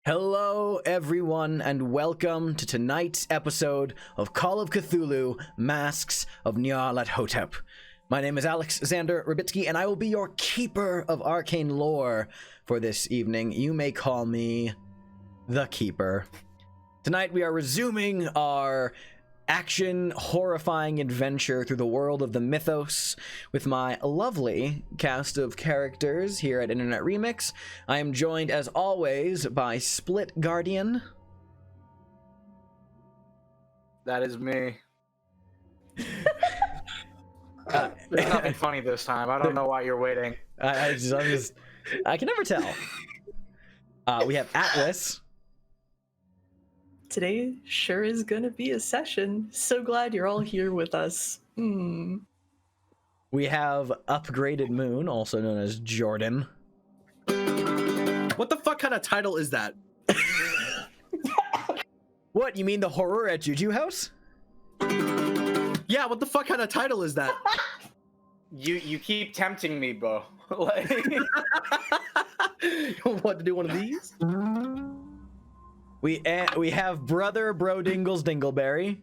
Hello, everyone, and welcome to tonight's episode of Call of Cthulhu, Masks of Nyarlathotep. My name is Alexander Rabitsky, and I will be your keeper of arcane lore for this evening. You may call me the Keeper. Tonight we are resuming our action, horrifying adventure through the world of the mythos with my lovely cast of characters here at Internet Remix. I am joined, as always, by Split Guardian. That is me. There's nothing funny this time. I don't know why you're waiting. I can never tell. We have Atlas. Today sure is gonna be a session. So glad you're all here with us. We have Upgraded Moon, also known as Jordan. What the fuck kind of title is that? What, you mean the horror at Juju House? Yeah, what the fuck kind of title is that? You keep tempting me, Bo. Like... Want to do one of these? We have Brother Bro Dingles Dingleberry.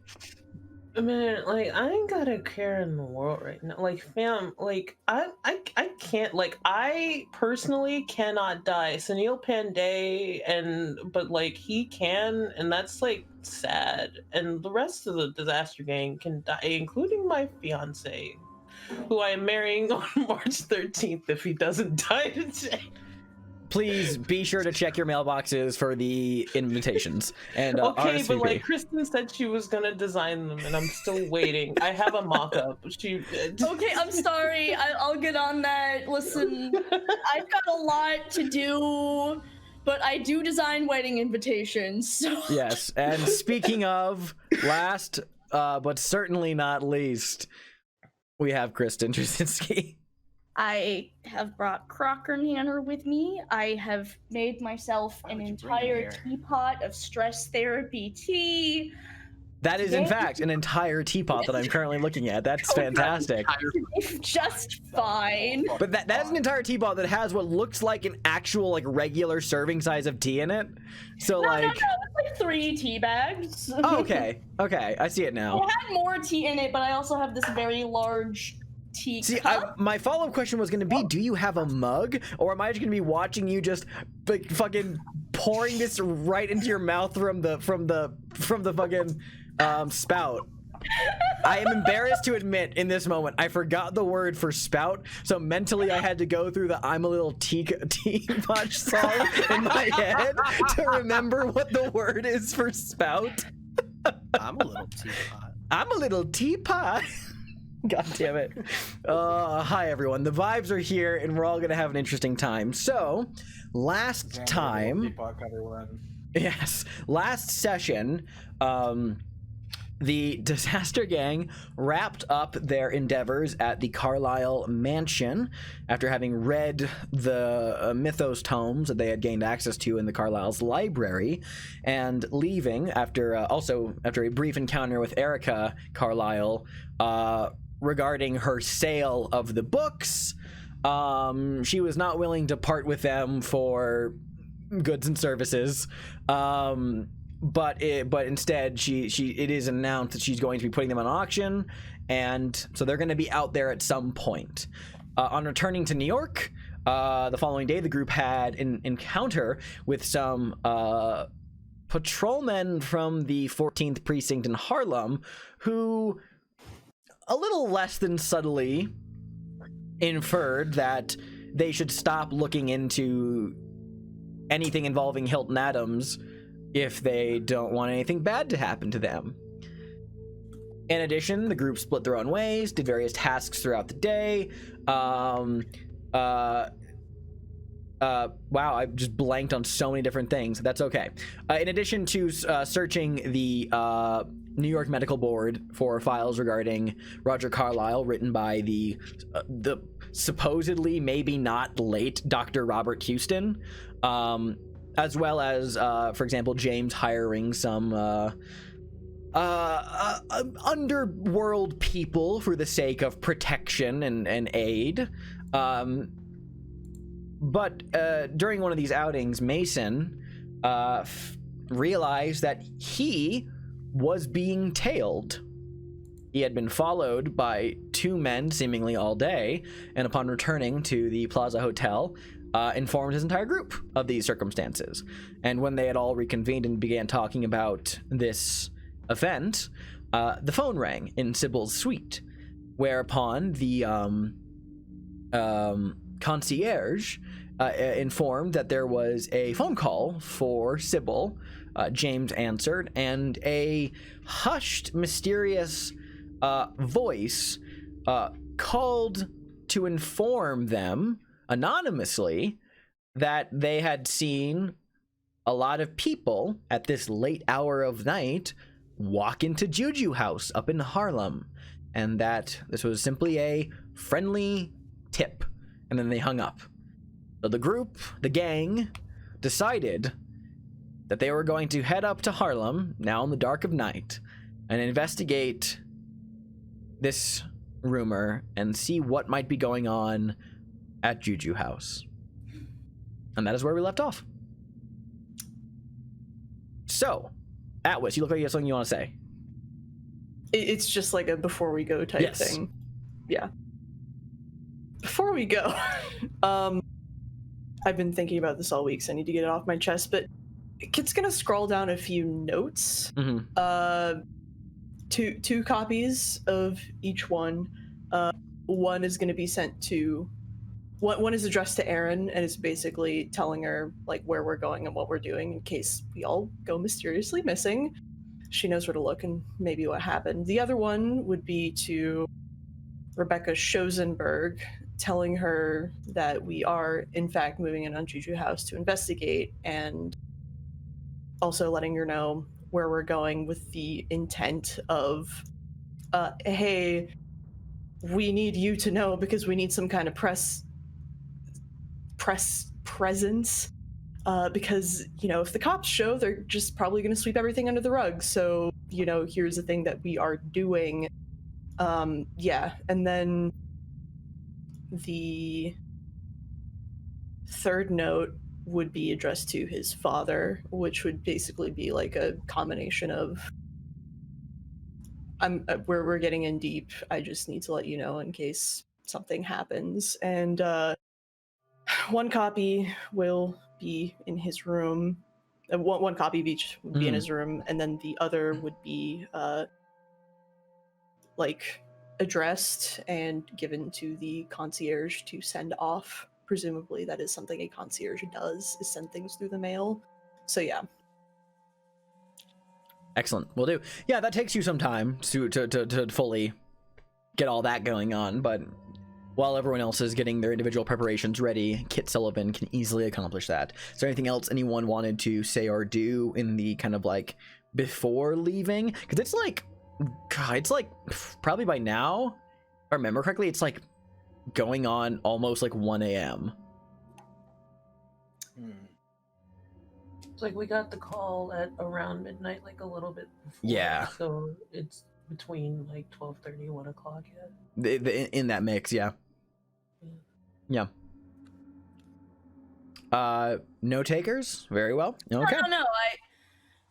I mean, like, I ain't got a care in the world right now. Like, fam, like, I can't, like, I personally cannot die. Sunil Pandey, but, like, he can, and that's, like, sad. And the rest of the Disaster Gang can die, including my fiance, who I am marrying on March 13th if he doesn't die today. Please be sure to check your mailboxes for the invitations. And okay, RSVP. but like Kristen said she was gonna design them, and I'm still waiting. I have a mock-up. Okay, I'm sorry. I'll get on that. Listen, I've got a lot to do, but I do design wedding invitations. So. Yes, and speaking of, last but certainly not least, we have Kristen Trzynski. I have brought Crocker Nanner with me. I have made myself an entire teapot of stress therapy tea. That is, in fact, an entire teapot that I'm currently looking at. That's fantastic. Just fine. But that is an entire teapot that has what looks like an actual, like, regular serving size of tea in it. So, No, like... it's like 3 tea bags. Oh, okay. Okay, I see it now. I had more tea in it, but I also have this very large... See, my follow-up question was going to be, do you have a mug, or am I just going to be watching you just like fucking pouring this right into your mouth from the fucking spout? I am embarrassed to admit in this moment I forgot the word for spout, so mentally I had to go through the "I'm a little teapot" song in my head to remember what the word is for spout. I'm a little teapot. I'm a little teapot. God damn it. Hi, everyone. The vibes are here, and we're all going to have an interesting time. So, last session, the Disaster Gang wrapped up their endeavors at the Carlisle Mansion after having read the Mythos tomes that they had gained access to in the Carlisle's library, and leaving after a brief encounter with Erica Carlisle, regarding her sale of the books. She was not willing to part with them for goods and services. But instead, it is announced that she's going to be putting them on auction, and so they're going to be out there at some point. On returning to New York, the following day, the group had an encounter with some patrolmen from the 14th Precinct in Harlem, who, a little less than subtly, inferred that they should stop looking into anything involving Hilton Adams if they don't want anything bad to happen to them. In addition, the group split their own ways, did various tasks throughout the day. Wow, I just blanked on so many different things. That's okay. In addition to searching the New York Medical Board for files regarding Roger Carlyle, written by the supposedly maybe not late Dr. Robert Houston, as well as, for example, James hiring some underworld people for the sake of protection and aid. But during one of these outings, Mason realized that he was being tailed. He had been followed by two men seemingly all day, and upon returning to the Plaza Hotel, informed his entire group of these circumstances. And when they had all reconvened and began talking about this event, the phone rang in Sybil's suite, whereupon the concierge informed that there was a phone call for Sybil. James answered, and a hushed, mysterious voice called to inform them anonymously that they had seen a lot of people at this late hour of night walk into Juju House up in Harlem, and that this was simply a friendly tip. And then they hung up. So the group, the gang, decided that they were going to head up to Harlem, now in the dark of night, and investigate this rumor and see what might be going on at Juju House. And that is where we left off. So, Atwis, you look like you have something you want to say. It's just like a before we go type thing. Yeah. Before we go, I've been thinking about this all week, so I need to get it off my chest, but Kit's gonna scroll down a few notes. Mm-hmm. Two copies of each one. One is gonna be sent to... One is addressed to Erin, and it's basically telling her like where we're going and what we're doing in case we all go mysteriously missing. She knows where to look and maybe what happened. The other one would be to Rebecca Schosenberg, telling her that we are in fact moving in on Juju House to investigate, and also letting her know where we're going with the intent of, hey, we need you to know because we need some kind of press presence, because, you know, if the cops show, they're just probably going to sweep everything under the rug. So, you know, here's the thing that we are doing. Yeah, and then the third note would be addressed to his father, which would basically be like a combination of, where we're getting in deep. I just need to let you know in case something happens. And one copy will be in his room. One copy of each would be in his room, and then the other would be like addressed and given to the concierge to send off. Presumably that is something a concierge does, is send things through the mail. So yeah. Excellent. Will do. Yeah, that takes you some time to fully get all that going on, but while everyone else is getting their individual preparations ready, Kit Sullivan can easily accomplish that. Is there anything else anyone wanted to say or do in the kind of like before leaving? Because it's like, God, it's like probably by now, if I remember correctly, it's like going on almost like 1 a.m. It's like we got the call at around midnight, like a little bit before. Yeah. So it's between like 12:30 and 1 o'clock yet. In that mix, yeah. Yeah. No takers? Very well. Okay. No.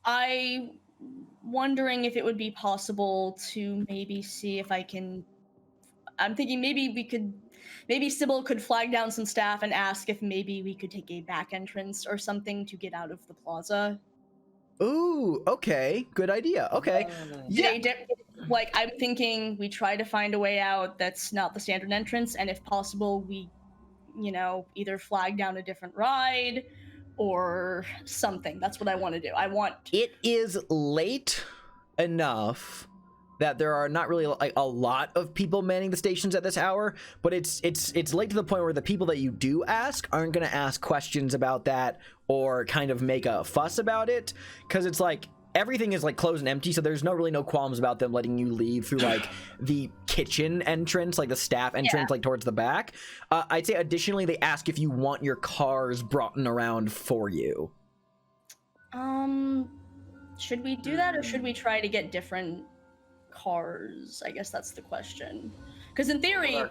I wondering if it would be possible to maybe see if I can. I'm thinking maybe Sybil could flag down some staff and ask if maybe we could take a back entrance or something to get out of the plaza. Ooh, okay. Good idea. Okay. Yeah. Like, I'm thinking we try to find a way out that's not the standard entrance, and if possible, we, either flag down a different ride or something. That's what I want to do. It is late enough that there are not really like a lot of people manning the stations at this hour, but it's late to the point where the people that you do ask aren't going to ask questions about that or kind of make a fuss about it, because it's like everything is like closed and empty, so there's no qualms about them letting you leave through like the kitchen entrance, like the staff entrance, like towards the back. I'd say additionally they ask if you want your cars brought around for you. Should we do that, or should we try to get different cars? I guess that's the question. Because in theory, Will our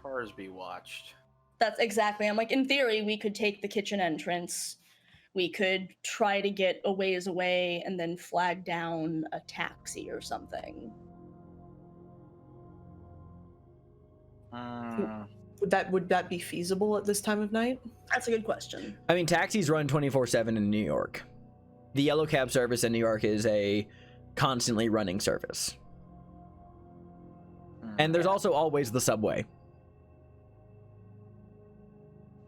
cars be watched? That's exactly. I'm like, in theory, we could take the kitchen entrance. We could try to get a ways away and then flag down a taxi or something. Would that be feasible at this time of night? That's a good question. I mean, taxis run 24/7 in New York. The yellow cab service in New York is a constantly running service. And there's also always the subway.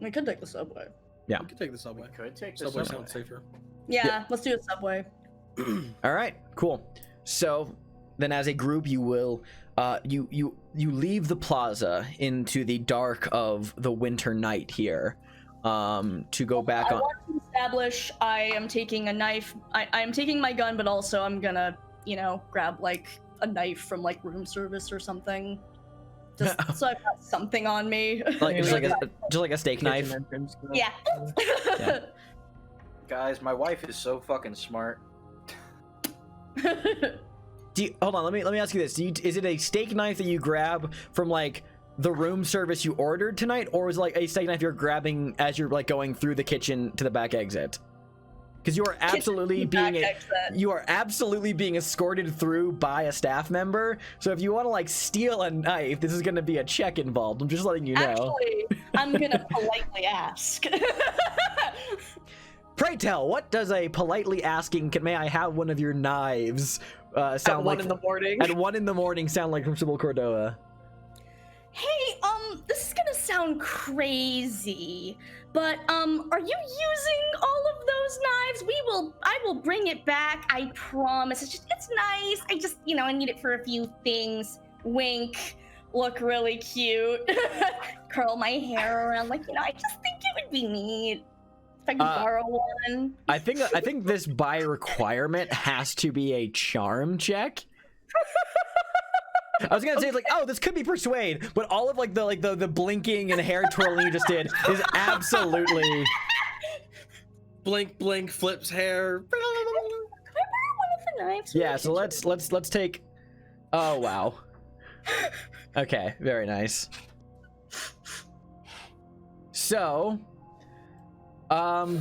We could take the subway. Yeah. We could take the subway. We could take the Subway subway. sounds safer. Yeah, let's do a subway. All right, cool. So then as a group, you will you leave the plaza into the dark of the winter night here to go back I on. want to establish I am taking a knife. I am taking my gun, but also I'm gonna, grab like a knife from like room service or something. Just so I've got something on me. Just like a steak knife. Yeah. Yeah. Guys, my wife is so fucking smart. Hold on, let me ask you this. Is it a steak knife that you grab from like the room service you ordered tonight, or is it like a steak knife you're grabbing as you're like going through the kitchen to the back exit? Because you are absolutely being escorted through by a staff member. So if you want to like steal a knife, this is going to be a check involved. I'm just letting you know. Actually, I'm gonna politely ask. Pray tell, what does a politely asking, may I have one of your knives sound At like? 1 in the morning. At 1 in the morning, sound like from Sybil Cordova. Hey, this is gonna sound crazy, but are you using all of those knives? I will bring it back, I promise. It's nice. I just, I need it for a few things. Wink. Look really cute. Curl my hair around, like, I just think it would be neat if I could borrow one. I think this by requirement has to be a charm check. I was gonna say it's like, oh, this could be persuade, but all of like the blinking and hair twirling you just did is absolutely Blink, blink, flips hair. Could I borrow one of the knives? yeah. So let's take. Oh wow. Okay, very nice. So, the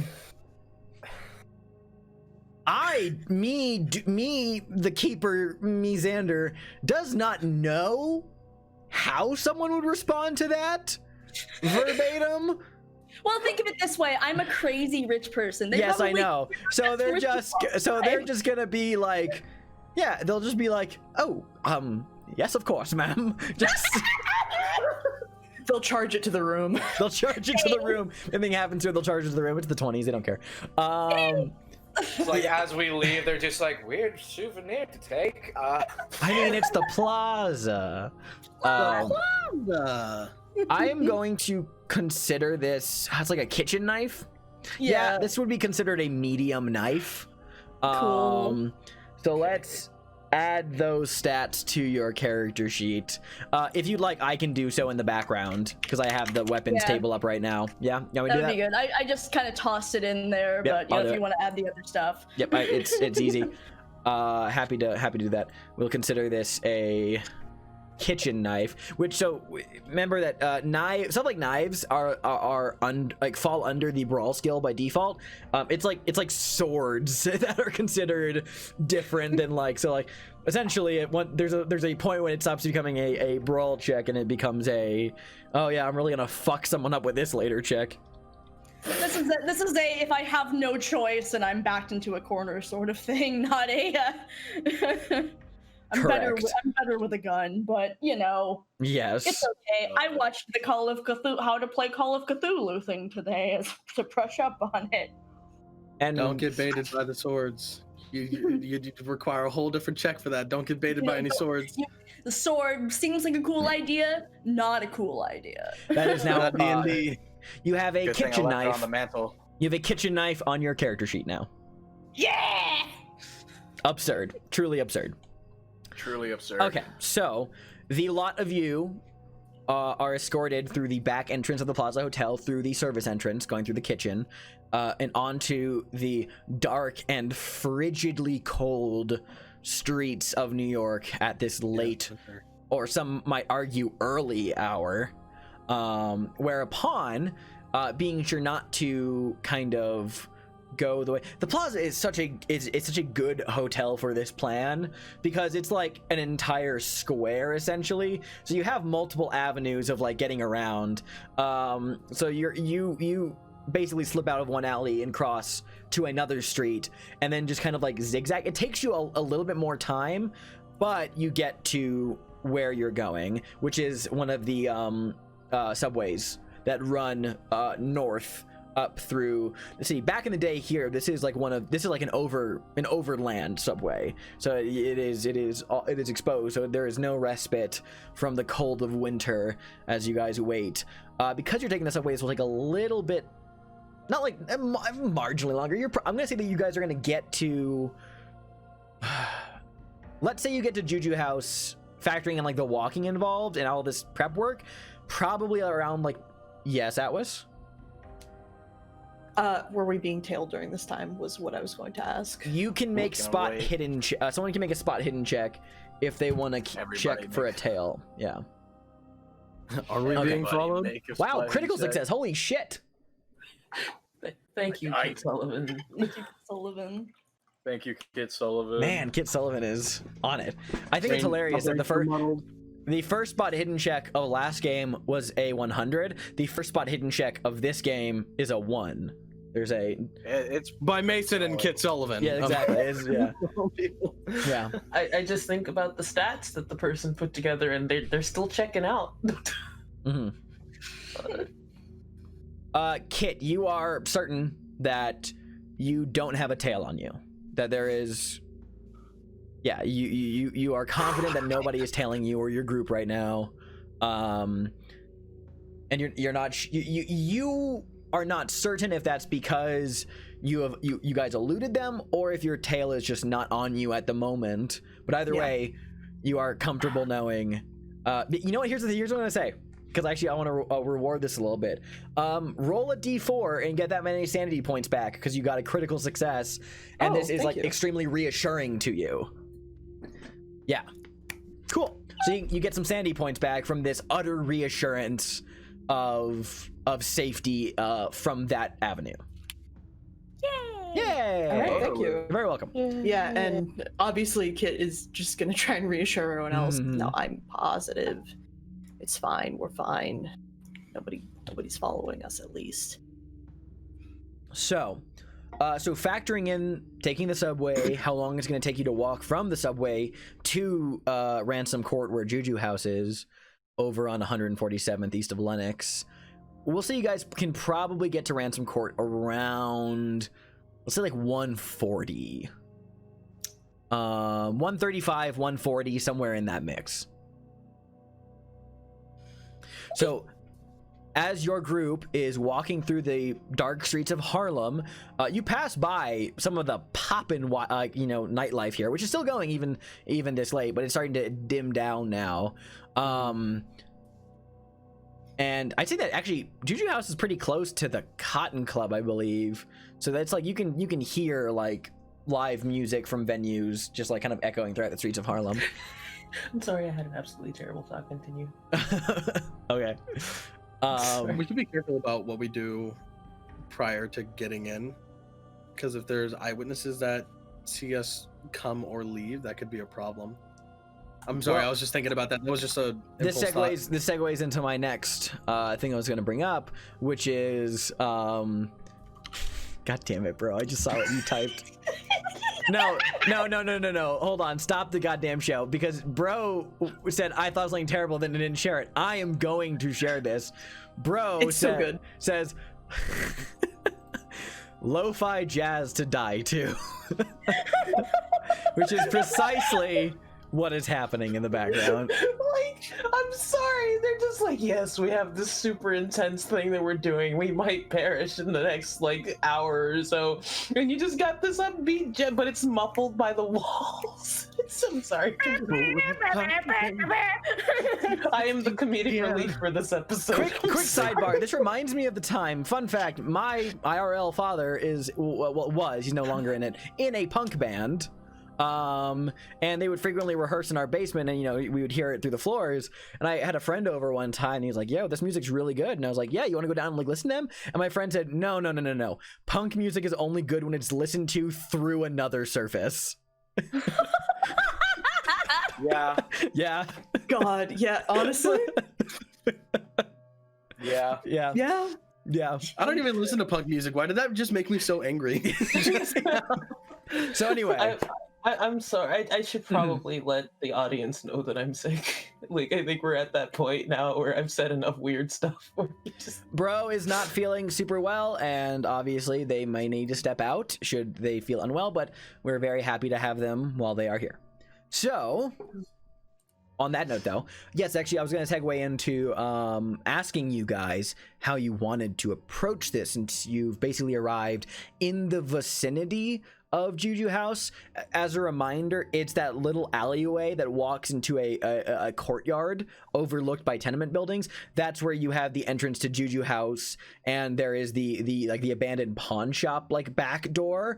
keeper, Xander, does not know how someone would respond to that verbatim. Well, think of it this way: I'm a crazy rich person. Yes, I know. So they're just gonna be like, yeah, they'll just be like, oh, yes, of course, ma'am. Just They'll charge it to the room. they'll charge it to the room. Anything happens to it, they'll charge it to the room. It's the 20s. They don't care. It's like as we leave, they're just like, weird souvenir to take. I mean, it's the plaza. I am going to consider this. It's like a kitchen knife. Yeah, this would be considered a medium knife. Cool. So let's add those stats to your character sheet. If you'd like, I can do so in the background because I have the weapons table up right now. Yeah, yeah, we do that. That'd be good. I just kind of tossed it in there, Yep, but I'll if do you it. want to add the other stuff. Yep, it's easy. Happy to do that. We'll consider this a kitchen knife, which remember that stuff like knives fall under the brawl skill by default. It's like swords that are considered different than essentially there's a point when it stops becoming a brawl check and it becomes a, oh yeah, I'm really gonna fuck someone up with this later check. This is a if I have no choice and I'm backed into a corner sort of thing, not a I'm better with a gun, but Yes, it's okay. I watched the Call of Cthulhu, how to play Call of Cthulhu thing today to brush up on it. And don't get baited by the swords. You require a whole different check for that. Don't get baited by any swords. The sword seems like a cool idea, not a cool idea. That is now D&D. You have a kitchen knife on the mantle. You have a kitchen knife on your character sheet now. Yeah! Absurd. Truly absurd. Truly absurd. Okay, so the lot of you are escorted through the back entrance of the Plaza Hotel, through the service entrance, going through the kitchen, and onto the dark and frigidly cold streets of New York at this late, or some might argue early hour. Whereupon, being sure not to kind of go the way, the Plaza is such a good hotel for this plan, because it's like an entire square essentially, so you have multiple avenues of like getting around. So you basically slip out of one alley and cross to another street and then just kind of like zigzag. It takes you a little bit more time, but you get to where you're going, which is one of the subways that run north up through the city. Back in the day here, this is like an overland subway, so it is exposed, so there is no respite from the cold of winter as you guys wait. Because you're taking the subways will take a little bit, not like marginally longer. I'm gonna say that you guys are gonna get to let's say you get to Juju House, factoring in like the walking involved and all this prep work, probably around like, yes, Atwas? Were we being tailed during this time was what I was going to ask. You can make spot hidden someone can make a spot hidden check if they want to check for a tail. Yeah. Are we being followed? Wow, critical success. Holy shit. Thank you, Kit Sullivan. Thank you, Sullivan. Thank you, Kit Sullivan. Man, Kit Sullivan is on it. I think it's hilarious that the first spot hidden check of last game was a 100. The first spot hidden check of this game is a 1. It's by Mason and Kit Sullivan. Yeah, exactly. Yeah. I just think about the stats that the person put together, and they're still checking out. Mm-hmm. Kit, you are certain that you don't have a tail on you. That there is, yeah, you are confident that nobody is tailing you or your group right now, and you're not you are not certain if that's because you guys eluded them or if your tail is just not on you at the moment. But either way, you are comfortable knowing. You know what? Here's what I'm gonna say, because actually I want to reward this a little bit. Roll a d4 and get that many sanity points back because you got a critical success, and this is like extremely reassuring to you. Yeah, cool. So you get some sanity points back from this utter reassurance of safety from that avenue. Yay! All right, thank you. You're very welcome. Yeah, and obviously Kit is just gonna try and reassure everyone else. No, I'm positive. It's fine. We're fine. Nobody's following us, at least. So factoring in taking the subway, how long it's going to take you to walk from the subway to Ransom Court, where Juju House is, over on 147th east of Lenox. We'll say you guys can probably get to Ransom Court around, let's say like 140. 135, 140, somewhere in that mix. So as your group is walking through the dark streets of Harlem, you pass by some of the poppin', nightlife here, which is still going even this late, but it's starting to dim down now. And I'd say that actually Juju House is pretty close to the Cotton Club, I believe. So that's like you can hear like live music from venues just like kind of echoing throughout the streets of Harlem. I'm sorry, I had an absolutely terrible thought. Continue. Okay. We should be careful about what we do prior to getting in, because if there's eyewitnesses that see us come or leave, that could be a problem. I'm sorry, Well, I was just thinking about that. That was just a this impulse thought. segues into my next thing I was going to bring up, which is God damn it, bro! I just saw what you typed. No. Hold on, stop the goddamn show, because bro said I thought it was something terrible, then didn't share it. I am going to share this. Bro It's so good. says lo-fi jazz to die to, which is precisely what is happening in the background. Like, I'm sorry. They're just like, yes, we have this super intense thing that we're doing. We might perish in the next like hour or so. And you just got this upbeat jet, but it's muffled by the walls. I'm sorry. I am the comedic relief for this episode. Quick sidebar. This reminds me of the time. Fun fact: my IRL father he's no longer in it, in a punk band. And they would frequently rehearse in our basement, and we would hear it through the floors. And I had a friend over one time, and he was like, "Yo, this music's really good." And I was like, "Yeah, you want to go down and like listen to them?" And my friend said, "No. Punk music is only good when it's listened to through another surface." Yeah. Yeah. God, yeah, honestly. Yeah. Yeah. Yeah. Yeah. I don't even listen to punk music. Why did that just make me so angry? So anyway, I'm sorry. I should probably let the audience know that I'm sick. Like, I think we're at that point now where I've said enough weird stuff. bro is not feeling super well, and obviously they may need to step out should they feel unwell, but we're very happy to have them while they are here. So, on that note, though, yes, actually, I was going to segue into asking you guys how you wanted to approach this, since you've basically arrived in the vicinity of Juju House. As a reminder, it's that little alleyway that walks into a courtyard overlooked by tenement buildings. That's where you have the entrance to Juju House, and there is the abandoned pawn shop back door.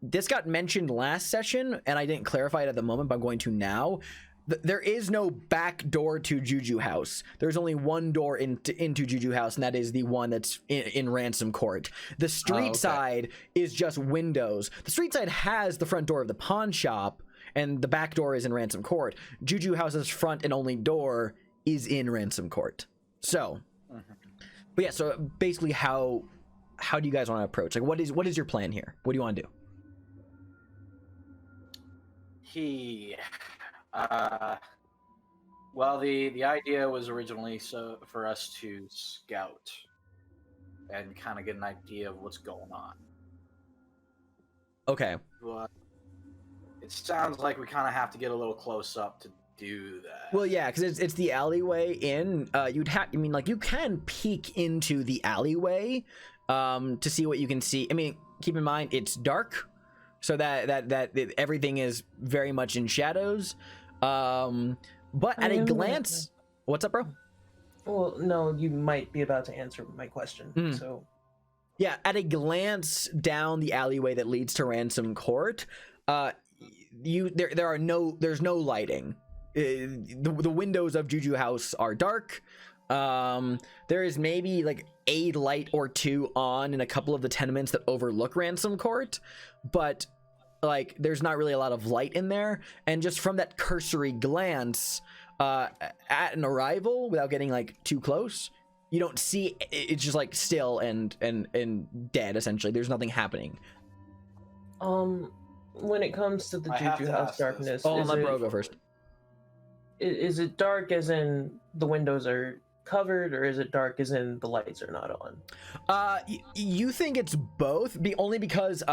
This got mentioned last session, and I didn't clarify it at the moment, but I'm going to now. There is no back door to Juju House. There's only one door into Juju House, and that is the one that's in Ransom Court. The street side is just windows. The street side has the front door of the pawn shop, and the back door is in Ransom Court. Juju House's front and only door is in Ransom Court. So, but yeah, so basically how do you guys want to approach? Like, what is your plan here? What do you want to do? Well, the idea was originally for us to scout and kind of get an idea of what's going on. Okay. But it sounds like we kind of have to get a little close up to do that. Well, yeah, because it's the alleyway in. You can peek into the alleyway to see what you can see. I mean, keep in mind it's dark, so that everything is very much in shadows. But at a glance, what's up, bro? Well, no, you might be about to answer my question. So, yeah, at a glance down the alleyway that leads to Ransom Court, there's no lighting. The windows of Juju House are dark. There is maybe like a light or two on in a couple of the tenements that overlook Ransom Court, but like there's not really a lot of light in there. And just from that cursory glance at an arrival, without getting like too close, you don't see, it's just like still and dead essentially. There's nothing happening. When it comes to the Juju House darkness, let bro go first. Is it dark as in the windows are covered, or is it dark as in the lights are not on? You think it's both, only because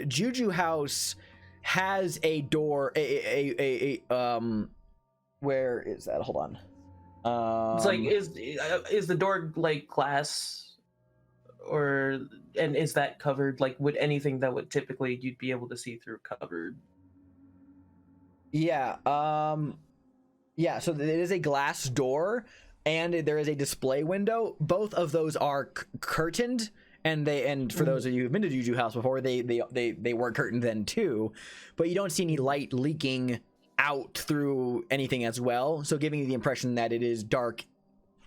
Juju House has a door, where is that? Hold on. It's like, is the door like glass, and is that covered? Like, would anything that would typically you'd be able to see through covered? Yeah. Yeah. So it is a glass door, and there is a display window. Both of those are curtained, and for those of you who've been to Juju House before, they were curtained then too, but you don't see any light leaking out through anything as well, so giving you the impression that it is dark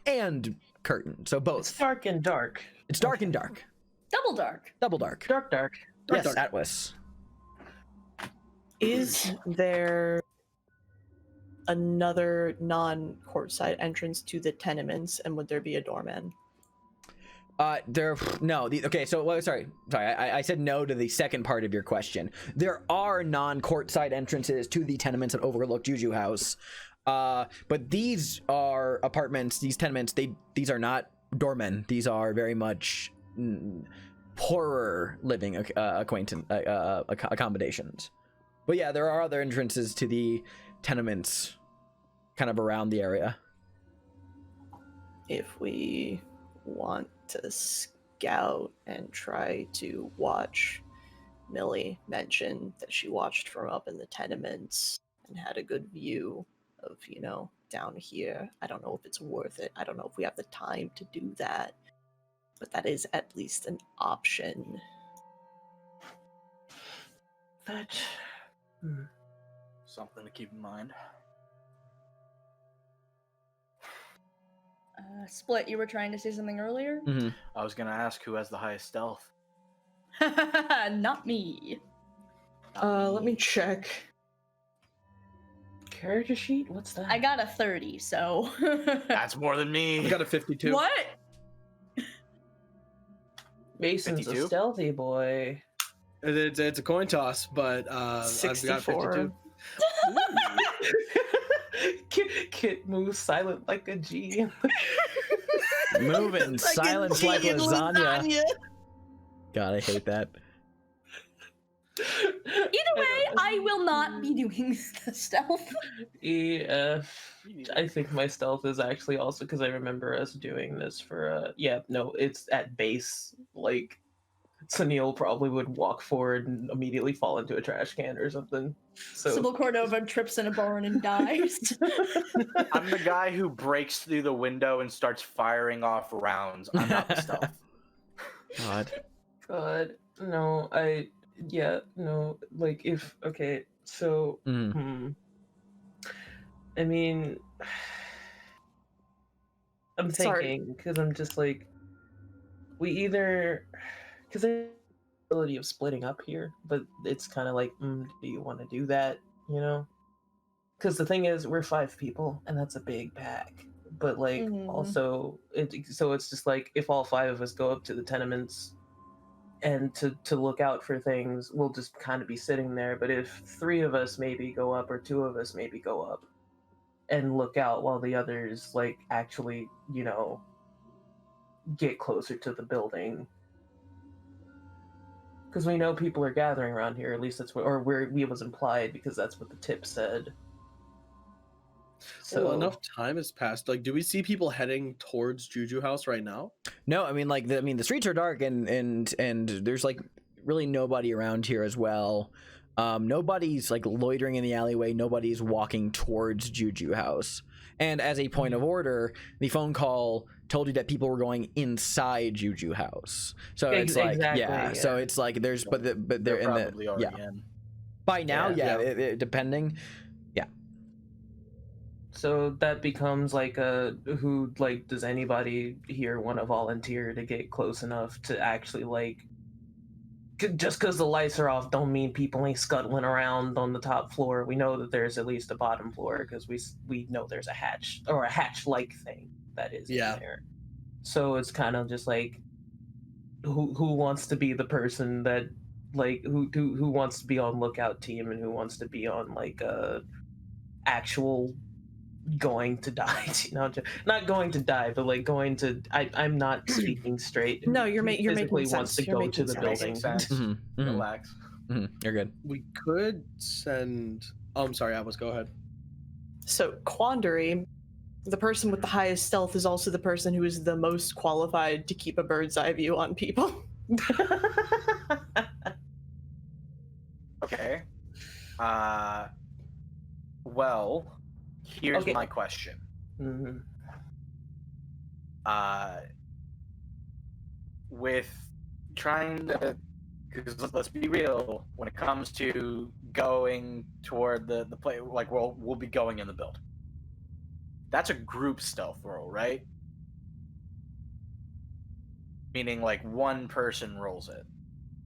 and curtained. So both. It's dark and dark. It's dark and dark. Double dark. Double dark. Dark. Yes, dark. Atlas. Is there another non-courtside entrance to the tenements, and would there be a doorman? Okay, so sorry. I said no to the second part of your question. There are non-courtside entrances to the tenements that overlook Juju House, but these are apartments. These tenements, these are not doormen. These are very much poorer living accommodations. But yeah, there are other entrances to the tenements, kind of around the area. If we want to scout and try to watch, Millie mentioned that she watched from up in the tenements and had a good view of, down here. I don't know if it's worth it. I don't know if we have the time to do that, but that is at least an option. Something to keep in mind. Split, you were trying to say something earlier? Mm-hmm. I was gonna ask who has the highest stealth. Not me. Let me check. Character sheet? What's that? I got a 30, so. That's more than me. I got a 52. What? Mason's 52? a stealthy boy. It's a coin toss, but I've got 52. Kit moves silent like a G. Moving silence like lasagna. God, I hate that. Either way, I will not be doing the stealth. Yeah, I think my stealth is actually also because I remember us doing this for it's at base. Like, Sunil probably would walk forward and immediately fall into a trash can or something. So Sybil Cordova trips in a barn and dies. I'm the guy who breaks through the window and starts firing off rounds. I'm not the stealth. God. No, like if okay, so I mean, I'm thinking because I'm just like we either because there's the ability of splitting up here, but it's kind of like, do you want to do that? Because the thing is, we're 5 people, and that's a big pack. But like, also, so it's just like if all 5 of us go up to the tenements and to look out for things, we'll just kind of be sitting there. But if 3 of us maybe go up, or 2 of us maybe go up and look out while the others like actually, get closer to the building. Because we know people are gathering around here, at least that's what, or where we was implied, because that's what the tip said. So enough time has passed. Like, do we see people heading towards Juju House right now? No, I mean, the streets are dark, and there's like really nobody around here as well. Nobody's like loitering in the alleyway. Nobody's walking towards Juju House. And as a point of order, the phone call told you that people were going inside Juju House. So it's like, yeah. So it's like there's, but they're in probably the, already in. By now, depending. Yeah. So that becomes like does anybody here want to volunteer to get close enough to actually like, just because the lights are off don't mean people ain't scuttling around on the top floor. We know that there's at least a bottom floor because we know there's a hatch or a hatch-like thing that is in there. So it's kind of just like who wants to be the person that like who wants to be on lookout team and who wants to be on like a actual going to die, not going to die, but like going to. I'm not speaking straight. No, you're making wants sense. to go to the building. Relax. You're good. We could send. Oh, I'm sorry, Atlas. Go ahead. So quandary. The person with the highest stealth is also the person who is the most qualified to keep a bird's eye view on people. Okay. Well, here's my question. With trying to, because let's be real, when it comes to going toward the play. Like we'll be going in the building. That's a group stealth roll, right? Meaning like one person rolls it.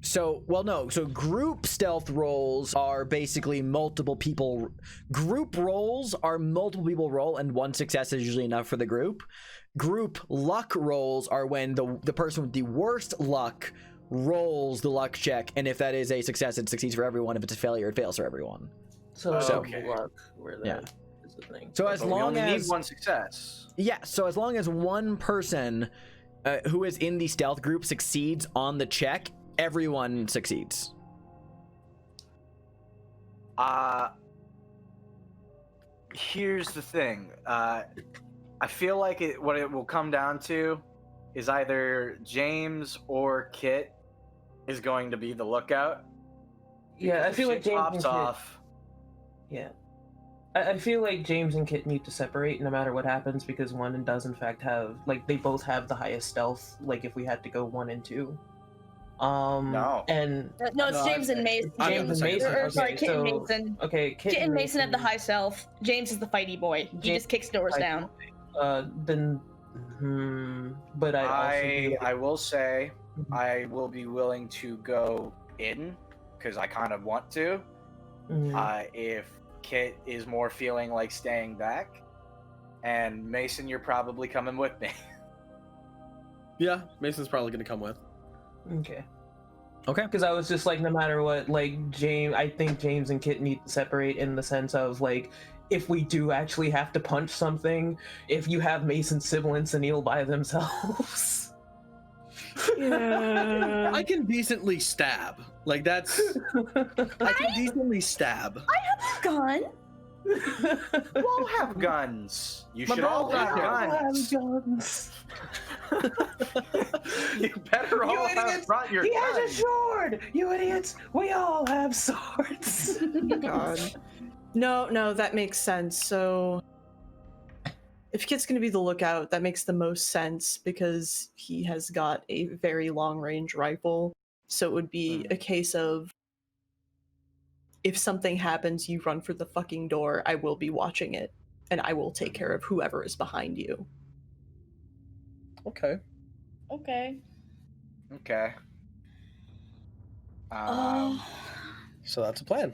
So, well, no. So group stealth rolls are basically multiple people. Group rolls are multiple people roll, and one success is usually enough for the group. Group luck rolls are when the person with the worst luck rolls the luck check, and if that is a success, it succeeds for everyone. If it's a failure, it fails for everyone. So Okay. luck, where that Yeah. is the thing. So as But we long only need as one success. yeah, so as long as one person who is in the stealth group succeeds on the check, everyone succeeds. Here's the thing. I feel like what it will come down to is either James or Kit is going to be the lookout. Yeah, I If feel like shit James pops and Kit. off. Yeah. I feel like James and Kit need to separate no matter what happens, because one does in fact have, like, they both have the highest stealth, like if we had to go 1 and 2. No. And No, it's No, James and Mason. James and Mason. Or, sorry, Okay, Kit and so- Mason. okay, Kit and Mason have the high self. James is the fighty boy. He James- just kicks doors down. Then but I will say Mhm. I will be willing to go in because I kind of want to. If Kit is more feeling like staying back, and Mason, you're probably coming with me. Yeah, Mason's probably gonna come with. Okay. Okay. Because I was just like, no matter what, like I think James and Kit need to separate in the sense of like, if we do actually have to punch something, if you have Mason, Sybil, and Sunil by themselves. Yeah. I can decently stab. Like that's. I can decently stab. Gun? You all have guns. You My should all brother have has guns. You better all have idiots! brought your He has a guns. sword! You idiots! We all have swords! God. No, that makes sense. So, if Kit's gonna be the lookout, that makes the most sense because he has got a very long-range rifle. So it would be a case of, if something happens, you run for the fucking door. I will be watching it, and I will take care of whoever is behind you. Okay. Okay. Okay. So that's a plan.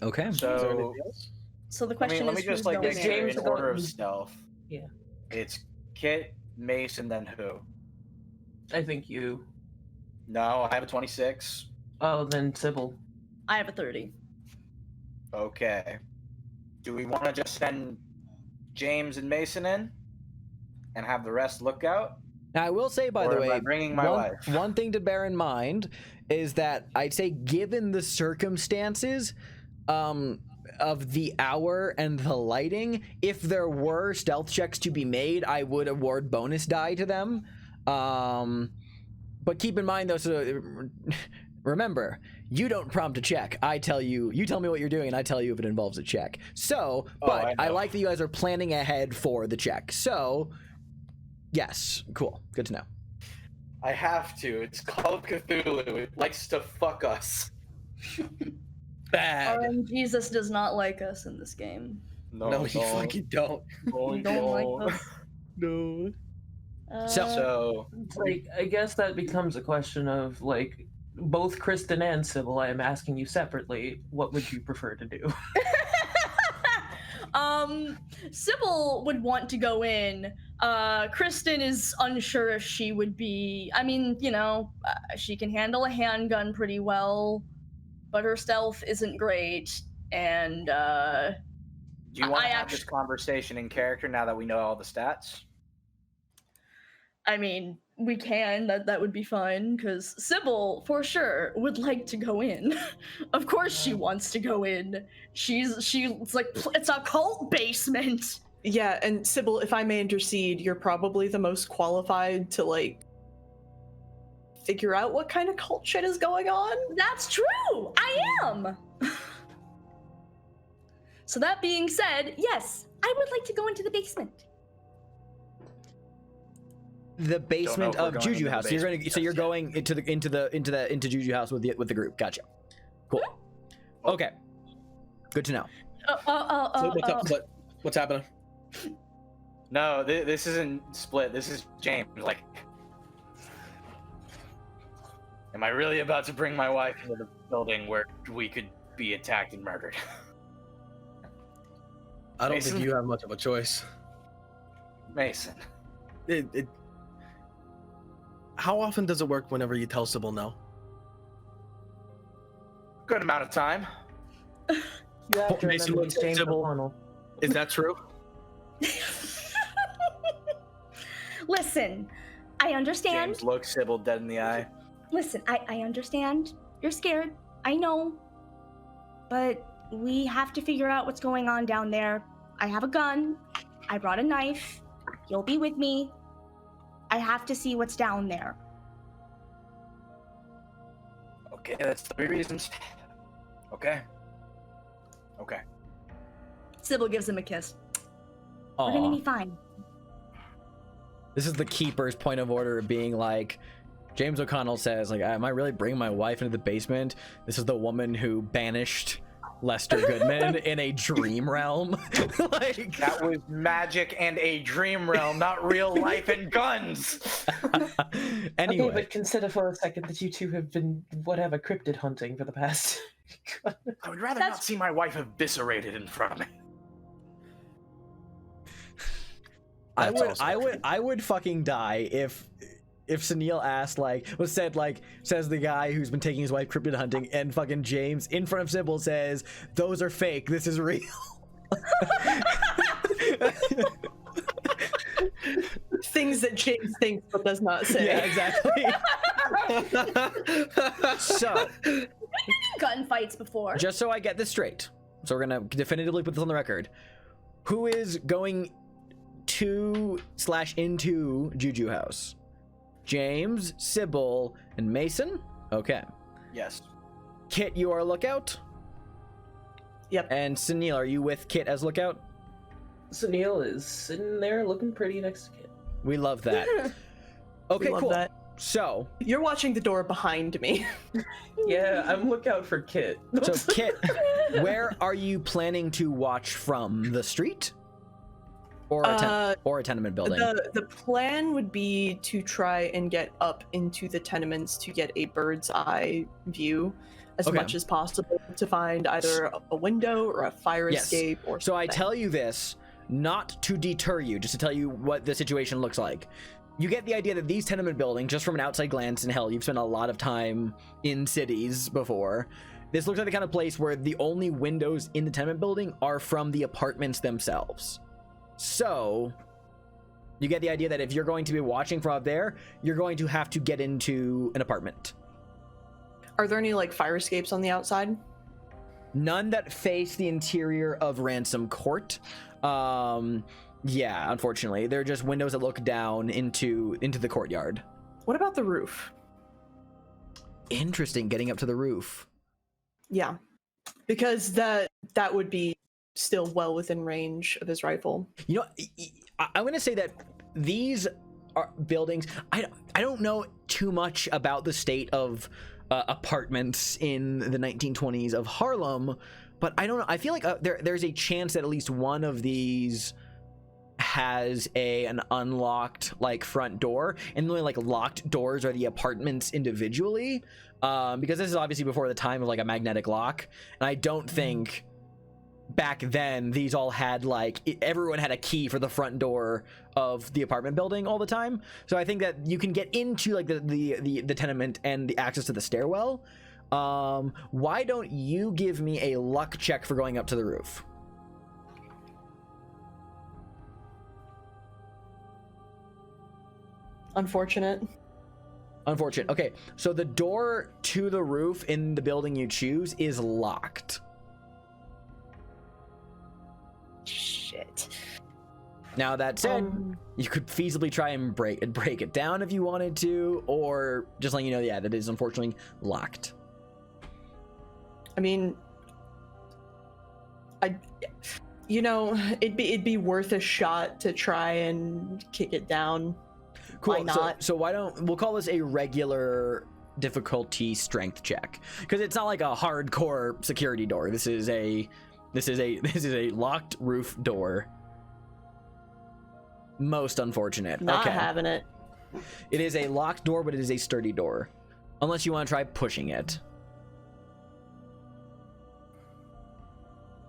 Okay. Is there So anything else? So the let question me is, just who's like going make in? sure James in order of going- stealth. Yeah. It's Kit, Mason, then who? I think you. No, I have a 26. Oh, then Sybil. I have a 30. Okay. Do we want to just send James and Mason in and have the rest look out? Now, I will say, by Or the am way, I bringing my wife? one thing to bear in mind is that I'd say, given the circumstances of the hour and the lighting, if there were stealth checks to be made, I would award bonus die to them. But keep in mind, though, so remember, you don't prompt a check. I tell you, you tell me what you're doing, and I tell you if it involves a check. So, but I know. like that you guys are planning ahead for the check. So, yes, cool, good to know. I have to. It's Call of Cthulhu. It likes to fuck us. Bad. Jesus does not like us in this game. No, you fucking don't. You don't like us. No. So It's like, I guess that becomes a question of like, both Kristen and Sybil, I am asking you separately, what would you prefer to do? Sybil would want to go in. Kristen is unsure if she would be. I mean, you know, she can handle a handgun pretty well, but her stealth isn't great. And do you want I to have this conversation in character now that we know all the stats? I mean, we can. That would be fine, because Sybil, for sure, would like to go in. Of course she wants to go in. It's like, it's a cult basement. Yeah, and Sybil, if I may intercede, you're probably the most qualified to, like, figure out what kind of cult shit is going on. That's true! I am! So that being said, yes, I would like to go into the basement. The basement if we're of going Juju into the House. So you're going basement so you're just yet. going into Juju House with the group. Gotcha. Cool. Okay. Good to know. So what's happening? No, this isn't Split. This is James. Like, am I really about to bring my wife into the building where we could be attacked and murdered? I don't Mason? think you have much of a choice. Mason. How often does it work whenever you tell Sybil no? Good amount of time. You have to Mason remember looks James Sybil. O'Connell. Is that true? Listen, I understand. James looks Sybil dead in the eye. Listen, I understand. You're scared. I know. But we have to figure out what's going on down there. I have a gun. I brought a knife. You'll be with me. I have to see what's down there. Okay, that's 3 reasons. Okay. Sybil gives him a kiss. Aw. We're gonna be fine. This is the keeper's point of order being like, James O'Connell says, like, am I really bringing my wife into the basement? This is the woman who banished Lester Goodman in a dream realm. Like, That was magic and a dream realm, not real life and guns. anyway. Okay, but consider for a second that you two have been whatever cryptid hunting for the past. I would rather not see my wife eviscerated in front of me. I would fucking die if Sunil asked, like, says the guy who's been taking his wife cryptid hunting, and fucking James in front of Sybil says, those are fake, this is real. Things that James thinks but does not say. Yeah, exactly. So, Gotten fights before. just so I get this straight, so we're gonna definitively put this on the record. Who is going to/into Juju House? James, Sybil, and Mason? Okay. Yes. Kit, you are lookout? Yep. And Sunil, are you with Kit as lookout? Sunil is sitting there looking pretty next to Kit. We love that. Okay, We love cool. that. So, You're watching the door behind me. Yeah, I'm lookout for Kit. Kit, where are you planning to watch from? The street? Or a tenement building? The plan would be to try and get up into the tenements to get a bird's eye view as Okay. much as possible to find either a window or a fire Yes. escape or So I something. tell you this not to deter you, just to tell you what the situation looks like. You get the idea that these tenement buildings, just from an outside glance, and hell, you've spent a lot of time in cities before, this looks like the kind of place where the only windows in the tenement building are from the apartments themselves. So you get the idea that if you're going to be watching from up there, you're going to have to get into an apartment. Are there any like fire escapes on the outside? None that face the interior of Ransom Court. Yeah, unfortunately, they're just windows that look down into the courtyard. What about the roof? Interesting, getting up to the roof. Yeah, because that would be still well within range of his rifle. You know, I'm gonna say that these are buildings. I don't know too much about the state of apartments in the 1920s of Harlem, but I don't know. I feel like there's a chance that at least one of these has an unlocked like front door, and the only like locked doors are the apartments individually, because this is obviously before the time of like a magnetic lock, and I don't think back then these all had like everyone had a key for the front door of the apartment building all the time. So I think that you can get into like the tenement and the access to the stairwell. Why don't you give me a luck check for going up to the roof? Unfortunate. Okay, so the door to the roof in the building you choose is locked. Shit. Now that said, you could feasibly try and break it down if you wanted to, or just letting you know, yeah, that is unfortunately locked. I mean, it'd be worth a shot to try and kick it down. Cool. Why not? So why don't we'll call this a regular difficulty strength check, because it's not like a hardcore security door. This is a This is a locked roof door. Most unfortunate. Not okay. having it. It is a locked door, but it is a sturdy door. Unless you want to try pushing it.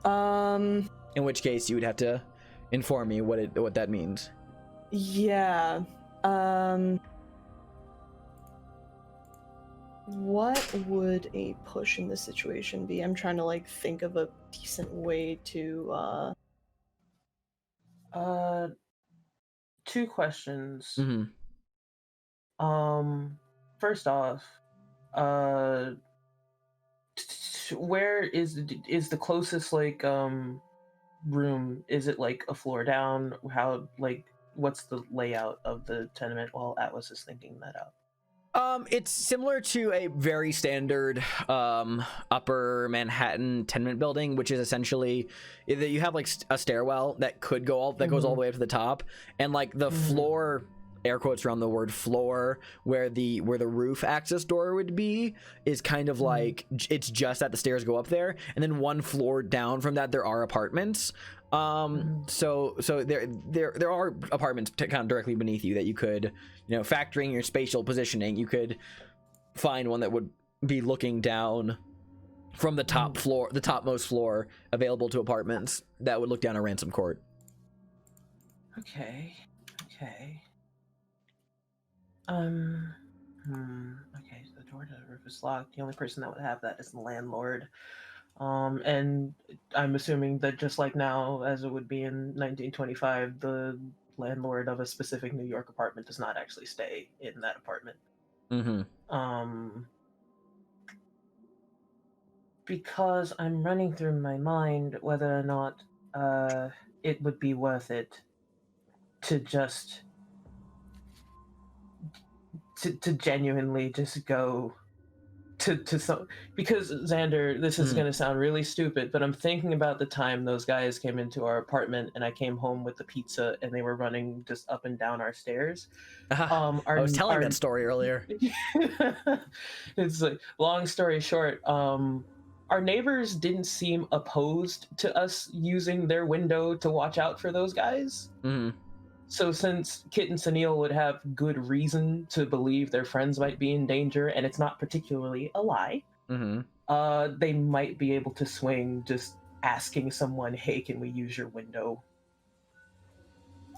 In which case you would have to inform me what that means. Yeah. What would a push in this situation be? I'm trying to like think of a decent way to Two questions. Mm-hmm. First off, where is the closest like room? Is it like a floor down? How, like, what's the layout of the tenement while Atlas is thinking that out? It's similar to a very standard upper Manhattan tenement building, which is essentially you have like a stairwell that could go goes all the way up to the top, and like the floor, air quotes around the word floor, where the roof access door would be, is kind of like it's just that the stairs go up there, and then one floor down from that there are apartments. So there are apartments kind of directly beneath you that you could, factoring your spatial positioning, you could find one that would be looking down from the top floor, the topmost floor available to apartments that would look down a Ransom Court. Okay. Okay, so the door to the roof is locked. The only person that would have that is the landlord. And I'm assuming that just like now, as it would be in 1925, the landlord of a specific New York apartment does not actually stay in that apartment. Because I'm running through my mind whether or not it would be worth it to just to genuinely just go to some, because Xander, this is going to sound really stupid, but I'm thinking about the time those guys came into our apartment and I came home with the pizza and they were running just up and down our stairs. I was telling that story earlier. It's like, long story short, our neighbors didn't seem opposed to us using their window to watch out for those guys. So since Kit and Sunil would have good reason to believe their friends might be in danger, and it's not particularly a lie, they might be able to swing just asking someone, hey, can we use your window?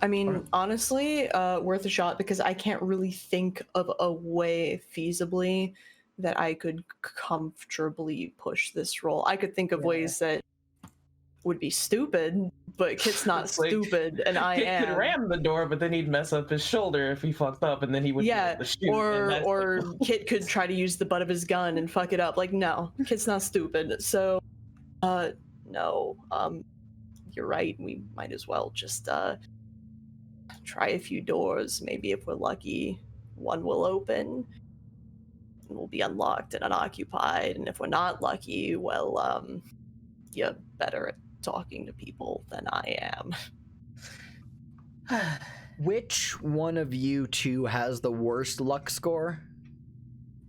I mean, honestly, worth a shot, because I can't really think of a way feasibly that I could comfortably push this roll. I could think of ways that would be stupid, but Kit's not stupid, and I Kit am. could ram the door, but then he'd mess up his shoulder if he fucked up, and then he would be able to shoot. Or Kit could try to use the butt of his gun and fuck it up. Like, no, Kit's not stupid. So, no, you're right. We might as well just try a few doors. Maybe if we're lucky, one will open and will be unlocked and unoccupied. And if we're not lucky, well, you're better at talking to people than I am. Which one of you two has the worst luck score?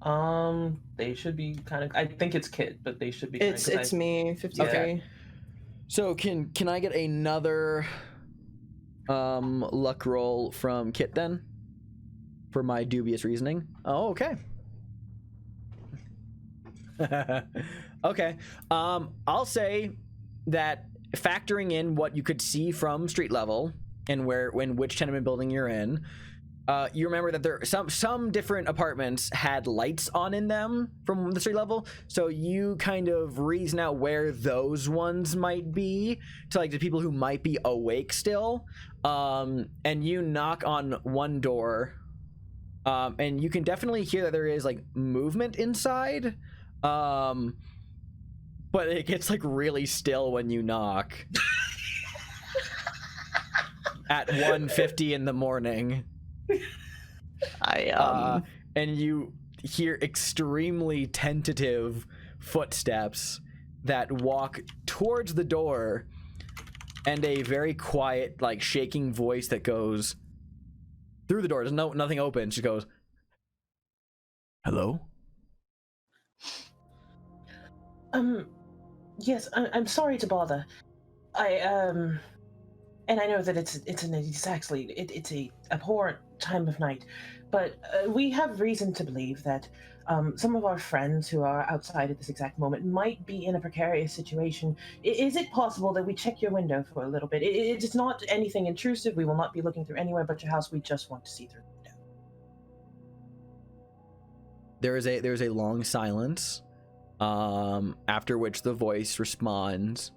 They should be kind of. I think it's Kit, but they should be. It's me, 53. Okay. So can I get another luck roll from Kit then, for my dubious reasoning? Oh, okay. Okay. I'll say that factoring in what you could see from street level and which tenement building you're in, you remember that there some different apartments had lights on in them from the street level, so you kind of reason out where those ones might be to like the people who might be awake still, and you knock on one door, and you can definitely hear that there is like movement inside, but it gets like really still when you knock at 1:50 in the morning. And you hear extremely tentative footsteps that walk towards the door, and a very quiet, like shaking voice that goes through the door. There's nothing open. She goes, "Hello?" Yes, I'm sorry to bother. And I know that it's a abhorrent time of night, but we have reason to believe that some of our friends who are outside at this exact moment might be in a precarious situation. Is it possible that we check your window for a little bit? It's not anything intrusive. We will not be looking through anywhere but your house. We just want to see through the window. There is a long silence, after which the voice responds,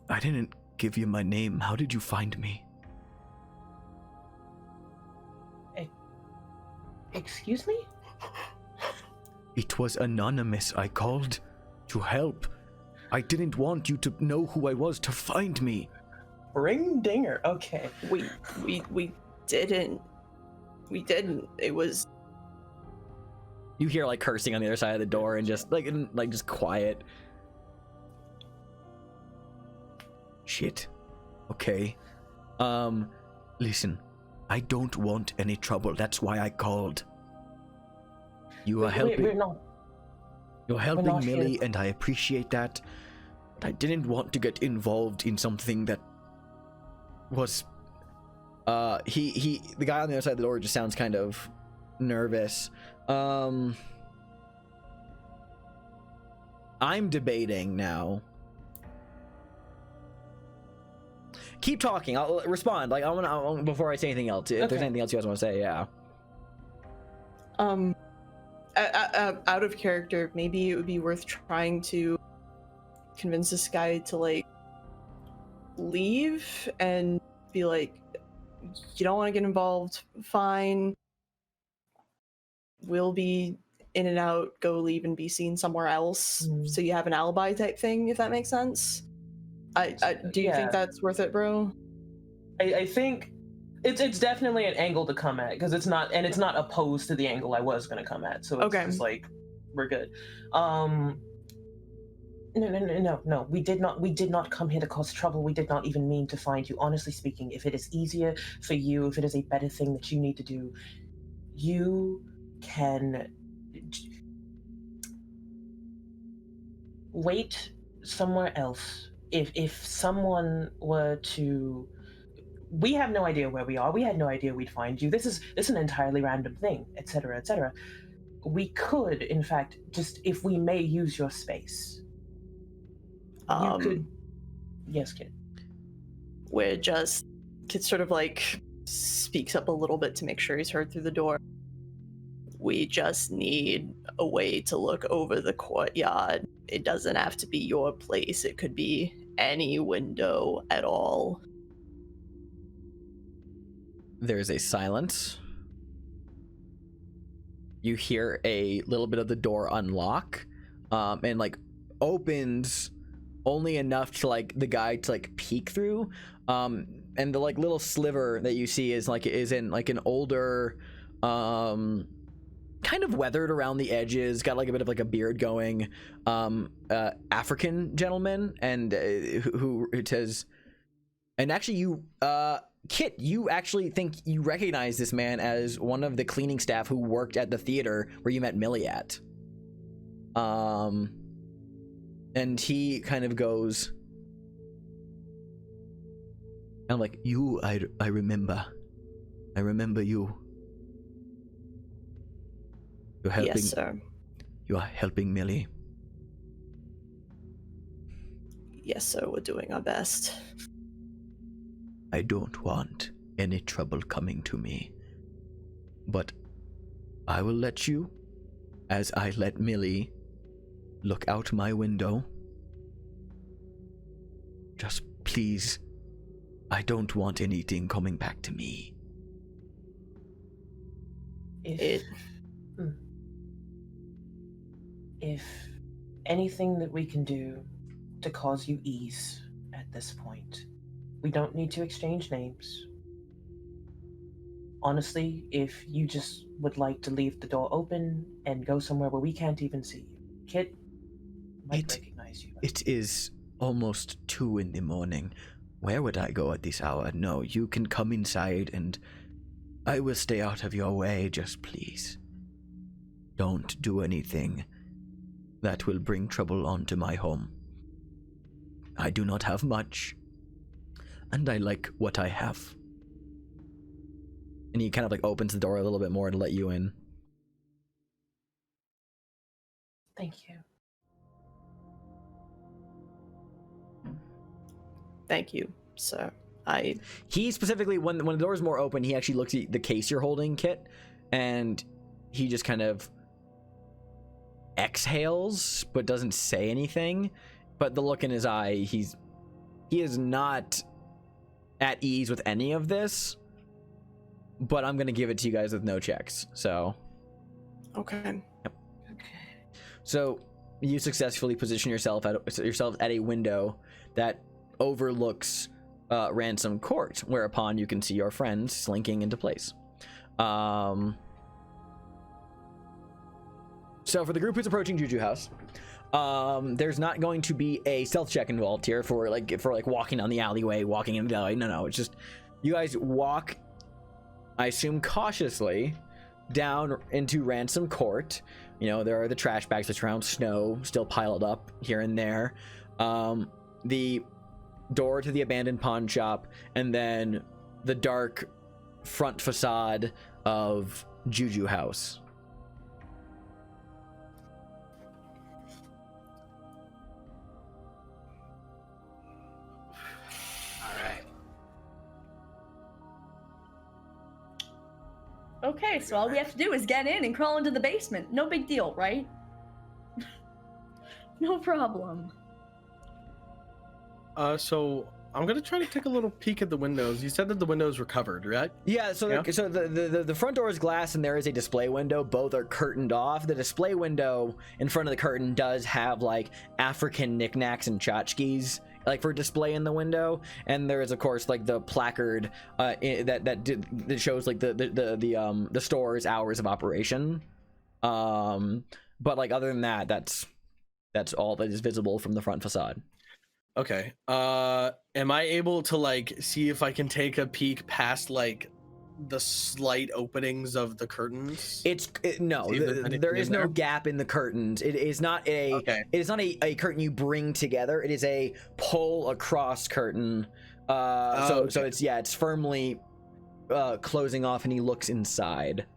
"I didn't give you my name. How did you find me?" Excuse me? "It was anonymous. I called to help. I didn't want you to know who I was to find me." Ring dinger. Okay. We didn't. We didn't. It was. You hear like cursing on the other side of the door and just just quiet. Shit. Okay. Listen. I don't want any trouble. That's why I called. You are helping. We're not. You're helping not Millie, here. and I appreciate that. But I didn't want to get involved in something that was. The guy on the other side of the door just sounds kind of nervous. I'm debating now. Keep talking. I'll respond. Like I want before I say anything else. If there's anything else you guys want to say, yeah. Out of character, maybe it would be worth trying to convince this guy to like leave and be like, "You don't want to get involved. Fine. We'll be in and out. Go leave and be seen somewhere else." So you have an alibi type thing, if that makes sense. Do you think that's worth it, bro? I think it's definitely an angle to come at because it's not opposed to the angle I was going to come at. So it's just like we're good. No. We did not come here to cause trouble. We did not even mean to find you. Honestly speaking, if it is easier for you, if it is a better thing that you need to do, you can wait somewhere else. If someone were to, we have no idea where we are. We had no idea we'd find you. This is an entirely random thing, etc., etc. We could, in fact, just if we may use your space. You could. Yes, kid. Where just kid sort of like speaks up a little bit to make sure he's heard through the door. We just need a way to look over the courtyard. It doesn't have to be your place. It could be any window at all. There's a silence. You hear a little bit of the door unlock, and like opens only enough to like the guy to like peek through. And the like little sliver that you see is in like an older, kind of weathered around the edges, got like a bit of like a beard going, African gentleman, and who it says, and actually you, Kit, you actually think you recognize this man as one of the cleaning staff who worked at the theater where you met Millie at. And he kind of goes, I'm like, you, I remember you. You're helping. Yes, sir. You are helping Millie. Yes, sir. We're doing our best. I don't want any trouble coming to me, but I will let you, as I let Millie, look out my window. Just please, I don't want anything coming back to me. If anything that we can do to cause you ease at this point, we don't need to exchange names. Honestly, if you just would like to leave the door open and go somewhere where we can't even see you, Kit might recognize you. It is almost 2 a.m. Where would I go at this hour? No, you can come inside and I will stay out of your way. Just please, don't do anything that will bring trouble onto my home. I do not have much, and I like what I have. And he kind of like opens the door a little bit more to let you in. Thank you. Thank you, sir. He specifically, when the door's more open, he actually looks at the case you're holding, Kit, and he just kind of exhales, but doesn't say anything. But the look in his eye, he is not at ease with any of this. But I'm gonna give it to you guys with no checks. So. Okay. Yep. Okay. So you successfully position yourself at a window that overlooks Ransom Court, whereupon you can see your friends slinking into place. So for the group who's approaching Juju House, there's not going to be a stealth check involved here for walking down the alleyway, walking into the alley. No, it's just you guys walk, I assume cautiously, down into Ransom Court. You know, there are the trash bags that surround snow still piled up here and there. The door to the abandoned pawn shop, and then the dark front facade of Juju House. Okay, so all we have to do is get in and crawl into the basement. No big deal, right? No problem. So I'm gonna try to take a little peek at the windows. You said that the windows were covered, right? Yeah. So the front door is glass, and there is a display window. Both are curtained off. The display window in front of the curtain does have like African knickknacks and tchotchkes, like for display in the window, and there is of course like the placard that shows like the store's hours of operation. But like other than that, that's all that is visible from the front facade. Okay. Am I able to like see if I can take a peek past like the slight openings of the curtains? There is no gap in the curtains. It is not a a curtain you bring together. It is a pull across curtain. So it's firmly closing off, and he looks inside.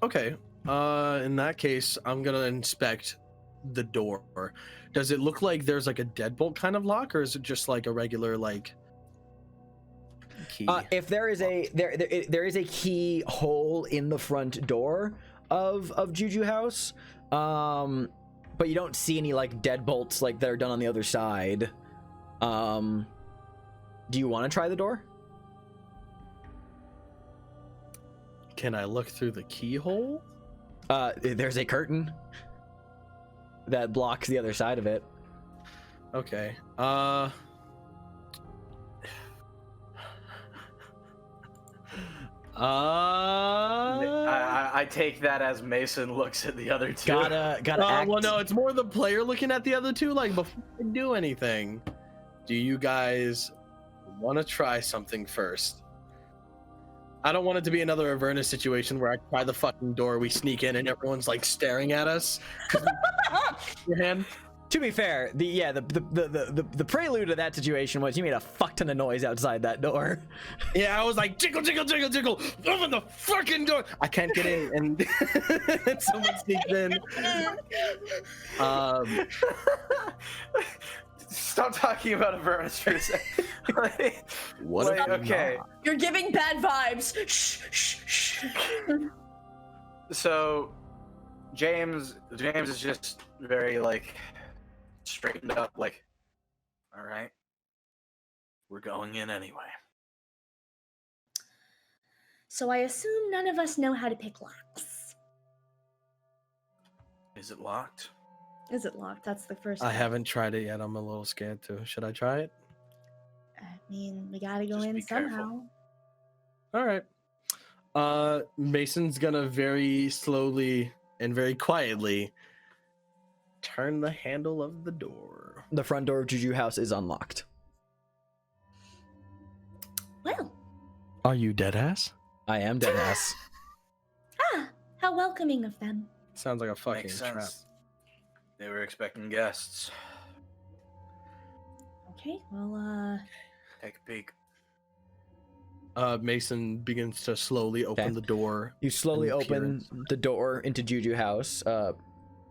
Okay. In that case, I'm gonna inspect the door. Does it look like there's like a deadbolt kind of lock, or is it just like a regular like key? If there is there is a key hole in the front door of Juju House, but you don't see any like deadbolts like that are done on the other side. Do you want to try the door? Can I look through the keyhole? There's a curtain that blocks the other side of it. Okay. I take that as Mason looks at the other two. Gotta act. Well, no, it's more the player looking at the other two. Like before I do anything, do you guys want to try something first? I don't want it to be another Avernus situation where I try the fucking door, we sneak in, and everyone's like staring at us. Your hand. To be fair, the prelude to that situation was you made a fuck ton of noise outside that door. Yeah, I was like, jiggle, jiggle, jiggle, jiggle, open the fucking door. I can't get in, and someone sneaks in. Stop talking about Avernus for a second. Okay. You're giving bad vibes. Shh, shh, shh. So, James is just very like straightened up, like, all right, we're going in anyway. So I assume none of us know how to pick locks. Is it locked? Is it locked? That's the first I one. haven't tried it yet. I'm a little scared too. Should I try it? I mean, we gotta go Just in be somehow. careful. All right. Mason's gonna very slowly and very quietly turn the handle of the door. The front door of Juju House is unlocked. Well. Are you dead ass? I am dead ass. How welcoming of them. Sounds like a fucking Makes trap. sense. They were expecting guests. Okay, well, Take a peek. Mason begins to slowly open Okay. the door. You slowly An open appearance. the door into Juju House.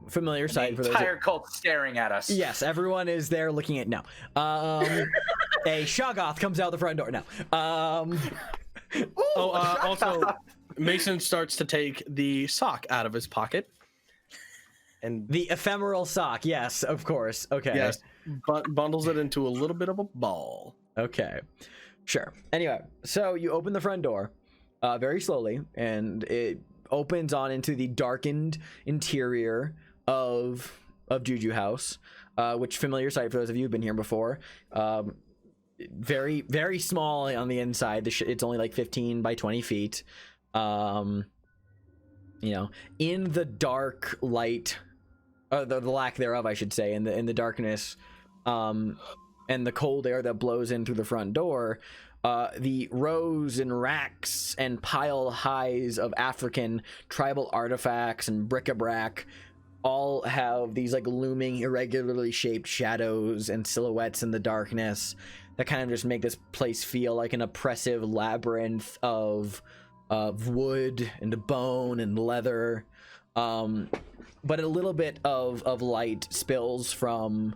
Familiar The sight for those. entire cult staring at us. Yes, everyone is there looking at now. A Shoggoth comes out the front door now. Also, Mason starts to take the sock out of his pocket. And The ephemeral sock. Yes, of course. Okay. yes, bundles it into a little bit of a ball. Okay. Sure. Anyway, so you open the front door very slowly, and it opens on into the darkened interior of Juju House, which familiar sight for those of you who've been here before. Very, very small on the inside. It's only like 15 by 20 feet. In the dark light, the lack thereof, I should say, in the darkness, and the cold air that blows in through the front door, the rows and racks and pile highs of African tribal artifacts and bric-a-brac all have these like looming, irregularly shaped shadows and silhouettes in the darkness that kind of just make this place feel like an oppressive labyrinth of wood and bone and leather. But a little bit of light spills from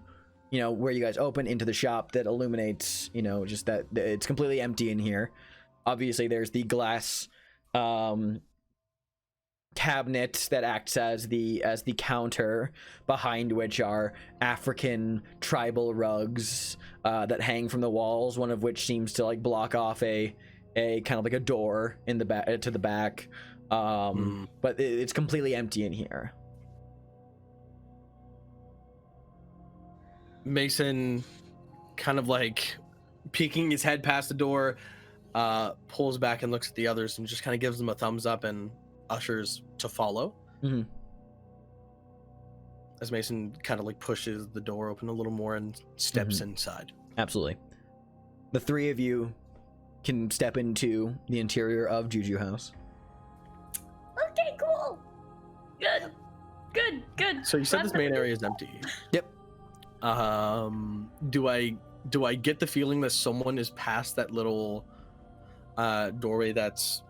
where you guys open into the shop that illuminates just that it's completely empty in here. Obviously there's the glass cabinet that acts as the counter, behind which are African tribal rugs that hang from the walls, one of which seems to like block off a kind of like a door in the back to the back. But it's completely empty in here. Mason, kind of like peeking his head past the door, pulls back and looks at the others and just kind of gives them a thumbs up and ushers to follow. Mm-hmm. As Mason kind of like pushes the door open a little more and steps inside. Absolutely. The three of you can step into the interior of Juju House. okay, cool. Good. So you said this main area is empty. Yep. Do I get the feeling that someone is past that little doorway that's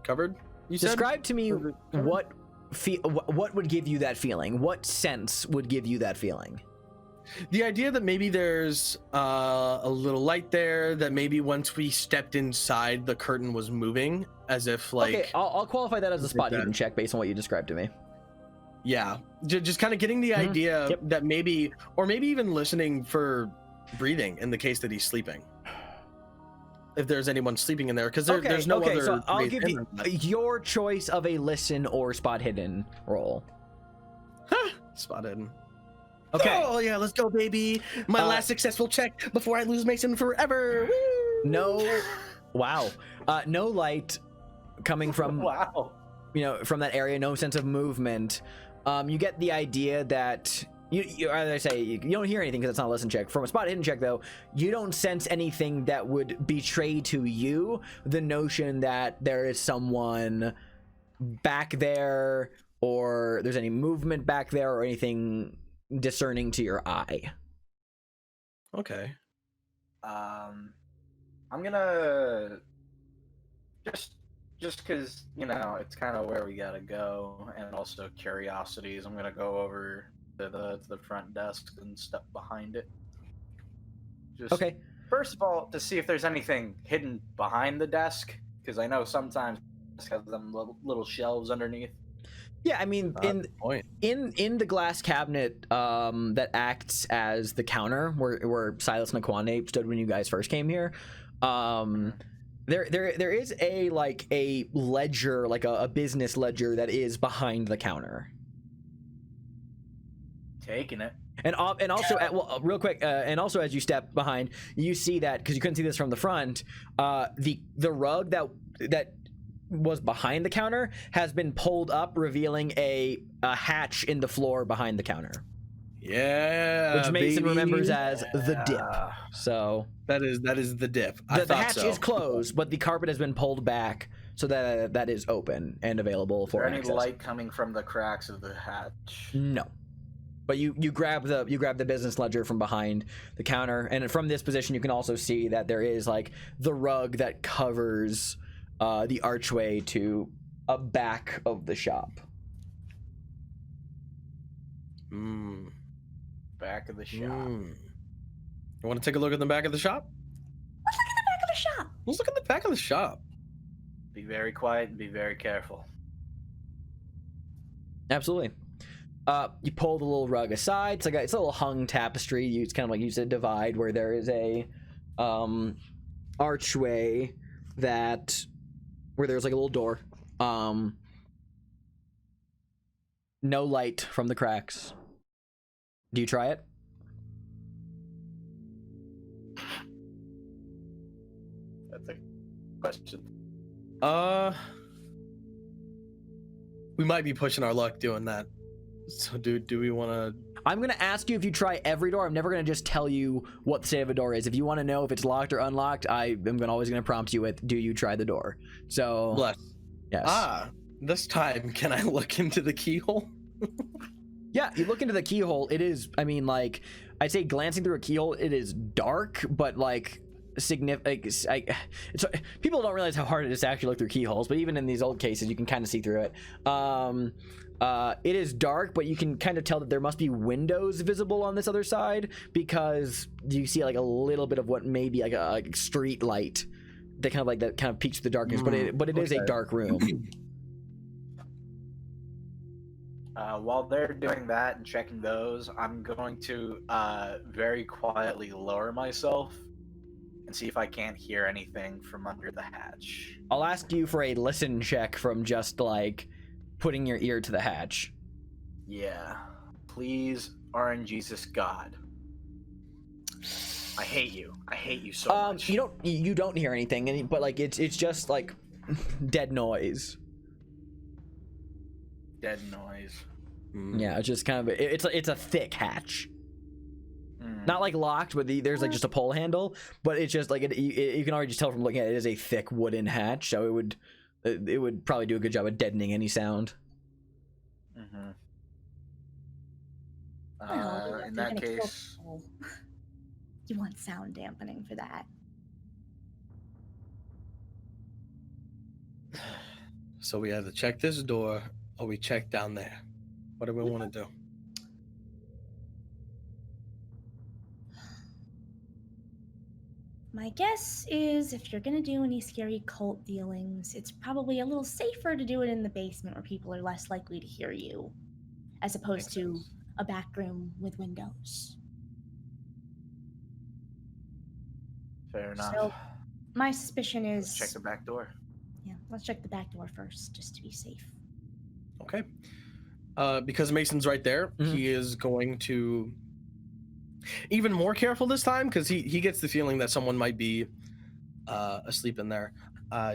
covered? You said? Describe to me what would give you that feeling. What sense would give you that feeling? The idea that maybe there's a little light there, that maybe once we stepped inside the curtain was moving, as if like... Okay, I'll qualify that as a spot hidden check based on what you described to me. Yeah, just kind of getting the idea that maybe, or maybe even listening for breathing in the case that he's sleeping. If there's anyone sleeping in there, because there's no other... So I'll give you your choice of a listen or spot hidden roll. Spot hidden. Okay. Oh yeah, let's go, baby. My last successful check before I lose Mason forever. Woo! No light coming from from that area, no sense of movement. You get the idea that you as I say, you don't hear anything because it's not a listen check. From a spot hidden check though, you don't sense anything that would betray to you the notion that there is someone back there, or there's any movement back there, or anything discerning to your eye. Okay. I'm gonna just because it's kind of where we gotta go, and also curiosities. I'm gonna go over to the front desk and step behind it. Just Okay. First of all, to see if there's anything hidden behind the desk, because I know sometimes it has them little shelves underneath. Yeah, I mean, in the glass cabinet that acts as the counter where Silas and Aquane stood when you guys first came here, there is a ledger, like a business ledger that is behind the counter. Taking it. And also, real quick, and also as you step behind, you see that, because you couldn't see this from the front, the rug that was behind the counter has been pulled up, revealing a hatch in the floor behind the counter. Yeah, which Mason baby. remembers as the dip. So that is the dip. The hatch is closed, but the carpet has been pulled back so that is open and available for Is there access. any light coming from the cracks of the hatch? No. But you grab the business ledger from behind the counter, and from this position you can also see that there is like the rug that covers the archway to a back of the shop. Back of the shop. You want to take a look at the back of the shop? Let's look at the back of the shop. Let's look at the back of the shop. Be very quiet and be very careful. Absolutely. You pull the little rug aside. It's a little hung tapestry. It's kind of like use a divide where there is a archway where there's like a little door. No light from the cracks. Do you try it? That's a question. We might be pushing our luck doing that. So do we want to? I'm gonna ask you if you try every door. I'm never gonna just tell you what the state of a door is. If you want to know if it's locked or unlocked, I am always gonna prompt you with, "Do you try the door?" So Bless. yes. This time, can I look into the keyhole? Yeah, you look into the keyhole. It is, I mean, like, I'd say glancing through a keyhole, it is dark, but like people don't realize how hard it is to actually look through keyholes, but even in these old cases you can kind of see through it. It is dark, but you can kind of tell that there must be windows visible on this other side, because you see like a little bit of what may be like a street light that kind of peeks through the darkness. But it is a dark room. While they're doing that and checking those, I'm going to very quietly lower myself and see if I can't hear anything from under the hatch. I'll ask you for a listen check from just like putting your ear to the hatch. Yeah. Please, RNGesus God. I hate you. I hate you so much. You don't hear anything, but like it's just like dead noise. Dead noise. Yeah, it's just kind of it's a thick hatch. Not like locked, but there's like just a pull handle, but it's just like you can already just tell from looking at it, it is a thick wooden hatch, so it would probably do a good job of deadening any sound. In that case, you want sound dampening for that. So we either check this door or we check down there. What do we want to do? My guess is if you're gonna do any scary cult dealings, it's probably a little safer to do it in the basement where people are less likely to hear you, as opposed to a back room with windows. Fair enough. So, my suspicion is... Let's check the back door. Yeah, let's check the back door first, just to be safe. Okay. Because Mason's right there, he is going to even more careful this time, because he gets the feeling that someone might be asleep in there.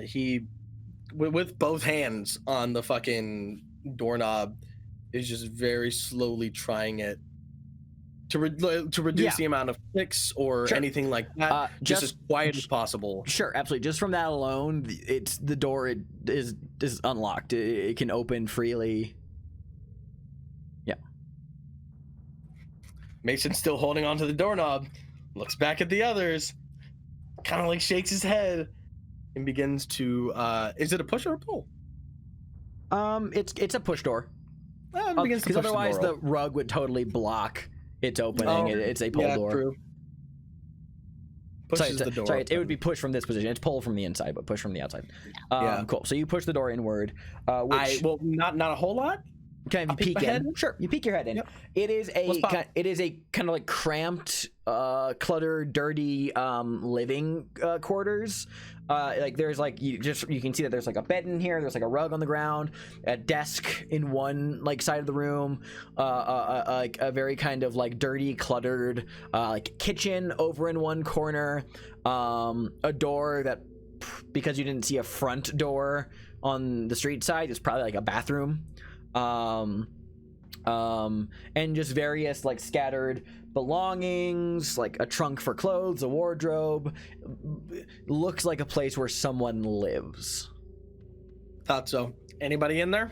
He, with both hands on the fucking doorknob, is just very slowly trying it to reduce the amount of clicks or anything like that, just as quiet as possible. Sure, absolutely. Just from that alone, the door is unlocked. It can open freely. Yeah. Mason's still holding onto the doorknob, looks back at the others, kind of like shakes his head, and begins to. Is it a push or a pull? It's a push door. Because otherwise the rug would totally block its opening. It's a pull door. True. Pushes the door. Sorry, it would be pushed from this position. It's pull from the inside, but push from the outside. Cool. So you push the door inward. Not a whole lot. Kind of peek in. Sure, you peek your head in. Yep. It is a kind of like cramped, cluttered, dirty living quarters. Like there's like you can see that there's like a bed in here. There's like a rug on the ground, a desk in one like side of the room, like a very kind of like dirty, cluttered like kitchen over in one corner. A door that, because you didn't see a front door on the street side, is probably like a bathroom. And just various like scattered belongings, like a trunk for clothes, a wardrobe. Looks like a place where someone lives. Thought so. Anybody in there?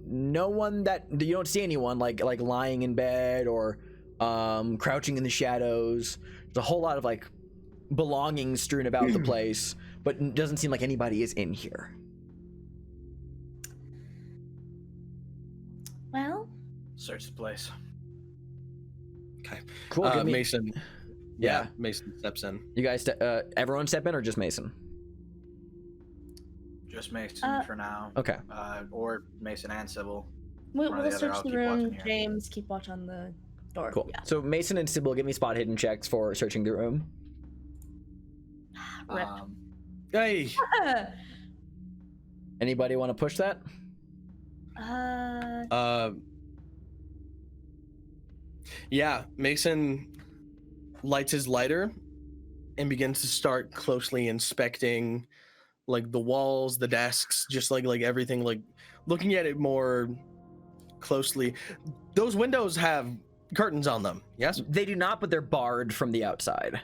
no one that you don't see anyone like lying in bed or crouching in the shadows. There's a whole lot of like belongings strewn about the place, but it doesn't seem like anybody is in here. Well, Search the place. Okay. Cool. Give me- Mason. Yeah. Mason steps in. You guys, everyone step in or just Mason? Just Mason for now. Okay. Or Mason and Sybil. we'll One or the other, search I'll the keep watching room. here. James, keep watch on the door. Cool. Yeah. So Mason and Sybil, give me spot hidden checks for searching the room. Rip. Hey. Anybody want to push that? Yeah, Mason lights his lighter and begins to start closely inspecting like the walls, the desks, just like everything, like looking at it more closely. Those windows have curtains on them, yes? They do not, but they're barred from the outside.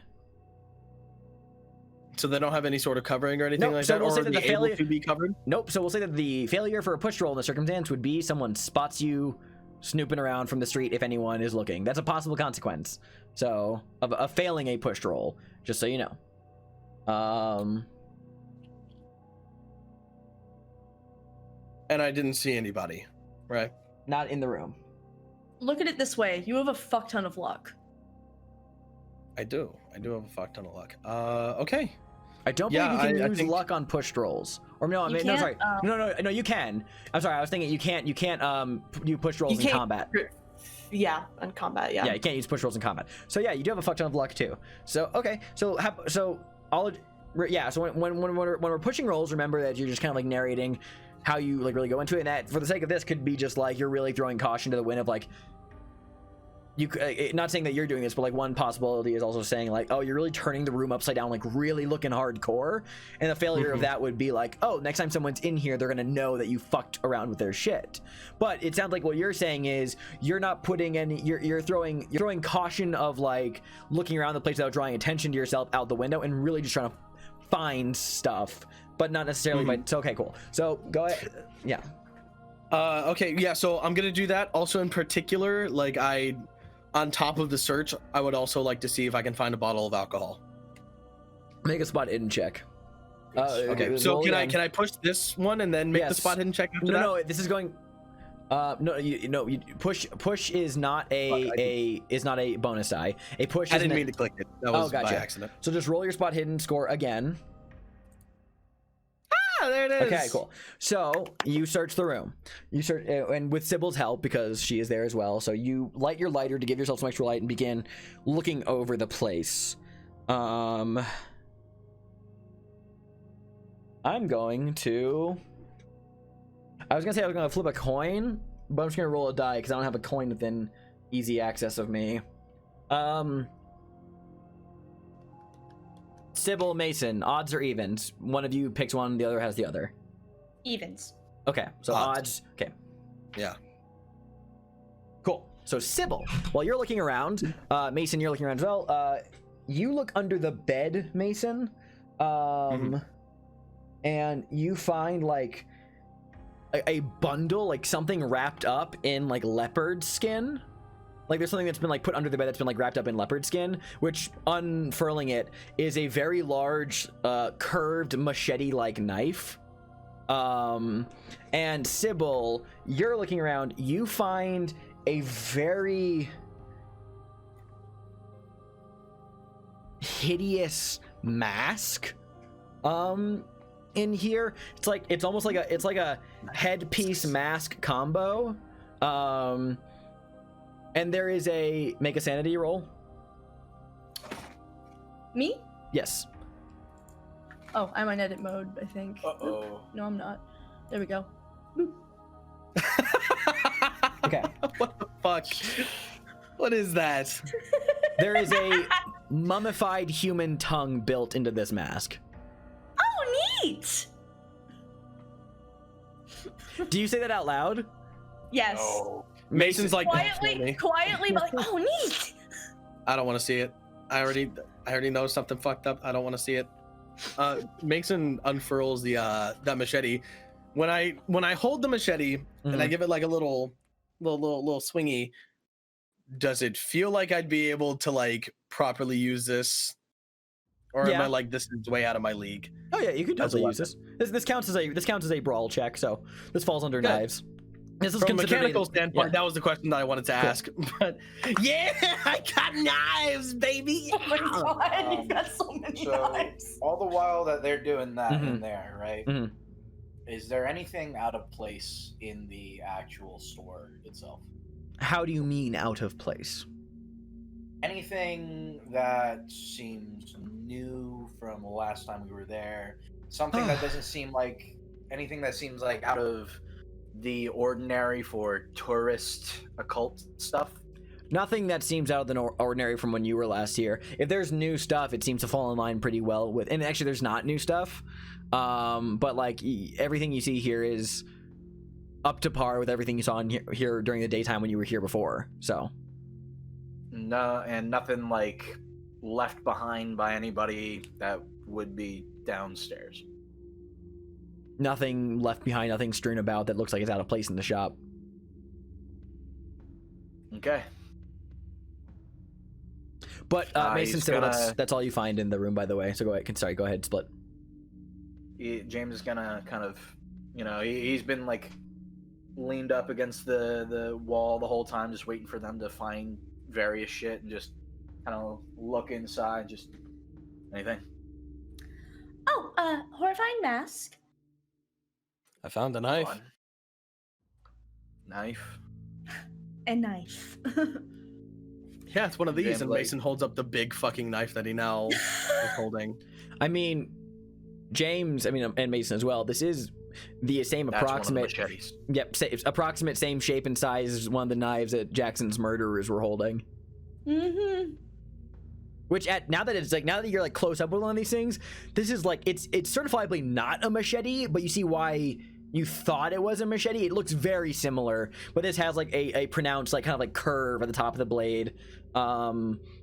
So they don't have any sort of covering or anything Nope, like so that, we'll or say are that they the able failure- to be covered? Nope. So we'll say that the failure for a push roll in the circumstance would be someone spots you snooping around from the street if anyone is looking. That's a possible consequence. So of a failing a push roll, just so you know. And I didn't see anybody, right? Not in the room. Look at it this way: you have a fuck ton of luck. I do have a fuck ton of luck. Okay. I don't Yeah, believe you can I use think- luck on pushed rolls. Or no, I You mean, no, can't, sorry. No, you can. I'm sorry, I was thinking you can't do push rolls You in can't- combat. Yeah, on combat. Yeah. Yeah, you can't use push rolls in combat. So yeah, you do have a fuck ton of luck too. So okay, so when we're pushing rolls, remember that you're just kind of like narrating how you like really go into it, and that for the sake of this could be just like you're really throwing caution to the wind of like you not saying that you're doing this, but like one possibility is also saying like, oh, you're really turning the room upside down, like really looking hardcore, and the failure of that would be like, oh, next time someone's in here, they're gonna know that you fucked around with their shit. But it sounds like what you're saying is you're not putting any, you're throwing caution of like looking around the place without drawing attention to yourself out the window and really just trying to find stuff, but not necessarily by. So okay, cool. So go ahead. Yeah. Okay, yeah, so I'm gonna do that. Also, in particular, like on top of the search, I would also like to see if I can find a bottle of alcohol. Make a spot hidden check. Okay, so can I push this one and then make the spot hidden check after that? No, this is going. You push is not a bonus die. A push. I didn't mean to click it. That was by accident. So just roll your spot hidden score again. Ah, there it is. Okay, cool. So you search the room. You search, and with Sybil's help, because she is there as well. So you light your lighter to give yourself some extra light and begin looking over the place. I'm going to. I was gonna flip a coin, but I'm just gonna roll a die because I don't have a coin within easy access of me. Sybil, Mason, odds or evens? One of you picks one, the other has the other. Evens. Okay, so odds. Okay. Yeah. Cool. So Sybil, while you're looking around, Mason, you're looking around as well. You look under the bed, Mason, and you find like a bundle, like something wrapped up in like leopard skin. Like there's something that's been like put under the bed that's been like wrapped up in leopard skin, which unfurling it is a very large curved machete-like knife. And Sybil, you're looking around, you find a very hideous mask in here. It's almost like a headpiece mask combo. And there is make a sanity roll. Me? Yes. Oh, I'm on edit mode, I think. Uh-oh. No, I'm not. There we go. Okay. What the fuck? What is that? There is a mummified human tongue built into this mask. Oh, neat! Do you say that out loud? Yes. Oh. Mason's like Quietly, but like, oh, neat. I don't want to see it. I already know something fucked up. I don't want to see it. Mason unfurls that machete, when I hold the machete and I give it like a little swingy, does it feel like I'd be able to like properly use this, or am I like, this is way out of my league? Oh yeah, you can totally use this. This counts as a brawl check, so this falls under knives. This is From a considered mechanical standpoint. That was the question that I wanted to ask. But yeah, I got knives, baby. Oh my god, you've got so many knives. All the while that they're doing that in there, right? Mhm. Is there anything out of place in the actual store itself? How do you mean out of place? Anything that seems new from the last time we were there? Something that doesn't seem like anything that seems like out of the ordinary for tourist occult stuff? Nothing that seems out of the ordinary from when you were last here. If there's new stuff, it seems to fall in line pretty well with, and actually there's not new stuff, but like everything you see here is up to par with everything you saw in here during the daytime when you were here before. So No, and nothing like left behind by anybody that would be downstairs. nothing left behind, nothing strewn about that looks like it's out of place in the shop. Okay. But Mason, so that's all you find in the room, by the way. So go ahead, Split. James is gonna kind of, he's been like leaned up against the wall the whole time, just waiting for them to find various shit and just kind of look inside. Just anything. Oh, horrifying mask. I found a knife. One. Knife. A knife. Yeah, it's one of these, Damn, and like- Mason holds up the big fucking knife that he now is holding. I mean, James, and Mason as well. This is the same That's approximate. one of the machetes. Yep, approximate same shape and size as one of the knives that Jackson's murderers were holding. Mm-hmm. Which now that you're like close up with one of these things, this is like it's certifiably not a machete, but you see why you thought it was a machete. It looks very similar, but this has like a pronounced like kind of like curve at the top of the blade.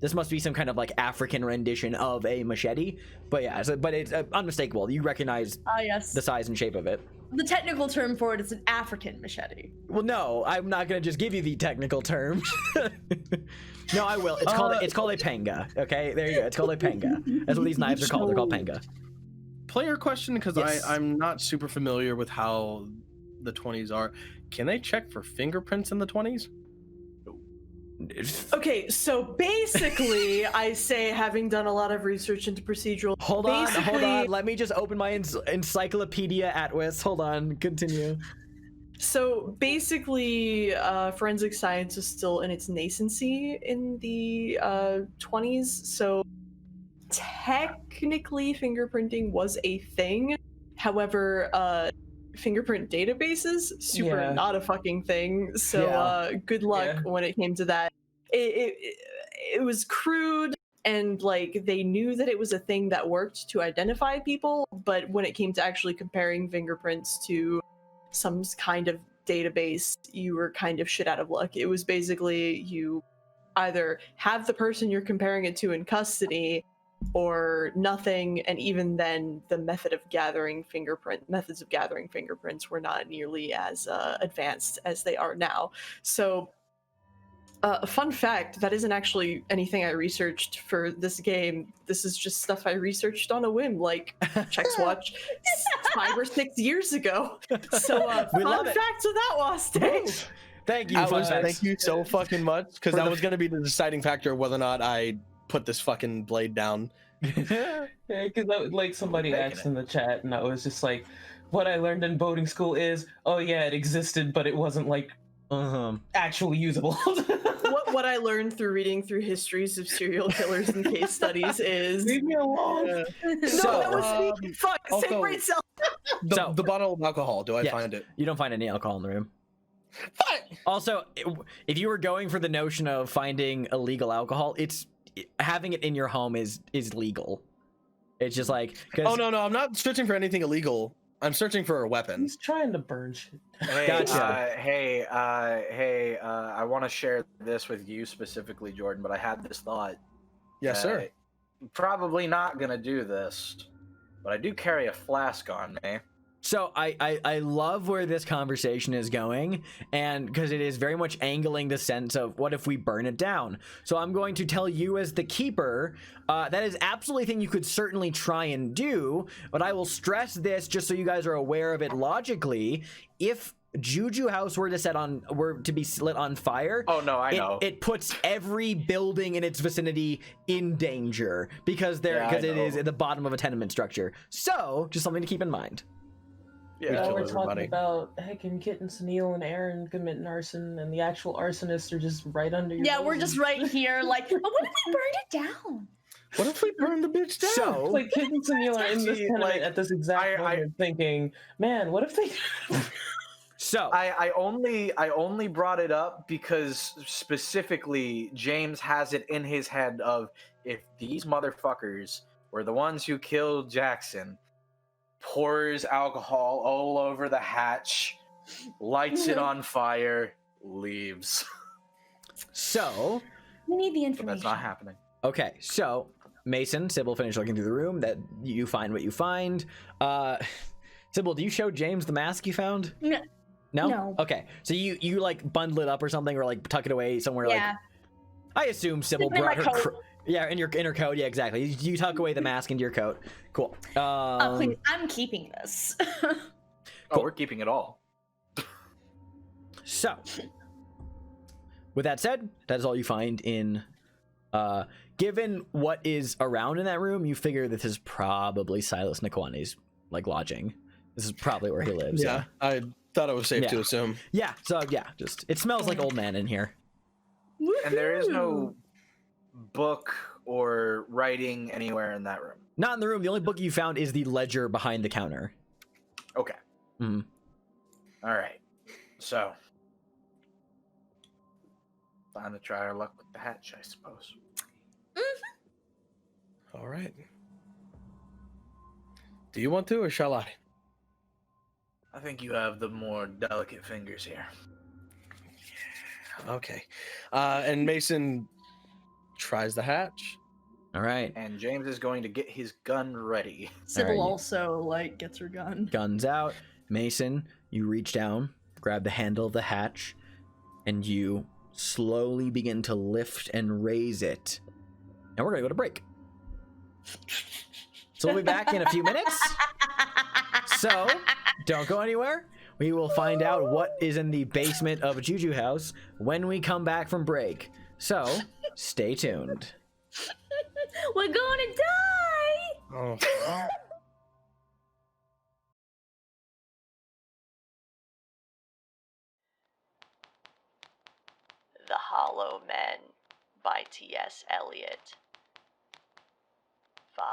This must be some kind of like African rendition of a machete. But yeah, but it's unmistakable. You recognize Yes. the size and shape of it. The technical term for it is an African machete. Well, no, I'm not gonna just give you the technical term. No, I will. It's called a panga. Okay, there you go. It's called a panga. That's what these knives are called. They're called panga. Player question, because Yes. I'm not super familiar with how the 20s are. Can they check for fingerprints in the 20s? Okay, so basically, I say, having done a lot of research into procedural. Hold on. basically- Let me just open my Encyclopedia Atlas. Hold on. Continue. So basically, forensic science is still in its nascency in the 20s. So technically, fingerprinting was a thing. However, fingerprint databases, super not a fucking thing. So good luck when it came to that. It was crude, and like they knew that it was a thing that worked to identify people, but when it came to actually comparing fingerprints to some kind of database, you were kind of shit out of luck. It was basically you either have the person you're comparing it to in custody or nothing, and even then the methods of gathering fingerprints were not nearly as advanced as they are now. So a fun fact, that isn't actually anything I researched for this game. This is just stuff I researched on a whim, like Chex Watch 5 or 6 years ago. So fun fact of that was stage. Thank you. Thank you so fucking much, because that was going to be the deciding factor of whether or not I put this fucking blade down. Yeah, because like somebody asked in the chat, and I was just like, what I learned in boating school is, oh yeah, it existed, but it wasn't like actually usable. What I learned through reading through histories of serial killers and case studies is Leave me alone. no, that was me. Fuck, also- same brain cell. The bottle of alcohol, do I Yes. find it? You don't find any alcohol in the room. Fuck! Also, if you were going for the notion of finding illegal alcohol, having it in your home is legal. It's just like Oh no, I'm not searching for anything illegal. I'm searching for a weapon. He's trying to burn shit. Hey, Gotcha. I want to share this with you specifically, Jordan, but I had this thought. Yes, sir. Probably not gonna do this, but I do carry a flask on me. So I love where this conversation is going, and because it is very much angling the sense of what if we burn it down. So I'm going to tell you as the keeper, that is absolutely a thing you could certainly try and do, but I will stress this just so you guys are aware of it logically. If Juju House were to be lit on fire, Oh no, I know. it puts every building in its vicinity in danger because it is at the bottom of a tenement structure. So just something to keep in mind. Yeah, We're everybody. talking about heckin' Kit and Sunil and Aaron committing arson, and the actual arsonists are just right under your Yeah, we're noses. just right here. Like, but what if we burn it down? What if we burn the bitch down? So Like Kit and Sunil are in this See, tenement like, at this exact moment thinking, man, what if they... So I only brought it up because specifically James has it in his head of, if these motherfuckers were the ones who killed Jackson, pours alcohol all over the hatch, lights it on fire, leaves. So We need the But information. that's not happening. okay, so Mason, Sybil finish looking through the room. That you find what you find. Sybil, do you show James the mask you found? No. No? No. Okay, so you like bundle it up or something, or like tuck it away somewhere. Yeah. Like I assume Sybil It's in brought my her. coat. Yeah, in your coat. Yeah, exactly. You tuck away the mask into your coat. Cool. Please, I'm keeping this. Oh, we're keeping it all. So, with that said, that is all you find in. Given what is around in that room, you figure this is probably Silas Nakwani's like lodging. This is probably where he lives. Yeah, I thought it was safe to Yeah. assume. Yeah. So yeah, just it smells like old man in here. And there is no book or writing anywhere in that room. Not in the room. The only book you found is the ledger behind the counter. Okay. Mhm. All right. So, time to try our luck with the hatch, I suppose. All right. Do you want to, or shall I? I think you have the more delicate fingers here. Okay. And Mason tries the hatch. All right. And James is going to get his gun ready. Sybil Alright. also like gets her gun. Guns out. Mason, you reach down, grab the handle of the hatch, and you slowly begin to lift and raise it. And we're gonna go to break. So we'll be back in a few minutes. So don't go anywhere. We will find out what is in the basement of Juju House when we come back from break. So stay tuned. We're gonna die. Oh. The Hollow Men by T.S. Eliot. 5.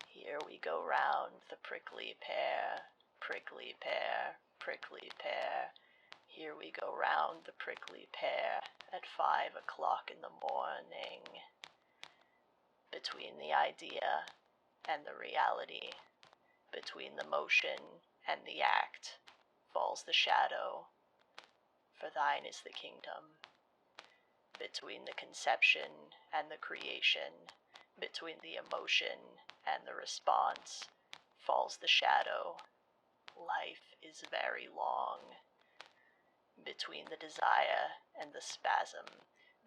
Here we go round the prickly pear, prickly pear, prickly pear. Here we go round the prickly pear at 5 o'clock in the morning. Between the idea and the reality, between the motion and the act, falls the shadow. For thine is the kingdom. Between the conception and the creation, between the emotion and the response, falls the shadow. Life is very long. Between the desire and the spasm,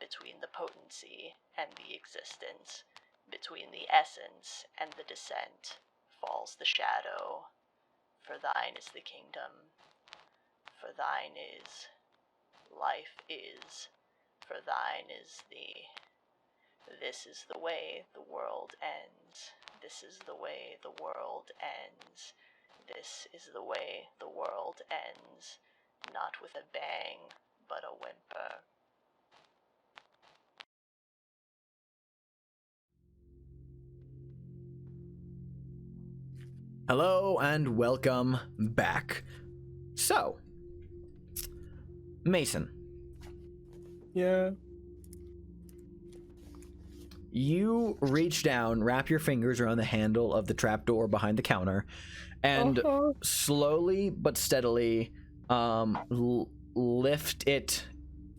between the potency and the existence, between the essence and the descent, falls the shadow. For thine is the kingdom. For thine is. Life is. For thine is the. This is the way the world ends. This is the way the world ends. This is the way the world ends. Not with a bang, but a whimper. Hello and welcome back. So, Mason, Yeah. you reach down, wrap your fingers around the handle of the trapdoor behind the counter, and slowly but steadily lift it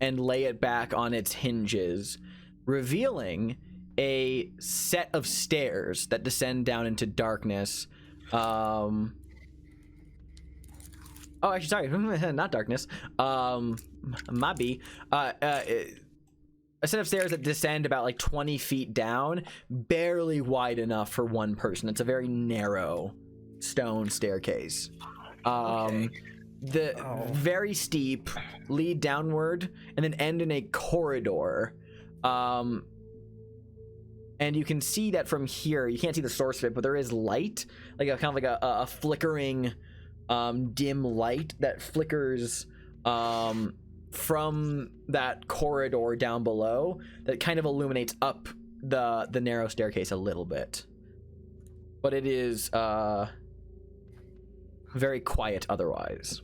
and lay it back on its hinges, revealing a set of stairs that descend down into darkness. Oh, actually, sorry, not darkness. Might be. A set of stairs that descend about like 20 feet down, barely wide enough for one person. It's a very narrow stone staircase. Very steep, lead downward, and then end in a corridor. And you can see that from here. You can't see the source of it, but there is light, like a kind of like a flickering, dim light that flickers from that corridor down below that kind of illuminates up the narrow staircase a little bit. But it is very quiet otherwise.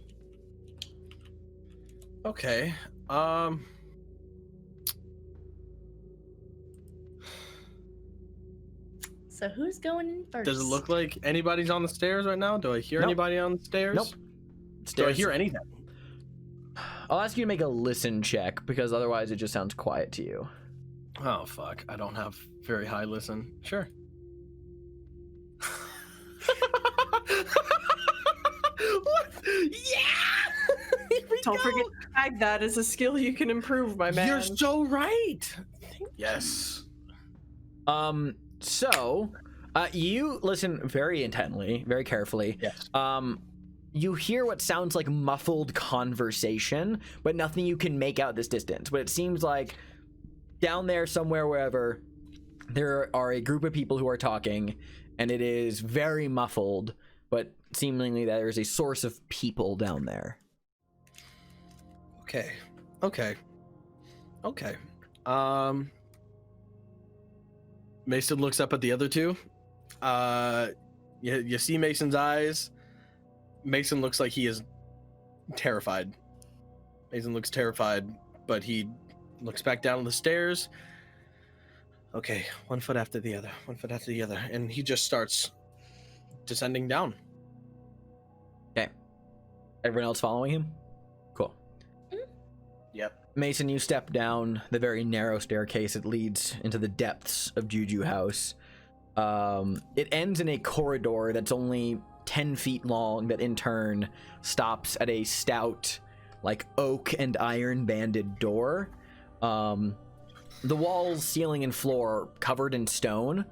Okay. So who's going in first? Does it look like anybody's on the stairs right now? Do I hear anybody on the stairs? Nope. Do I hear anything? I'll ask you to make a listen check, because otherwise it just sounds quiet to you. Oh, fuck. I don't have very high listen. Sure. What? Yeah! Don't forget to tag that as a skill you can improve, my man. You're so right. Yes. So, you listen very intently, very carefully. Yes. You hear what sounds like muffled conversation, but nothing you can make out this distance. But it seems like down there somewhere, wherever, there are a group of people who are talking, and it is very muffled, but seemingly there is a source of people down there. Okay. Mason looks up at the other two. You see Mason's eyes. Mason looks like he is terrified. Mason looks terrified, but he looks back down the stairs. Okay, one foot after the other, and he just starts descending down. Okay. Everyone else following him? Cool. Yep. Mason, you step down the very narrow staircase that leads into the depths of Juju House. It ends in a corridor that's only 10 feet long that in turn stops at a stout, like, oak and iron banded door. The walls, ceiling, and floor are covered in stone.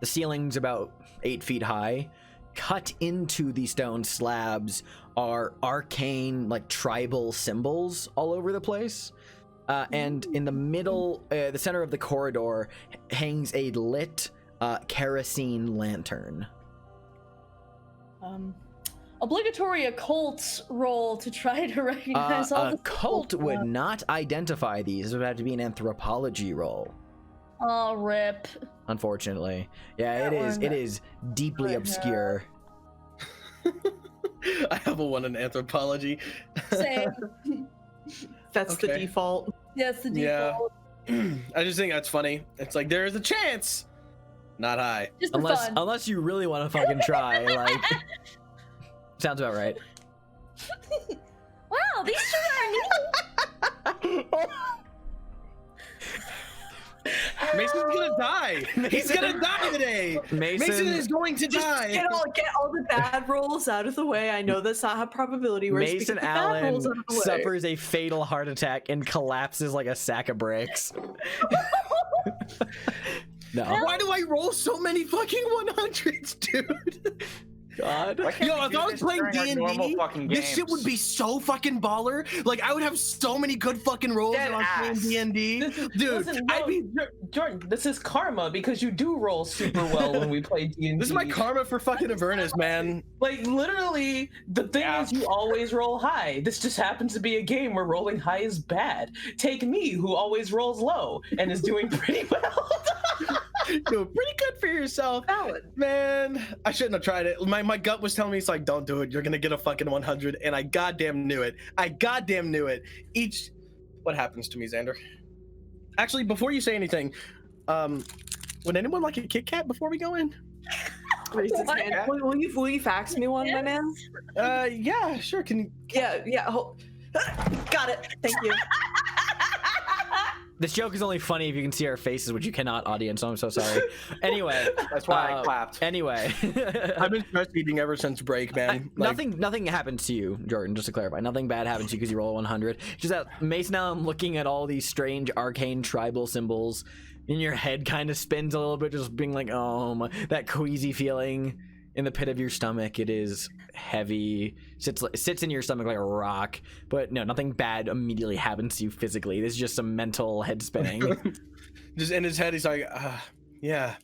The ceiling's about 8 feet high. Cut into the stone slabs are arcane, like, tribal symbols all over the place. And in the middle, the center of the corridor, hangs a lit kerosene lantern. Obligatory occult roll to try to recognize all the occult would not identify these. It would have to be an anthropology roll. Oh, rip. Unfortunately. Yeah, it is deeply obscure. I have a 1 in anthropology. Same. That's the default. That's the default. Yeah. I just think that's funny. It's like, there's a chance. Not high. Just for fun. Unless you really want to fucking try, like... Sounds about right. Wow, these two are neat. Mason's gonna die. He's gonna die today. Mason is going to die. Get all the bad rolls out of the way. I know that's not how probability works. Mason Allen suffers a fatal heart attack and collapses like a sack of bricks. No. Why do I roll so many fucking 100s, dude? God. Yo, if I was playing D&D, this shit would be so fucking baller. Like, I would have so many good fucking rolls when I was playing D&D. Dude, Jordan, this is karma, because you do roll super well when we play D&D. This is my karma for fucking Avernus, man. Like, literally, the thing is you always roll high. This just happens to be a game where rolling high is bad. Take me, who always rolls low and is doing pretty well. Dude, pretty good for yourself. Man, I shouldn't have tried it. My gut was telling me, it's like, don't do it. You're gonna get a fucking 100, and I goddamn knew it. What happens to me, Xander? Actually, before you say anything, would anyone like a Kit Kat before we go in? Will you fax me one, my man? Yeah, sure. Can you? Yeah. Got it. Thank you. This joke is only funny if you can see our faces, which you cannot, audience. So I'm so sorry. Anyway, That's why I clapped. Anyway, I've been stress eating ever since break, man. Nothing happens to you, Jordan. Just to clarify, nothing bad happens to you because you roll a 100. Just that Mace. Now I'm looking at all these strange arcane tribal symbols, and your head kind of spins a little bit, just being like, oh my, that queasy feeling in the pit of your stomach. It is heavy, sits in your stomach like a rock, but no, nothing bad immediately happens to you physically. This is just some mental head spinning. Just in his head, he's like, yeah,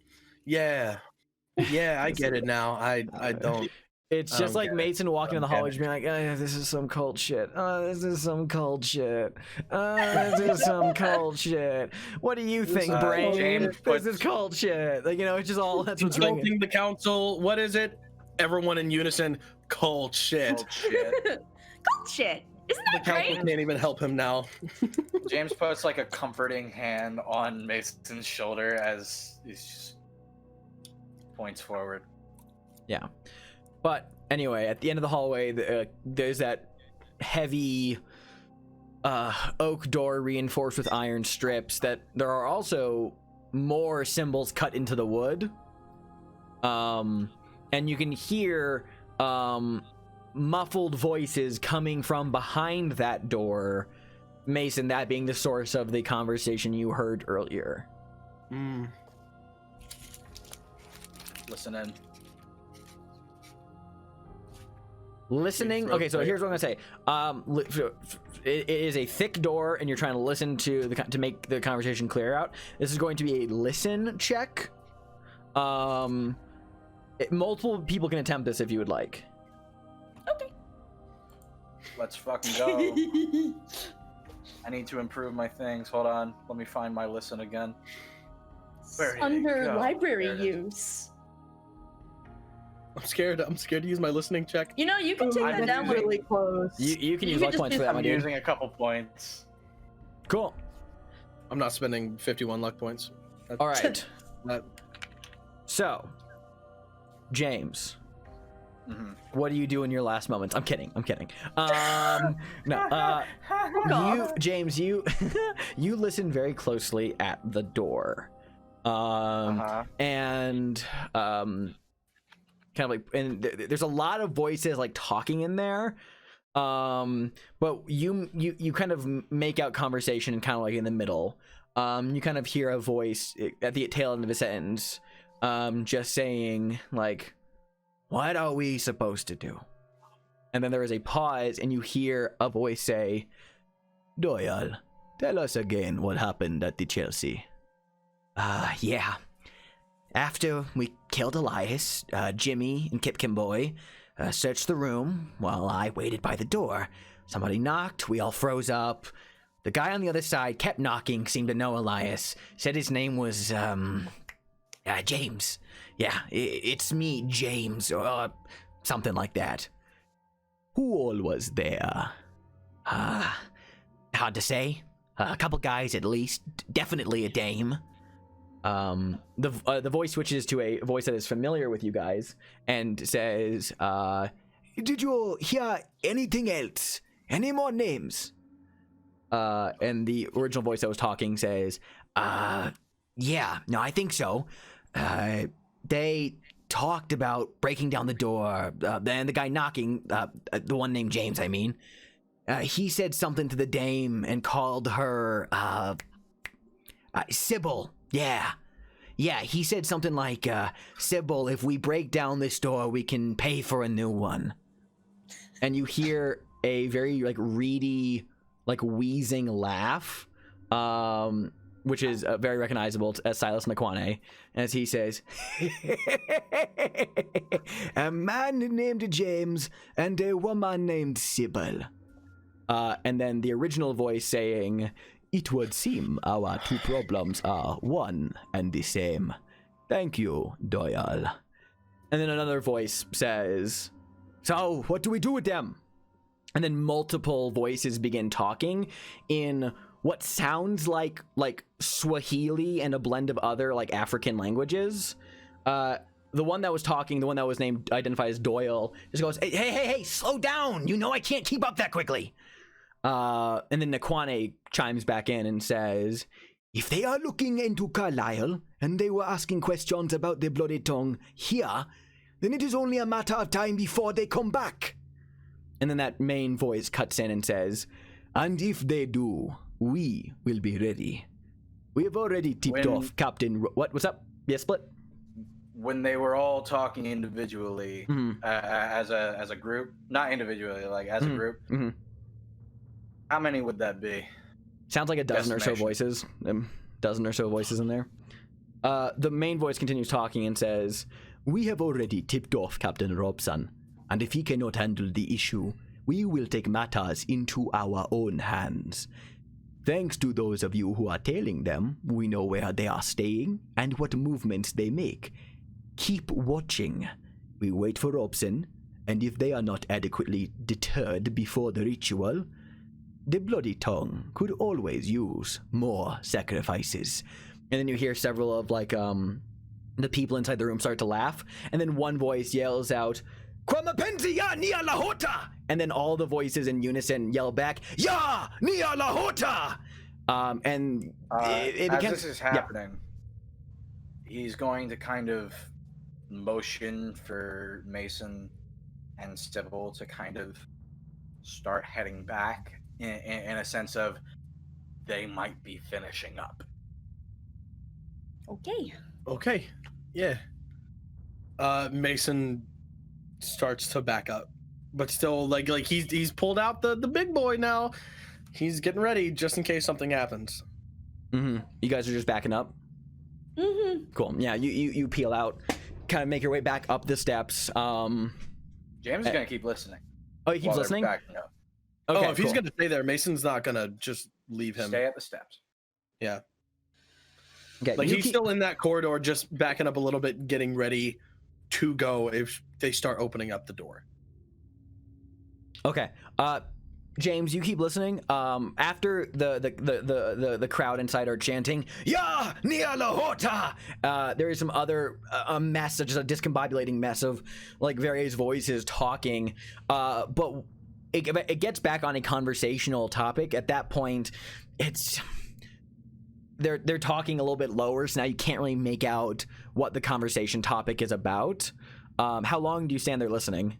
I get it now. I don't. It's just like Mason walking in the hallway, just being like, this is some cold shit. This is some cold shit. This is some cold shit. What do you think, brain? This is cold shit. Like, it's just all that's what's ringing. Consulting the council. What is it? Everyone in unison. Cold shit. Cold shit. Cold shit. Isn't that The council great? can't even help him now. James puts like a comforting hand on Mason's shoulder as he just points forward. Yeah. But anyway, at the end of the hallway, there's that heavy oak door reinforced with iron strips. That there are also more symbols cut into the wood. And you can hear muffled voices coming from behind that door. Mason, that being the source of the conversation you heard earlier. Listen in. Listening. Okay, so here's what I'm gonna say. It is a thick door, and you're trying to listen to to make the conversation clear out. This is going to be a listen check. Multiple people can attempt this if you would like. Okay. Let's fucking go. I need to improve my things. Hold on. Let me find my listen again. Where did it Under go? library There it is. use. I'm scared to use my listening check. You can take I'm that down. Really close. You can You use can luck just points do for that, I'm my dude. using a couple points. Cool. I'm not spending 51 luck points. All right. That- So, James, Mm-hmm. what do you do in your last moments? I'm kidding. No. James, you listen very closely at the door, and kind of like, and there's a lot of voices like talking in there, but you kind of make out conversation and kind of like in the middle. You kind of hear a voice at the tail end of a sentence, just saying like, what are we supposed to do? And then there is a pause, and you hear a voice say, Doyle, tell us again what happened at the Chelsea. Yeah. After we killed Elias, Jimmy and Kip Kimboy searched the room while I waited by the door. Somebody knocked, we all froze up. The guy on the other side kept knocking, seemed to know Elias, said his name was, James. Yeah, it's me, James, or something like that. Who all was there? Hard to say. A couple guys at least. Definitely a dame. The voice switches to a voice that is familiar with you guys and says, did you hear anything else? Any more names? And the original voice that was talking says, yeah, no, I think so. They talked about breaking down the door. Then the guy knocking, the one named James, I mean, he said something to the dame and called her, Sybil. Yeah, he said something like, Sybil, if we break down this door, we can pay for a new one. And you hear a very, like, reedy, like, wheezing laugh, which is very recognizable as Silas Nakwane, as he says, a man named James and a woman named Sybil. And then the original voice saying, it would seem our two problems are one and the same. Thank you, Doyle. And then another voice says, so what do we do with them? And then multiple voices begin talking in what sounds like Swahili and a blend of other like African languages. The one that was talking, the one that was identified as Doyle, just goes, hey, slow down. You know I can't keep up that quickly. And then Nakwane chimes back in and says, if they are looking into Carlisle and they were asking questions about the bloody tongue here, then it is only a matter of time before they come back. And then that main voice cuts in and says, and if they do, we will be ready. We have already tipped off Captain... What's up? Yes, Split? When they were all talking individually, as a group, not individually, like as a group, how many would that be? Sounds like a dozen or so voices. Dozen or so voices in there. The main voice continues talking and says, we have already tipped off Captain Robson, and if he cannot handle the issue, we will take matters into our own hands. Thanks to those of you who are tailing them, we know where they are staying and what movements they make. Keep watching. We wait for Robson, and if they are not adequately deterred before the ritual, the bloody tongue could always use more sacrifices. And then you hear several of the people inside the room start to laugh, and then one voice yells out, Kwamapenzi ya Nyarlathotep! And then all the voices in unison yell back, Ya Nyarlathotep! And it as becomes, this is happening, he's going to kind of motion for Mason and Sybil to kind of start heading back in a sense of they might be finishing up. Okay. Yeah. Mason starts to back up, but still like he's pulled out the big boy now. He's getting ready just in case something happens. You guys are just backing up? Cool. Yeah, you peel out, kind of make your way back up the steps. James is gonna keep listening. Oh, he keeps listening? Okay, if he's gonna stay there, Mason's not gonna just leave him. Stay at the steps. Yeah. Okay, like he's still in that corridor, just backing up a little bit, getting ready to go if they start opening up the door. Okay. James, you keep listening. After the crowd inside are chanting, Ya Nyarlathotep! There is some other a mess, just a discombobulating mess of like various voices talking. But it gets back on a conversational topic. At that point, it's they're talking a little bit lower, so now you can't really make out what the conversation topic is about. How long do you stand there listening?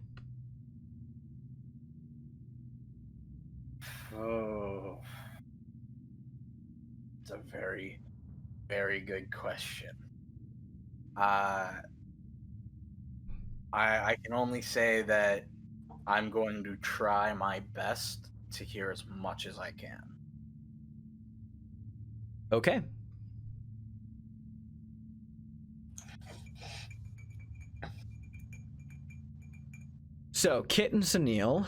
Oh, it's a very, very good question. I can only say that I'm going to try my best to hear as much as I can. Okay. So, Kit and Sunil,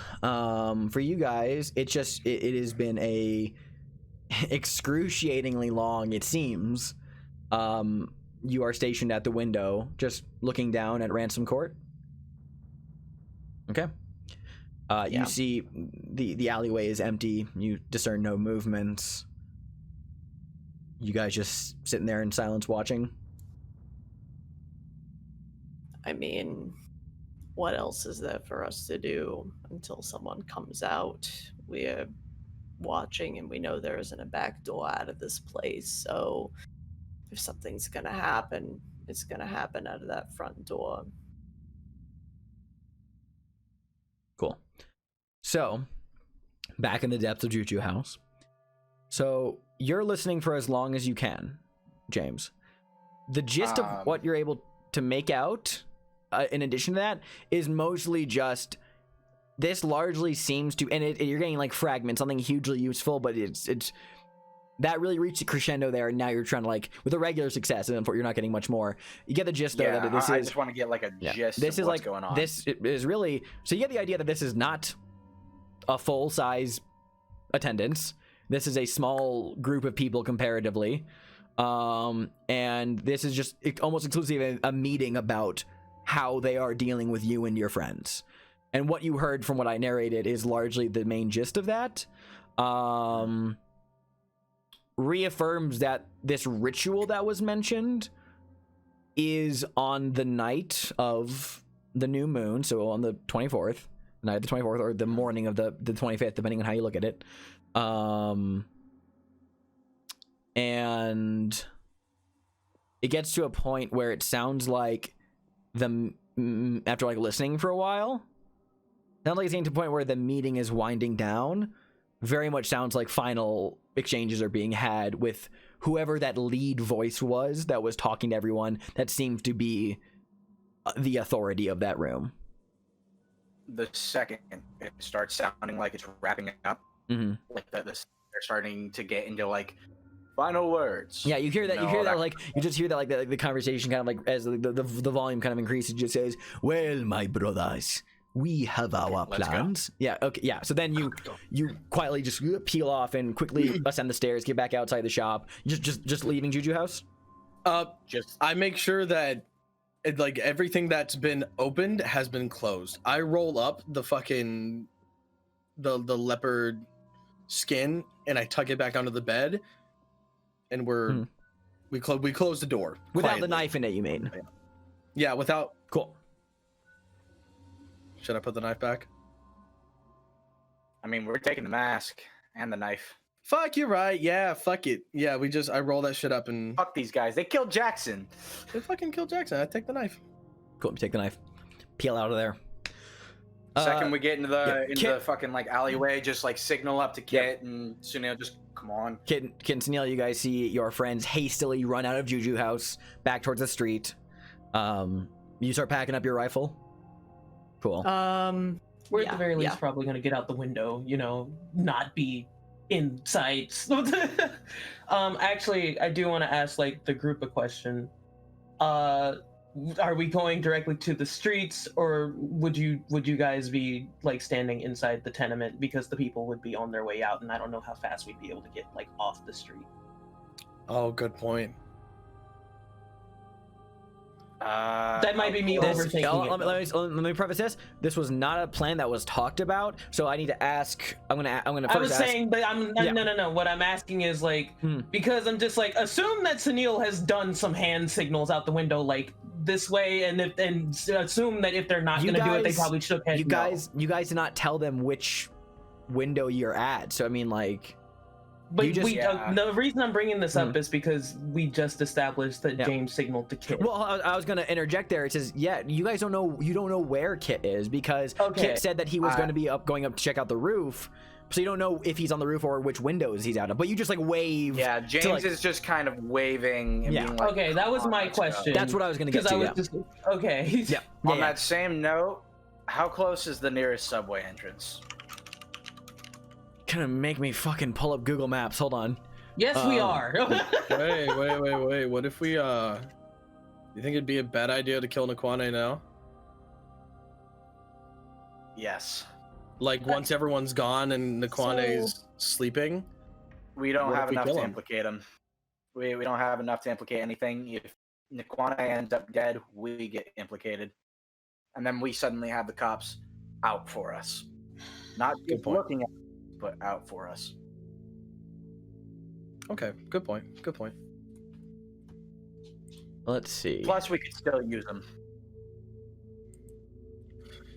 for you guys, it has been a excruciatingly long, it seems. You are stationed at the window, just looking down at Ransom Court. Okay. You see the alleyway is empty. You discern no movements. You guys just sitting there in silence watching? I mean, what else is there for us to do until someone comes out? We're watching and we know there isn't a back door out of this place, so if something's gonna happen, it's gonna happen out of that front door. Cool. So, back in the depths of Juju House. So, you're listening for as long as you can, James. The gist of what you're able to make out, in addition to that, is mostly just this largely seems to, and you're getting like fragments, something hugely useful, but it's that really reached a crescendo there, and now you're trying to like with a regular success, and you're not getting much more. You get the gist though that this is. I just want to get like a gist. This of is what's like going on. this is really so you get the idea that this is not a full size attendance. This is a small group of people comparatively, and this is just almost exclusively a meeting about how they are dealing with you and your friends. And what you heard from what I narrated is largely the main gist of that. Reaffirms that this ritual that was mentioned is on the night of the new moon, so on the 24th, night of the 24th, or the morning of the 25th, depending on how you look at it. And it gets to a point where it sounds like after like listening for a while, sounds like it's getting to a point where the meeting is winding down. Very much sounds like final exchanges are being had with whoever that lead voice was that was talking to everyone. That seems to be the authority of that room. The second it starts sounding like it's wrapping up, like they're starting to get into like final words. Yeah, you hear that. You hear that. Like you just hear that. Like the conversation kind of like as the volume kind of increases. It just says, "Well, my brothers, we have our plans." Yeah. Okay. Yeah. So then you quietly just peel off and quickly ascend the stairs, get back outside the shop. Just leaving Juju House. I make sure that like everything that's been opened has been closed. I roll up the fucking the leopard skin and I tuck it back under the bed, and we close the door without quietly. the knife in it. You mean? Yeah, without. Cool. Should I put the knife back? I mean, we're taking the mask and the knife. Fuck, you're right. Yeah, fuck it. Yeah, I roll that shit up and Fuck these guys. They killed Jackson. they fucking killed Jackson. I take the knife. Cool. You take the knife. Peel out of there. Second we get into the Kit, fucking like alleyway, just like signal up to Kit and Sunil, just come on. Kit and Sunil, you guys see your friends hastily run out of Juju House back towards the street. You start packing up your rifle. Cool. We're at the very least probably going to get out the window, not be in sight. Actually, I do want to ask like the group a question. Are we going directly to the streets, or would you guys be like standing inside the tenement, because the people would be on their way out, and I don't know how fast we'd be able to get like off the street. Oh, good point. That might be me overthinking it. Let me preface this. This was not a plan that was talked about, so I need to ask. I'm gonna first I was ask, saying, but no. What I'm asking is like, because I'm just like, assume that Sunil has done some hand signals out the window, like this way, and assume that if they're not gonna do it, they probably shook heads. You guys did not tell them which window you're at, so I mean, like. But the reason I'm bringing this up is because we just established that James signaled to Kit. Well, I was going to interject there. It says, you guys don't know where Kit is, because Kit said that he was going to be going up to check out the roof. So you don't know if he's on the roof or which windows he's out of. But you just like wave. Yeah, James is just kind of waving and being like, okay, that was my question. That's what I was going to get to. Okay. On that same note, how close is the nearest subway entrance? Gonna make me fucking pull up Google Maps. Hold on. Yes, we are. Wait. What if we you think it'd be a bad idea to kill Nikwane now? Yes. Like once everyone's gone and Nikwane's sleeping? We don't have enough to implicate him. We don't have enough to implicate anything. If Nikwane ends up dead, we get implicated. And then we suddenly have the cops out for us. Not just looking at, but out for us. Okay, good point. Let's see. Plus, we could still use them.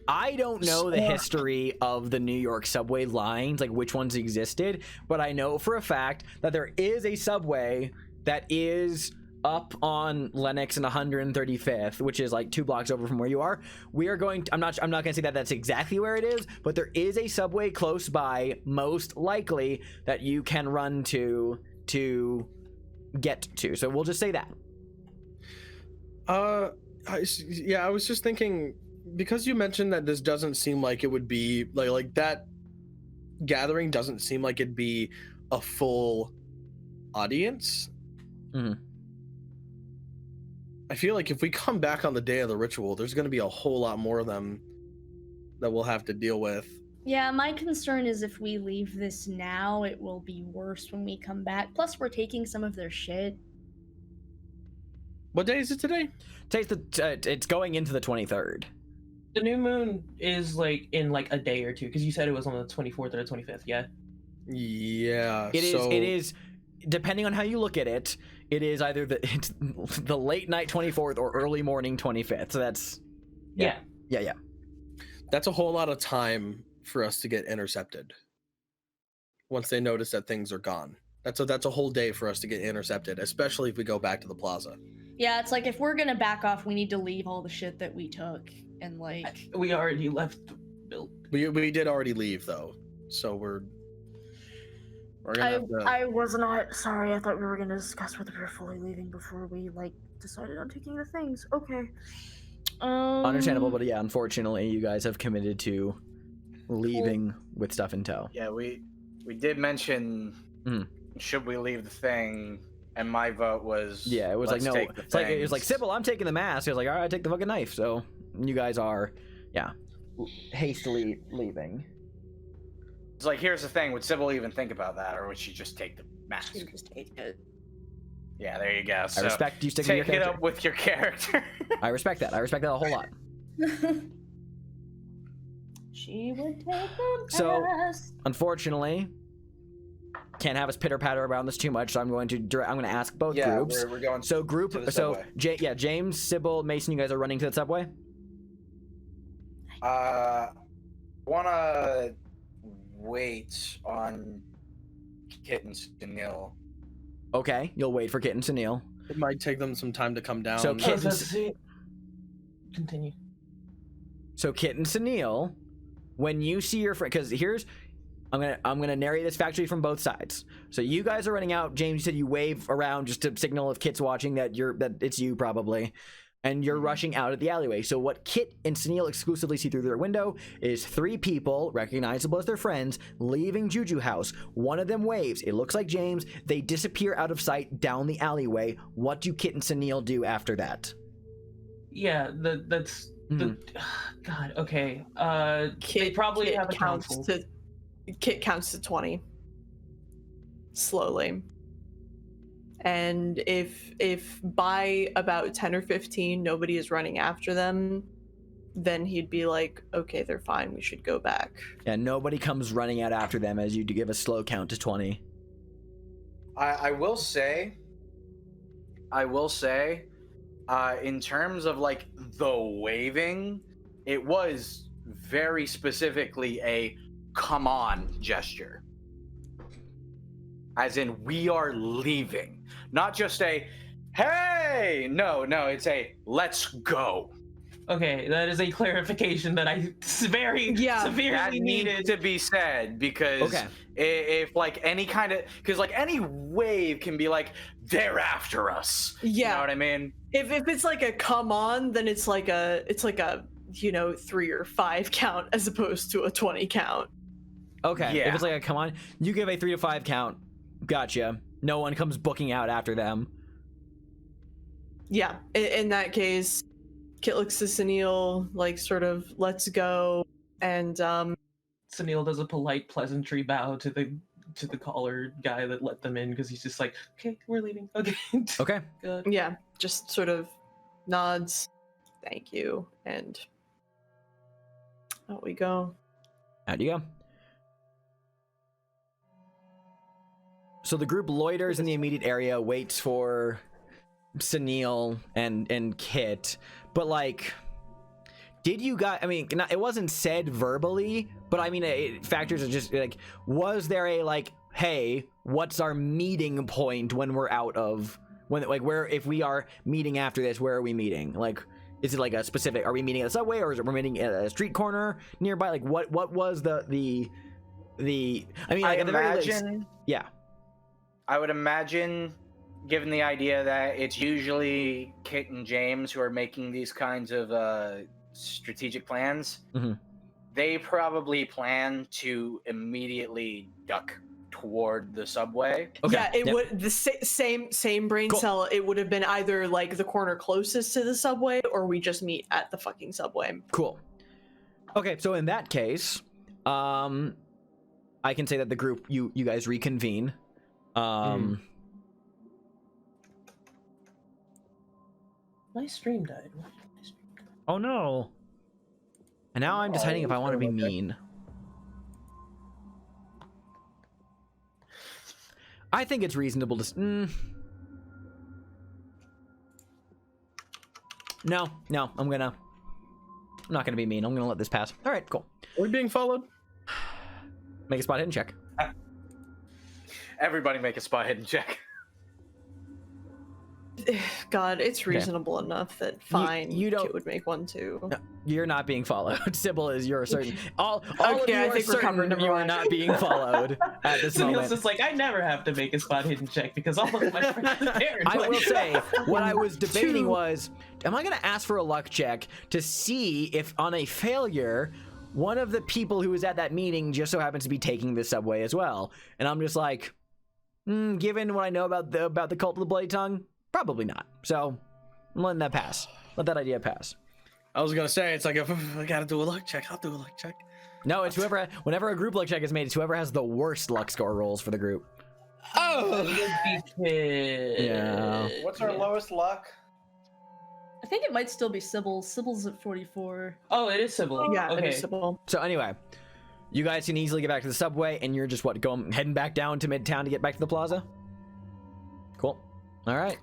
I don't know the history of the New York subway lines, like which ones existed, but I know for a fact that there is a subway that is up on Lenox and 135th, which is like 2 blocks over from where you are. We are going to, I'm not going to say that that's exactly where it is, but there is a subway close by, most likely, that you can run to get to. So we'll just say that. I was just thinking, because you mentioned that this doesn't seem like it would be like that gathering doesn't seem like it'd be a full audience. I feel like if we come back on the day of the ritual, there's going to be a whole lot more of them that we'll have to deal with. Yeah, my concern is if we leave this now, it will be worse when we come back. Plus, we're taking some of their shit. What day is it today? It's going into the 23rd. The new moon is like in like a day or two, because you said it was on the 24th or the 25th, yeah? Yeah. It is, depending on how you look at it, it is either the late night 24th or early morning 25th. So that's... Yeah. That's a whole lot of time for us to get intercepted. Once they notice that things are gone. That's a whole day for us to get intercepted, especially if we go back to the plaza. Yeah, it's like if we're gonna back off, we need to leave all the shit that we took and like. We already left the building. We did already leave though, so we're gonna have to... I was not sorry. I thought we were gonna discuss whether we were fully leaving before we like decided on taking the things. Okay. Understandable, but yeah, unfortunately, you guys have committed to leaving with stuff in tow. Yeah, we did mention should we leave the thing, and my vote was it was like no. It was like Sybil, I'm taking the mask. I was like, all right, take the fucking knife. So you guys are, hastily leaving. It's like, here's the thing: would Sybil even think about that, or would she just take the mask? She just take it. Yeah, there you go. So I respect you sticking to your take it character. up with your character. I respect that. I respect that a whole lot. She would take the So, best. unfortunately, can't have us pitter patter around this too much. So I'm going to ask both groups. We're going. So to the subway. James, Sybil, Mason, you guys are running to the subway. Wanna wait on Kittens to Neil. Okay, you'll wait for Kit and Sunil. It might take them some time to come down. So Kit and Continue. Sunil, when you see your friend, because I'm gonna narrate this factually from both sides. So you guys are running out. James, you said you wave around just to signal if Kit's watching that it's you probably, and you're rushing out of the alleyway. So what Kit and Sunil exclusively see through their window is 3 people, recognizable as their friends, leaving Juju House. One of them waves. It looks like James. They disappear out of sight down the alleyway. What do Kit and Sunil do after that? Yeah, that's the God. Okay. They probably have a council. Kit counts to 20 slowly, and if by about 10 or 15 nobody is running after them, then he'd be like, okay, they're fine, we should go back. And nobody comes running out after them as you do give a slow count to 20. I will say, in terms of like the waving, it was very specifically a come on gesture. As in, we are leaving. Not just a, hey! No, it's a, let's go. Okay, that is a clarification that I severely That needed needs to be said, because if like any kind of, because like any wave can be like, they're after us. Yeah. You know what I mean? If it's like a come on, then it's like a 3 or 5 count as opposed to a 20 count. Okay, Yeah. if it's like a come on, you give a 3 to 5 count. Gotcha. No one comes booking out after them. Yeah, in that case, Kit looks to Sunil, like sort of, let's go, and Sunil does a polite pleasantry bow to the caller guy that let them in, because he's just like, okay, we're leaving. Okay. Okay. Good. yeah, just sort of nods, thank you, and out we go. Out you go. So the group loiters in the immediate area, waits for Sunil and Kit, but like, did you guys, I mean, it wasn't said verbally, but I mean, factors are just like, was there a like, hey, what's our meeting point when we're out of, if we are meeting after this, where are we meeting? Like, is it like a specific, are we meeting at a subway, or is it we're meeting at a street corner nearby? Like, what was the I mean, like, at the very least, yeah. I would imagine, given the idea that it's usually Kit and James who are making these kinds of strategic plans, they probably plan to immediately duck toward the subway. Okay. Yeah, it would, the same brain cell, it would have been either like the corner closest to the subway, or we just meet at the fucking subway. Cool. Okay, so in that case, I can say that the group, you guys reconvene. My stream died. Oh no. And now I'm deciding if I want to be mean. I think it's reasonable to... No, I'm gonna... I'm not gonna be mean. I'm gonna let this pass. All right, cool. Are we being followed? Make a spot hidden check. Everybody make a spot hidden check. God, it's reasonable enough that fine, you don't- Kit would make one too. No, you're not being followed. Sybil is you're certain. All of Okay, you I are think we're covered, certain never you are mind. not being followed at this Sunil's moment. just like, I never have to make a spot hidden check because all of my friends are there. I will say, what I was debating Two. was, am I going to ask for a luck check to see if on a failure, one of the people who was at that meeting just so happens to be taking the subway as well? And I'm just like, given what I know about the cult of the Bloody Tongue, probably not. So I'm letting that pass. Let that idea pass. I was gonna say, it's like, if I gotta do a luck check, I'll do a luck check. No, it's whenever a group luck check is made, it's whoever has the worst luck score rolls for the group. Oh! Yeah. What's our lowest luck? I think it might still be Sybil. Sybil's at 44. Oh, it is Sybil. Yeah, okay. it is simple. So anyway, you guys can easily get back to the subway, and you're just heading back down to Midtown to get back to the plaza. Cool. All right.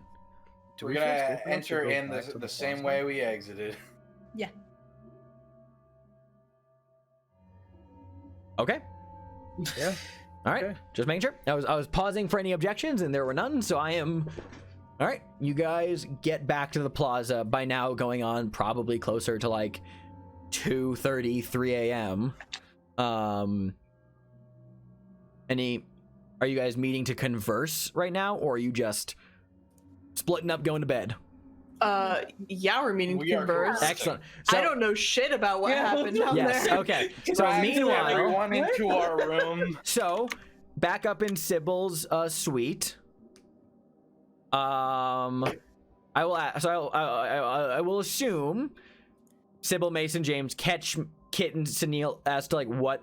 We're gonna enter in the same way we exited. Yeah. Okay. Yeah. All right. Okay. Just making sure. I was pausing for any objections, and there were none. So I am. All right. You guys get back to the plaza by now, going on probably closer to like 2:30, 3 a.m. Are you guys meeting to converse right now, or are you just splitting up, going to bed? Yeah, we're meeting to We are converse. Excellent. I don't know shit about what happened down Yes. there. Okay. So Drag meanwhile, everyone into our room. so back up in Sybil's suite. I will assume Sybil, Mason, James catch Kit and Sunil as to like what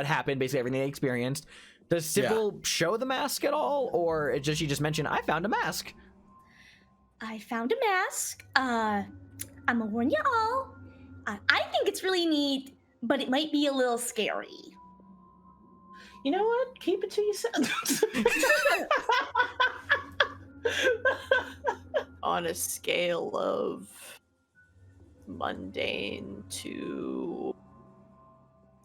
happened, basically everything they experienced. Does Sybil show the mask at all, or she just mentioned, I found a mask? I found a mask. I'm gonna warn you all. I think it's really neat, but it might be a little scary. You know what? Keep it to yourself. On a scale of mundane to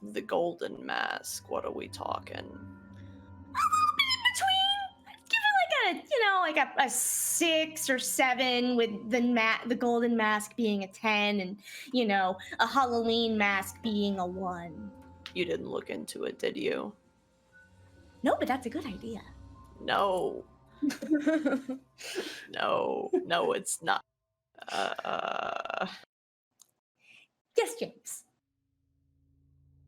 the golden mask, what are we talking? A little bit in between. I'd give it like a 6 or 7, with the golden mask being a 10, and a Halloween mask being a 1. You didn't look into it, did you? No, but that's a good idea. No. No, it's not. Yes, James.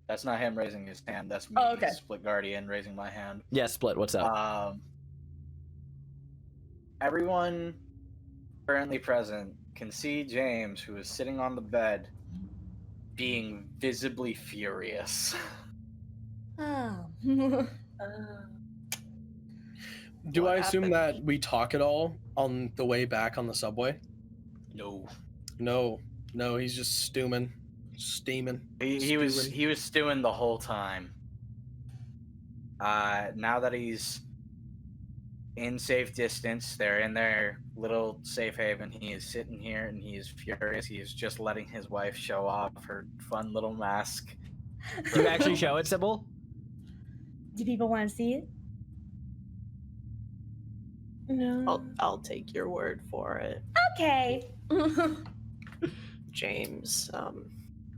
That's not him raising his hand. That's me, Oh, okay. Split Guardian, raising my hand. Yes, Split, what's up? Everyone currently present can see James, who is sitting on the bed, being visibly furious. Oh. Do What I assume happened? that we talk at all on the way back on the subway? No. No, he's just steaming. He was stewing the whole time. Now that he's in safe distance, they're in their little safe haven. He is sitting here and he is furious. He is just letting his wife show off her fun little mask. Do you actually show it, Sybil? Do people want to see it? No. I'll take your word for it, Okay. James.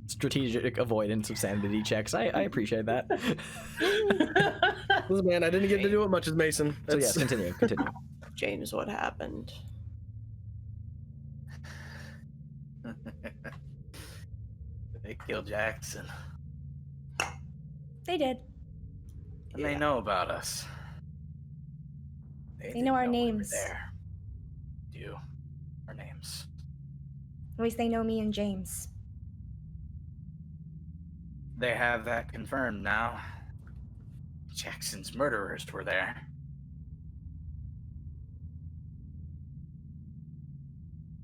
Strategic avoidance of sanity checks. I appreciate that. Listen, man, I didn't get to do it much as Mason. So yes, continue. James, what happened? They killed Jackson. They did. And they know about us. They know our didn't we were names. There. Do our names. At least they know me and James. They have that confirmed now. Jackson's murderers were there.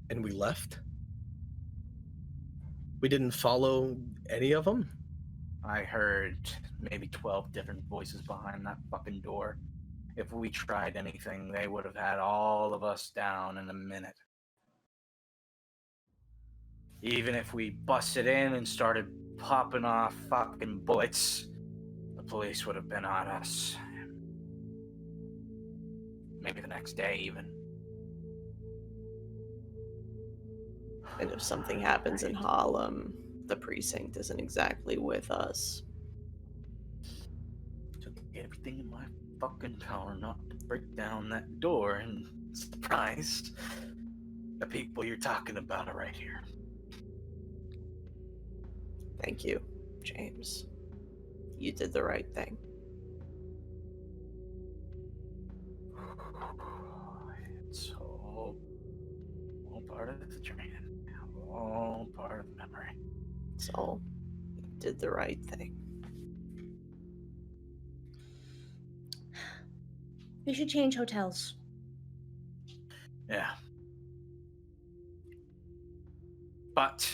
And we left? We didn't follow any of them? I heard maybe 12 different voices behind that fucking door. If we tried anything, they would have had all of us down in a minute. Even if we busted in and started popping off fucking bullets, the police would have been on us. Maybe the next day, even. And if something happens in Harlem, the precinct isn't exactly with us. Took everything in my fucking power not to break down that door, and surprise, the people you're talking about are right here. Thank you, James. You did the right thing. It's all part of the dream. All part of the memory. So, you did the right thing. We should change hotels. Yeah. But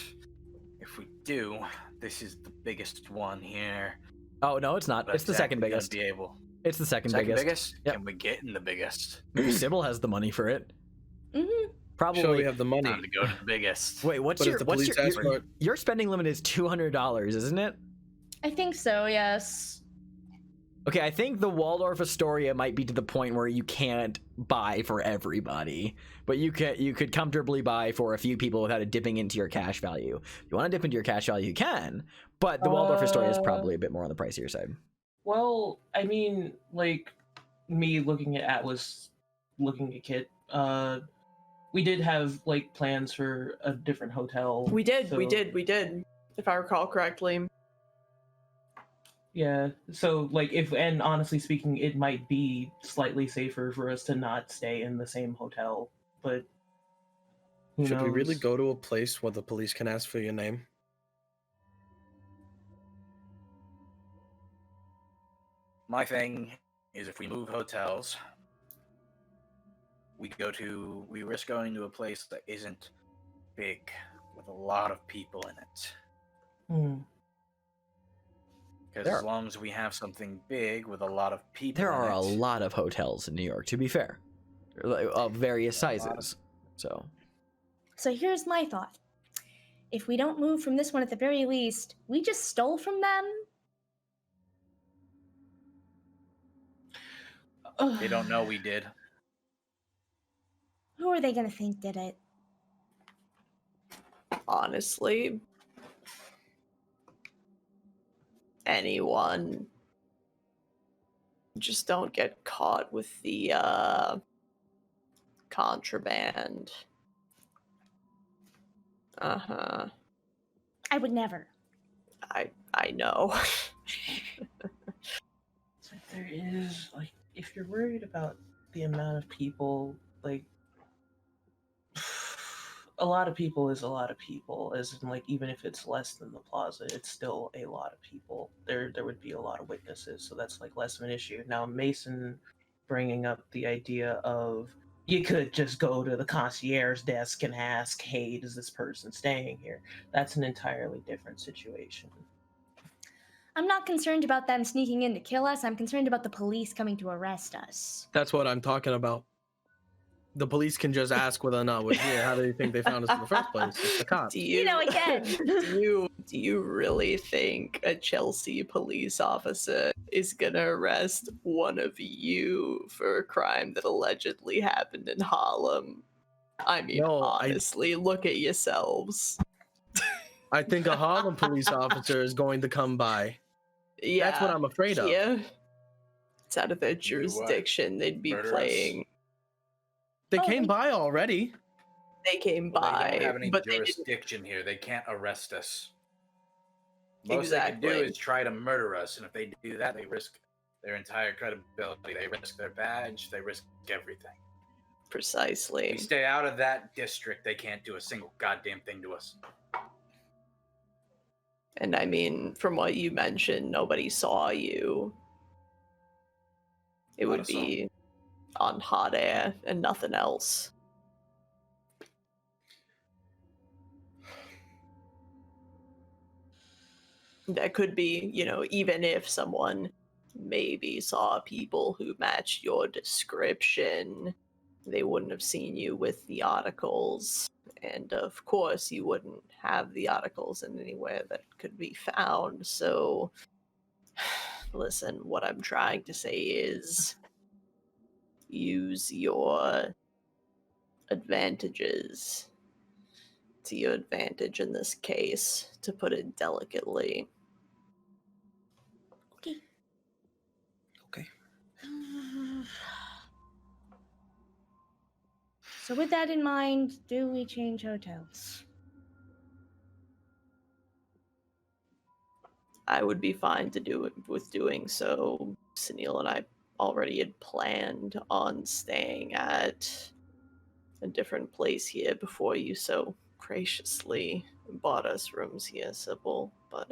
if we do, this is the biggest one here. Oh no, it's not. It's the second biggest. Be able. It's the second biggest. Yep. Can we get in the biggest? Maybe Sybil has the money for it. Mm-hmm. Probably. Sure, we have the money. Time to go to the biggest. Wait, what's your spending limit is $200, isn't it? I think so, yes. Okay, I think the Waldorf Astoria might be to the point where you can't buy for everybody, but you could comfortably buy for a few people without it dipping into your cash value. If you want to dip into your cash value, you can, but the Waldorf Astoria is probably a bit more on the pricier side. Well, I mean, like, me looking at Atlas, looking at Kit, we did have, like, plans for a different hotel. We did, so... we did, if I recall correctly. Yeah, so, like, and honestly speaking, it might be slightly safer for us to not stay in the same hotel, but who Should knows? we really go to a place where the police can ask for your name? My thing is, if we move hotels, we risk going to a place that isn't big with a lot of people in it. Because as long as we have something big with a lot of people, there are a lot of hotels in New York. To be fair, of various sizes. So here's my thought: if we don't move from this one at the very least, we just stole from them. They don't know we did. Who are they gonna think did it? Honestly, anyone. Just don't get caught with the contraband. Uh-huh. I would never. I know. It's like there is, like, if you're worried about the amount of people, like, a lot of people is a lot of people, as in, like, even if it's less than the plaza, it's still a lot of people. There would be a lot of witnesses, so that's, like, less of an issue. Now, Mason bringing up the idea of you could just go to the concierge desk and ask, hey, does this person staying here? That's an entirely different situation. I'm not concerned about them sneaking in to kill us. I'm concerned about the police coming to arrest us. That's what I'm talking about. The police can just ask whether or not we're here. How do you think they found us in the first place? It's the cops. Again. Do you really think a Chelsea police officer is gonna arrest one of you for a crime that allegedly happened in Harlem? I mean, No, honestly, look at yourselves. I think a Harlem police officer is going to come by. Yeah, That's what I'm afraid of. Yeah, it's out of their jurisdiction. They'd be playing. They came by already. They came by, They don't have any but jurisdiction here. They can't arrest us. Most they can do is try to murder us, and if they do that, they risk their entire credibility. They risk their badge. They risk everything. Precisely. If we stay out of that district, they can't do a single goddamn thing to us. And I mean, from what you mentioned, nobody saw you. It would be on hot air and nothing else. That could be, even if someone maybe saw people who matched your description, they wouldn't have seen you with the articles. And of course, you wouldn't have the articles in anywhere that could be found. So, listen, what I'm trying to say is use your advantages to your advantage in this case, to put it delicately. Okay. Okay. So with that in mind, do we change hotels? I would be fine to do it with doing so. Sunil and I already had planned on staying at a different place here before you so graciously bought us rooms here, Sybil. But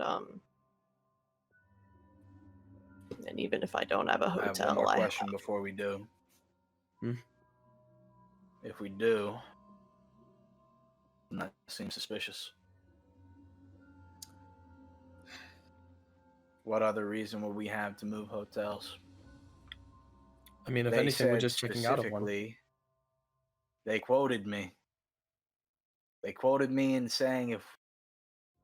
and even if I don't have a I have hotel, one more question before we do. Hmm? If we do, that seems suspicious. What other reason would we have to move hotels? I mean, if They anything, we're said just checking out of one. specifically, they quoted me. They quoted me in saying,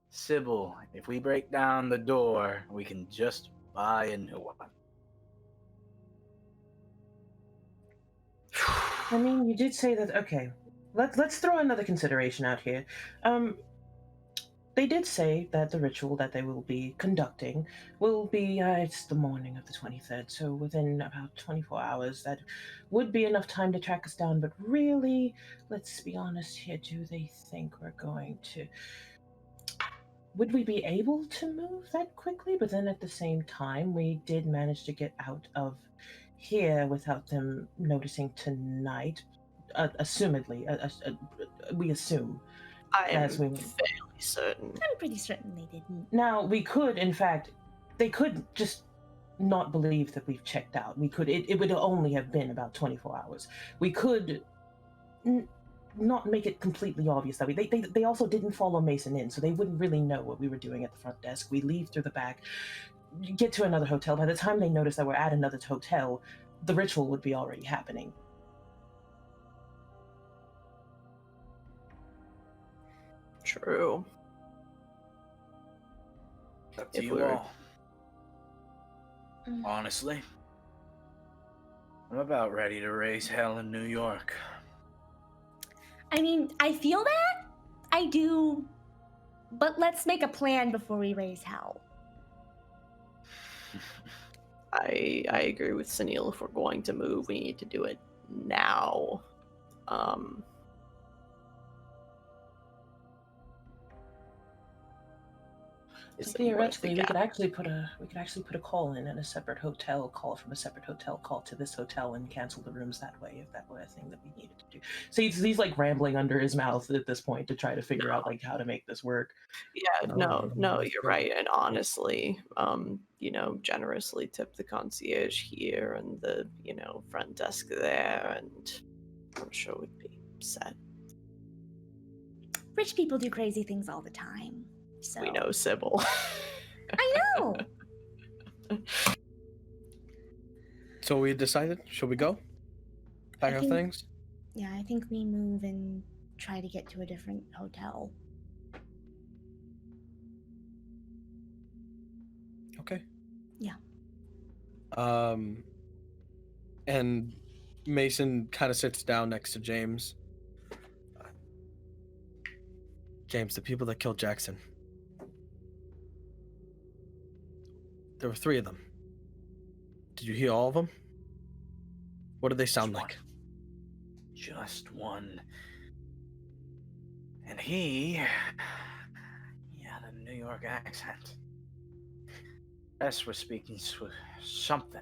Sybil, if we break down the door, we can just buy a new one. I mean, you did say that. Okay, let's throw another consideration out here. They did say that the ritual that they will be conducting will be, it's the morning of the 23rd, so within about 24 hours, that would be enough time to track us down, but really, let's be honest here, do they think we're going to... Would we be able to move that quickly? But then at the same time, we did manage to get out of here without them noticing tonight, assumedly, we assume. I am As we fairly certain. I'm pretty certain they didn't. Now, we could, in fact, they could just not believe that we've checked out. We could, it would only have been about 24 hours. We could not make it completely obvious that they also didn't follow Mason in, so they wouldn't really know what we were doing at the front desk. We leave through the back, get to another hotel. By the time they notice that we're at another hotel, the ritual would be already happening. True. Up to If you we're- all. Honestly, I'm about ready to raise hell in New York. I mean, I feel that. I do. But let's make a plan before we raise hell. I agree with Sunil. If we're going to move, we need to do it now. So theoretically, we could actually put a call in at a separate hotel, call from a separate hotel, call to this hotel, and cancel the rooms that way if that were a thing that we needed to do. So he's like rambling under his mouth at this point to try to figure out like how to make this work. Yeah, no, you're right. And honestly, generously tip the concierge here and the, front desk there, and I'm sure we'd be set. Rich people do crazy things all the time. So. We know Sybil. I know. So we decided, should we go? Pack our things? Yeah, I think we move and try to get to a different hotel. Okay. Yeah. And Mason kind of sits down next to James. James, the people that killed Jackson. There were 3 of them. Did you hear all of them? What did they sound like? Just one. And he had a New York accent. Rest was speaking something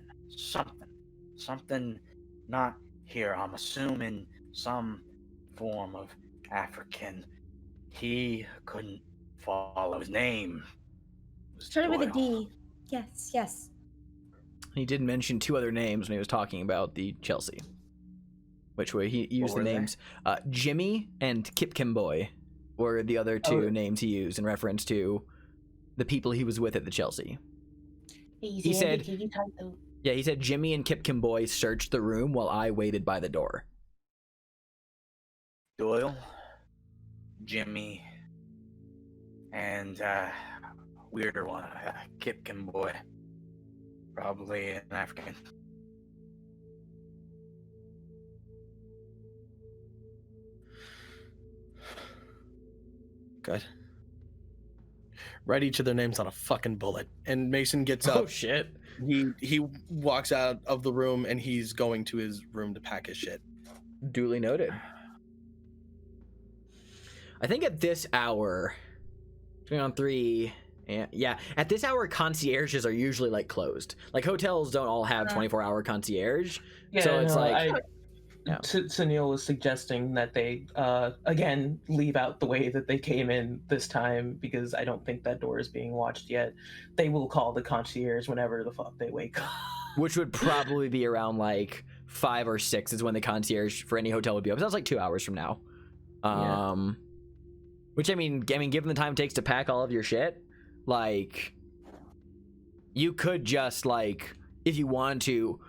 not here. I'm assuming some form of African. He couldn't follow his name. Started with a D. Yes. He did mention 2 other names when he was talking about the Chelsea. Which way he used the names. Jimmy and Kip Kimboy were the other 2 names he used in reference to the people he was with at the Chelsea. He said Jimmy and Kip Kimboy searched the room while I waited by the door. Doyle, Jimmy, and weirder one, Kipkin boy, probably an African. Good. Write each of their names on a fucking bullet. And Mason gets up. Oh shit. He walks out of the room and he's going to his room to pack his shit. Duly noted. I think at this hour, on 3, and yeah, at this hour, concierges are usually like closed. Like hotels don't all have 24-hour concierge, so it's Sunil was suggesting that they again leave out the way that they came in this time, because I don't think that door is being watched yet. They will call the concierge whenever the fuck they wake up. Which would probably be around like 5 or 6 is when the concierge for any hotel would be open. So that's like 2 hours from now. Which I mean, given the time it takes to pack all of your shit, like you could just like, if you wanted to,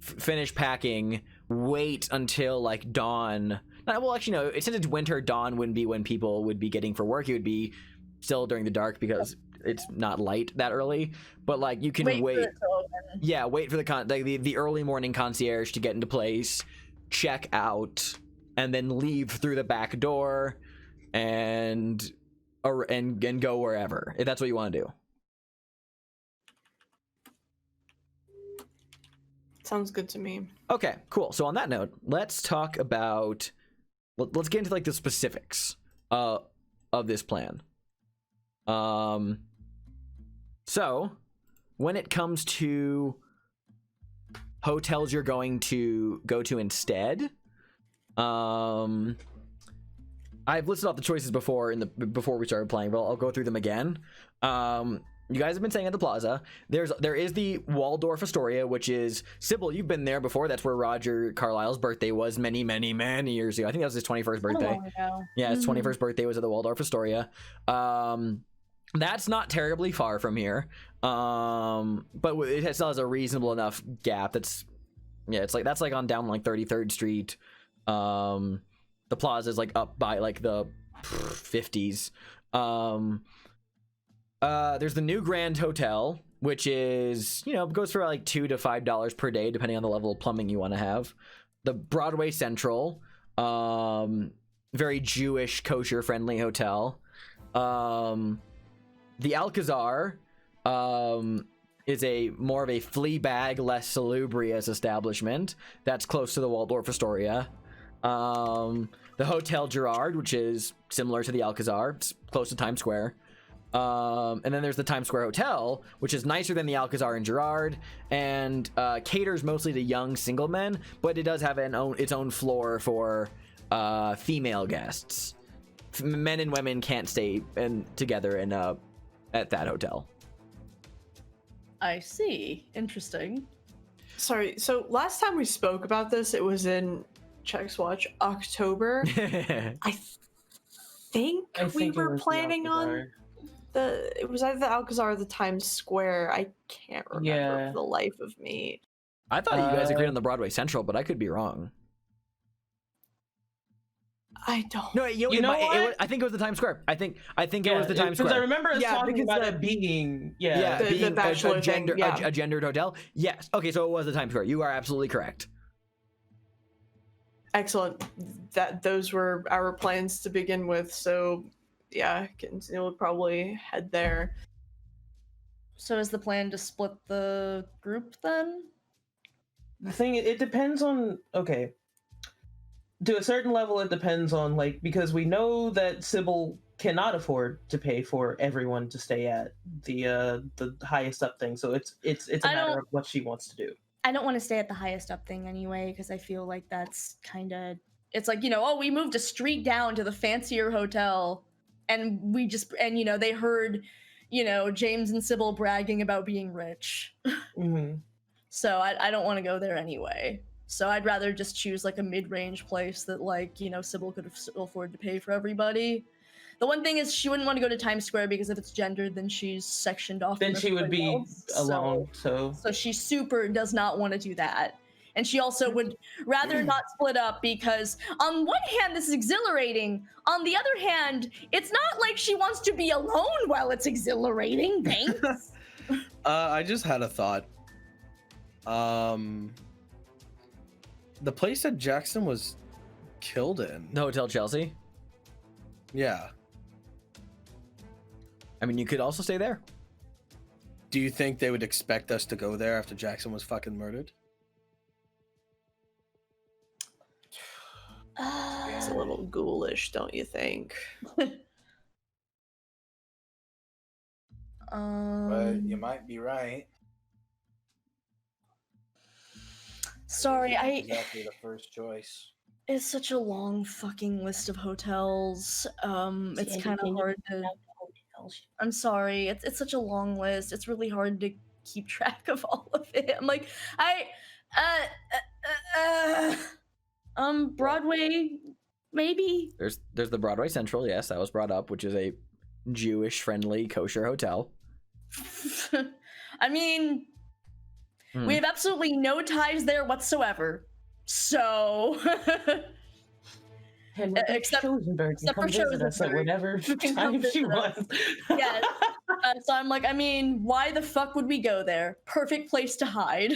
finish packing, wait until like dawn. Well, actually, no. Since it's winter, dawn wouldn't be when people would be getting for work. It would be still during the dark because it's not light that early. But like, you can wait. Yeah, wait for the early morning concierge to get into place, check out, and then leave through the back door, and go wherever if that's what you want to do. Sounds good to me. Okay, cool. So on that note, let's talk about, let's get into like the specifics of this plan. So when it comes to hotels you're going to go to instead, I've listed off the choices before before we started playing, but I'll go through them again. You guys have been staying at the Plaza. There is the Waldorf Astoria, which is, Sybil, you've been there before. That's where Roger Carlyle's birthday was many, many, many years ago. I think that was his 21st birthday. Yeah, his 21st birthday was at the Waldorf Astoria. That's not terribly far from here, but it still has a reasonable enough gap. That's that's like on down like 33rd Street. The Plaza is like up by like the 50s. There's the New Grand Hotel, which is, goes for like $2 to $5 per day, depending on the level of plumbing you want to have. The Broadway Central, very Jewish, kosher-friendly hotel. The Alcazar, is more of a flea bag, less salubrious establishment that's close to the Waldorf Astoria. The Hotel Girard, which is similar to the Alcazar, it's close to Times Square. And then there's the Times Square Hotel, which is nicer than the Alcazar and Girard, and caters mostly to young single men, but it does have its own floor for female guests. Men and women can't stay together at that hotel. I see. Interesting. Sorry, so last time we spoke about this, it was in Check's Watch October. I think we were planning on it was either the Alcazar or the Times Square. I can't remember for the life of me. I thought you guys agreed on the Broadway Central, but I could be wrong. I don't. No, I think it was the Times Square. I think it was the Times Square. Because I remember us talking about it being being bachelor a gendered hotel. Yes. Okay, so it was the Times Square. You are absolutely correct. Excellent. Those were our plans to begin with. So, yeah, we'll probably head there. So is the plan to split the group then? The thing, it depends on, okay. To a certain level, it depends on, like, because we know that Sybil cannot afford to pay for everyone to stay at the highest up thing. So it's a matter of what she wants to do. I don't want to stay at the highest up thing anyway, because I feel like that's kind of, it's like, we moved a street down to the fancier hotel, and they heard, James and Sybil bragging about being rich. Mm-hmm. So I don't want to go there anyway. So I'd rather just choose like a mid-range place that Sybil could afford to pay for everybody. The one thing is she wouldn't want to go to Times Square because if it's gendered, then she's sectioned off. Then she would be alone. So she super does not want to do that. And she also would rather not split up because on one hand, this is exhilarating. On the other hand, it's not like she wants to be alone while it's exhilarating. Thanks. I just had a thought. The place that Jackson was killed in. The Hotel Chelsea? Yeah. I mean, you could also stay there. Do you think they would expect us to go there after Jackson was fucking murdered? It's a little ghoulish, don't you think? But you might be right. Sorry, Exactly the first choice. It's such a long fucking list of hotels. It's kind of hard to. I'm sorry. It's such a long list. It's really hard to keep track of all of it. I'm like, Broadway, maybe. There's the Broadway Central, yes, that was brought up, which is a Jewish-friendly kosher hotel. I mean, we have absolutely no ties there whatsoever. So, except for Chosenberg. Whatever time she wants. Yes. So I'm like, I mean, why the fuck would we go there? Perfect place to hide.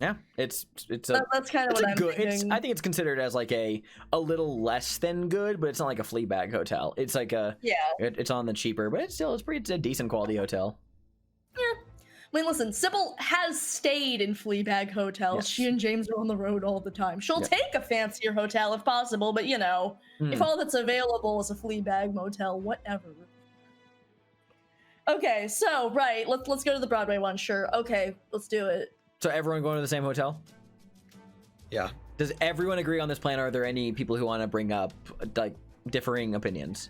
Yeah, it's that's kind of what I'm good. thinking. I think it's considered as like a little less than good, but it's not like a Fleabag hotel. It's like it's on the cheaper, but it's a decent quality hotel. Yeah. I mean, listen, Sybil has stayed in Fleabag hotels. Yes. She and James are on the road all the time. She'll take a fancier hotel if possible, but if all that's available is a Fleabag motel, whatever. Okay, so right, let's go to the Broadway one. Sure. Okay, let's do it. So everyone going to the same hotel? Yeah. Does everyone agree on this plan, or are there any people who want to bring up like differing opinions?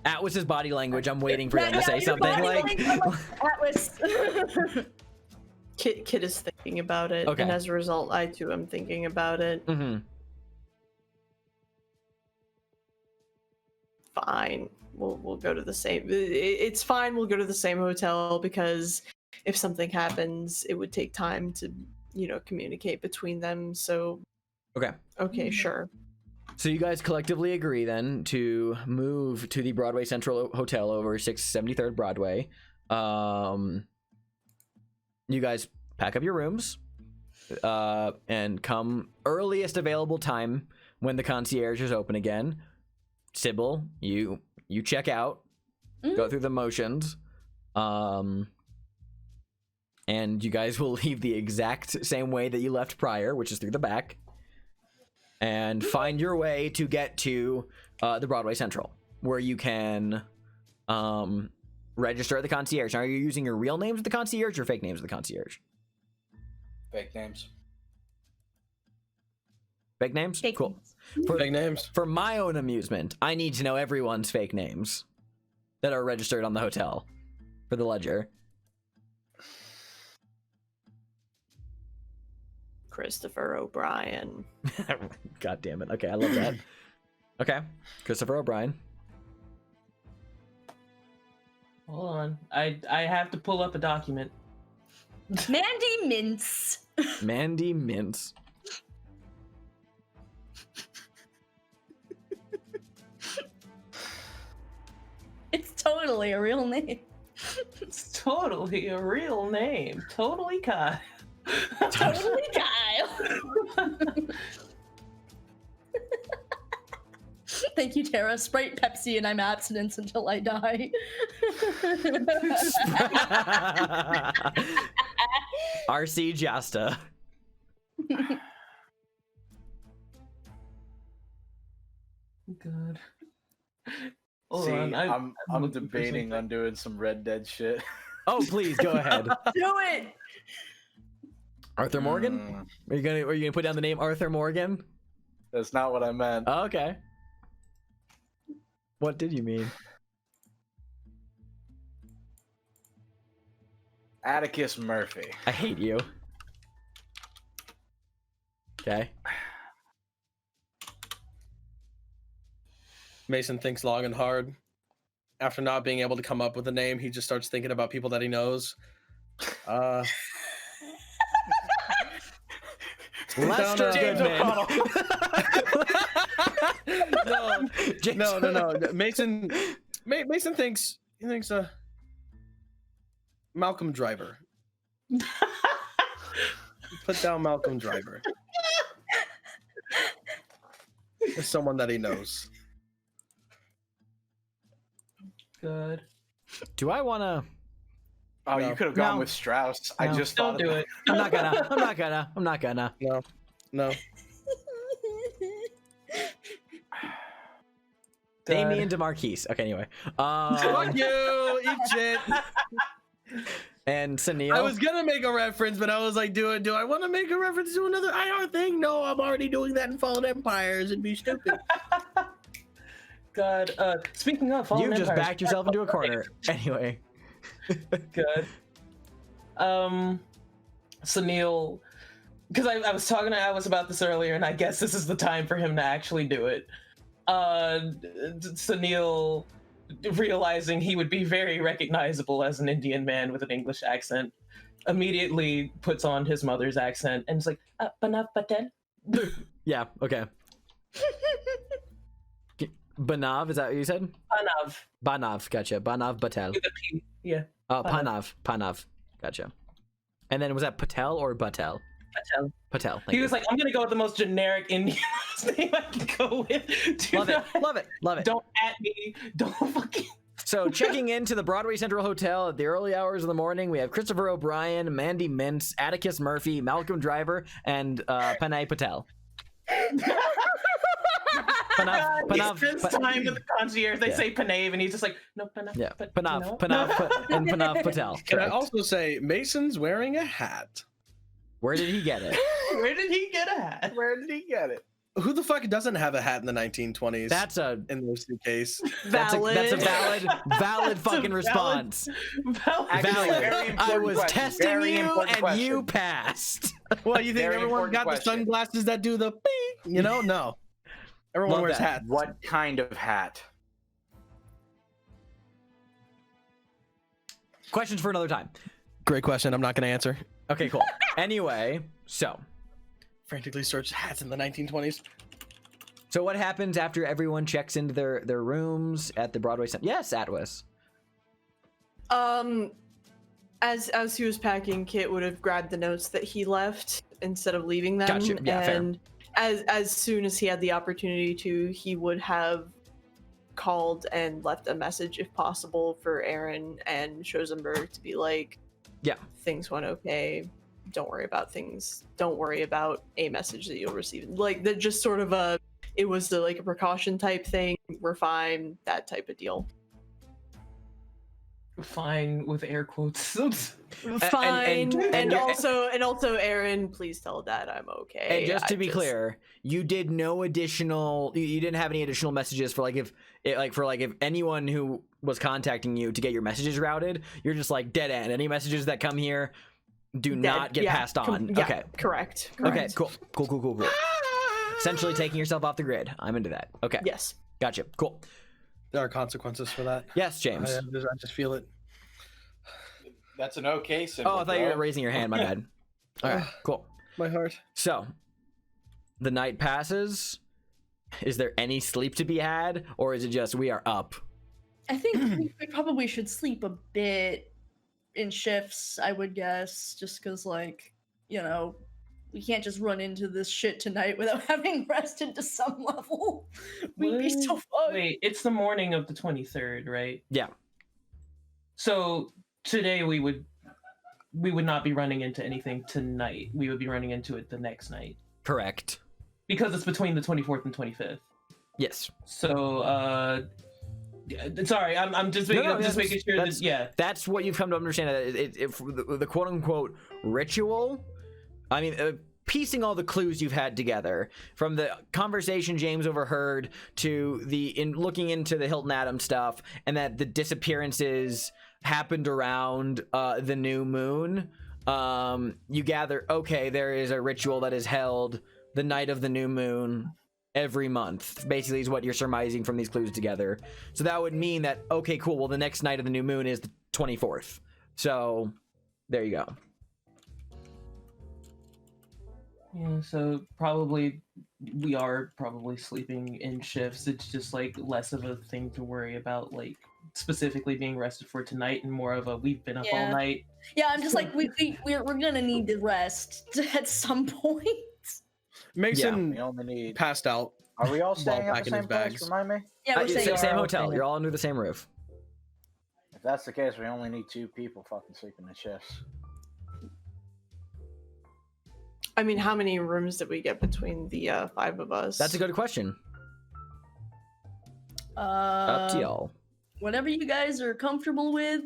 Atwis's body language. I'm waiting for them to say something. Atwis. Kit is thinking about it, Okay. and as a result, I too am thinking about it. Mm-hmm. Fine, we'll go to the same. It's fine. We'll go to the same hotel because if something happens, it would take time to communicate between them. So okay, sure. So you guys collectively agree then to move to the Broadway Central Hotel over 673rd Broadway. You guys pack up your rooms and come earliest available time when the concierge is open again. Sybil, you check out, go through the motions, and you guys will leave the exact same way that you left prior, which is through the back. And find your way to get to the Broadway Central, where you can register at the concierge. Now, are you using your real names at the concierge or fake names at the concierge? Fake names. Fake names? Fake cool. names. Fake names. For my own amusement, I need to know everyone's fake names that are registered on the hotel for the ledger. Christopher O'Brien. God damn it. Okay, I love that. Okay, Christopher O'Brien. Hold on. I have to pull up a document. Mandy Mintz. Mandy Mintz. It's totally a real name. It's totally a real name. Totally Kyle. Totally Kyle. Thank you, Tara. Sprite Pepsi and I'm abstinence until I die. RC Jasta. God. See, I'm debating on doing some Red Dead shit. Oh, please go ahead. Do it. Arthur Morgan? Are you gonna put down the name Arthur Morgan? That's not what I meant. Oh, okay. What did you mean? Atticus Murphy. I hate you. Okay. Mason thinks long and hard. after not being able to come up with a name, he just starts thinking about people that he knows. Lester James Goodman. No. Mason thinks Malcolm Driver. Put down Malcolm Driver. It's someone that he knows. Good. Do I want to? Oh, No. you could have gone No. with Strauss. No. I just Don't thought do of it. I'm not gonna. No. Damien DeMarquise. Okay, anyway. Fuck you! Eat shit. And Sunil. I was gonna make a reference, but I was like, do I want to make a reference to another IR thing? No, I'm already doing that in Fallen Empires. It'd be stupid. God. Speaking of Fallen You just Empires, backed yourself into a corner. Anyway. Good. Sunil, because I was talking to Alice about this earlier, and I guess this is the time for him to actually do it. Sunil, realizing he would be very recognizable as an Indian man with an English accent, immediately puts on his mother's accent and is like, Banav Patel? Yeah. Okay. Banav, is that what you said? Banav, gotcha. Banav Patel. With a P. Yeah. Oh, Panav, gotcha. And then was that Patel or Batel? Patel. He was like, I'm gonna go with the most generic Indian last name I can go with. Love it. Don't at me. Don't fucking. So checking into the Broadway Central Hotel at the early hours of the morning, we have Christopher O'Brien, Mandy Mintz, Atticus Murphy, Malcolm Driver, and Panay Patel. He spends time with the concierge. They say Panav, and he's just like, no, Panav. Yeah, but, Panav, you know? and Panav Patel. Can I Correct. also say Mason's wearing a hat? Where did he get it? Where did he get a hat? Where did he get it? Who the fuck doesn't have a hat in the 1920s? That's a in their suitcase. Valid. That's a valid fucking response. Actually, Valid. very important I was question. testing Very you, important and question. you passed. Well, you think Very everyone important got the question. sunglasses that do the beep? You know, no. Everyone Love wears that. hats. What kind of hat? Questions for another time. Great question. I'm not going to answer. Okay, cool. Anyway, so Frantically searched hats in the 1920s. what happens after everyone checks into their rooms at the Broadway Center? Yes, Atwis. As he was packing, Kit would have grabbed the notes that he left instead of leaving them. Gotcha. Yeah, fair. and as soon as he had the opportunity to, he would have called and left a message if possible for Aaron and Schosenberg to be like, Yeah. things went okay. Don't worry about things. Don't worry about a message that you'll receive. Like, they're just sort of it was like a precaution type thing. We're fine, that type of deal. Fine with air quotes. Fine. and- And also Aaron, please tell Dad I'm okay. And just to I be clear, you did no additional. You didn't have any additional messages for if anyone who was contacting you to get your messages routed. You're just like dead end. Any messages that come here do not get passed on. Yeah, Okay. Correct. Okay. Cool. Essentially taking yourself off the grid. I'm into that. Okay. Yes. Gotcha. Cool. There are consequences for that. Yes, James. I just feel it. That's an okay symbol. Oh, I thought you were bro. raising your hand. My bad. All right. Cool. My heart. So, the night passes. Is there any sleep to be had, or is it just we are up? I think we probably should sleep a bit in shifts, I would guess, just because, we can't just run into this shit tonight without having rested to some level. We'd be so fucked. Wait, it's the morning of the 23rd, right? Yeah. So today we would not be running into anything tonight. We would be running into it the next night Correct. because it's between the 24th and 25th. Yes. So sorry, I'm just making, No, just making sure that's- that yeah. That's what you've come to understand. The quote unquote ritual. I mean, piecing all the clues you've had together from the conversation James overheard to looking into the Hilton Adams stuff, and that the disappearances happened around the new moon. You gather, okay, there is a ritual that is held the night of the new moon every month, basically, is what you're surmising from these clues together. So that would mean that, okay, cool, well, the next night of the new moon is the 24th. So there you go. Yeah, so probably we are probably sleeping in shifts. It's just like less of a thing to worry about, like specifically being rested for tonight, and more of a we've been up all night. Yeah, I'm just like we're gonna need to rest at some point. Mason We only need. passed out. Are we all staying at back the in his same place? bags. Remind me. Yeah, we're staying Same at hotel. You're all under the same roof. If that's the case, we only need 2 people fucking sleeping in shifts. I mean, how many rooms did we get between the 5 of us? That's a good question. Up to y'all. Whatever you guys are comfortable with.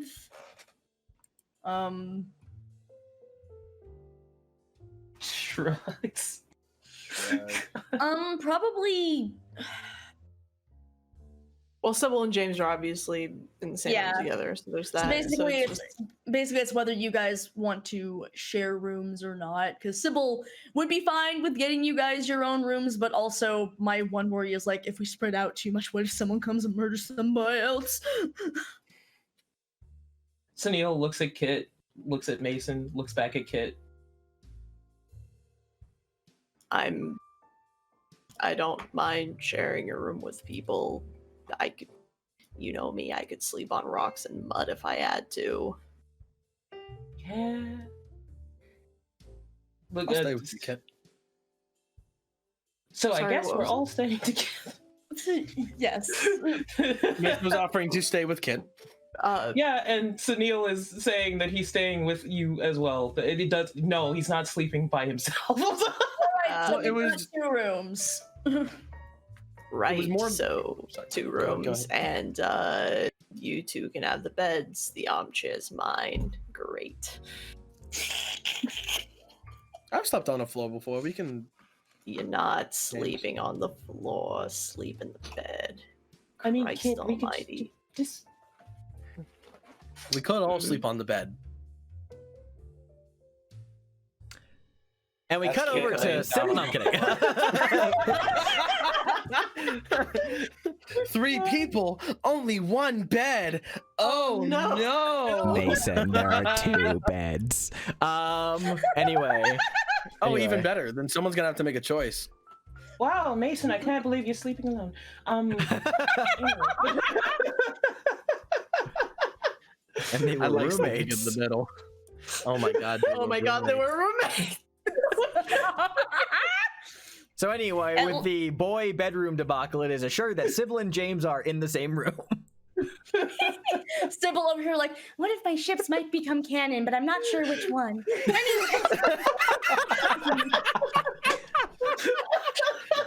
Shrugs. Probably. Well, Sybil and James are obviously in the same room together, so there's that. So basically, it's it's whether you guys want to share rooms or not. Because Sybil would be fine with getting you guys your own rooms, but also my one worry is like, if we spread out too much, what if someone comes and murders somebody else? Sunil looks at Kit, looks at Mason, looks back at Kit. I don't mind sharing a room with people. I could, you know me, I could sleep on rocks and mud if I had to. Yeah. Look, I'll stay with you, Kit. So Sorry, I guess what we're was all staying together. Yes. Mason was offering to stay with Kit. Yeah, and Sunil is saying that he's staying with you as well. But he does. No, he's not sleeping by himself. So it was 2 rooms. Right, more- so Sorry. 2 Go rooms, ahead. and you 2 can have the beds. The armchair's mine. Great. I've slept on a floor before. We can. You're not sleeping on the floor. Sleep in the bed. I mean, Christ Kit, we could almighty. just We could all sleep on the bed. And we That's cut over cute. to Sybil. No, I'm kidding. 3 people, only 1 bed. Oh no! Mason, there are 2 beds. Anyway. Oh, even better. Then someone's gonna have to make a choice. Wow, Mason, I can't believe you're sleeping alone. And they were I like sleeping in roommates. the middle. Oh my god. Oh my god, they were roommates. So anyway, with the boy bedroom debacle, it is assured that Sybil and James are in the same room. Sybil over here like, what if my ships might become canon, but I'm not sure which one.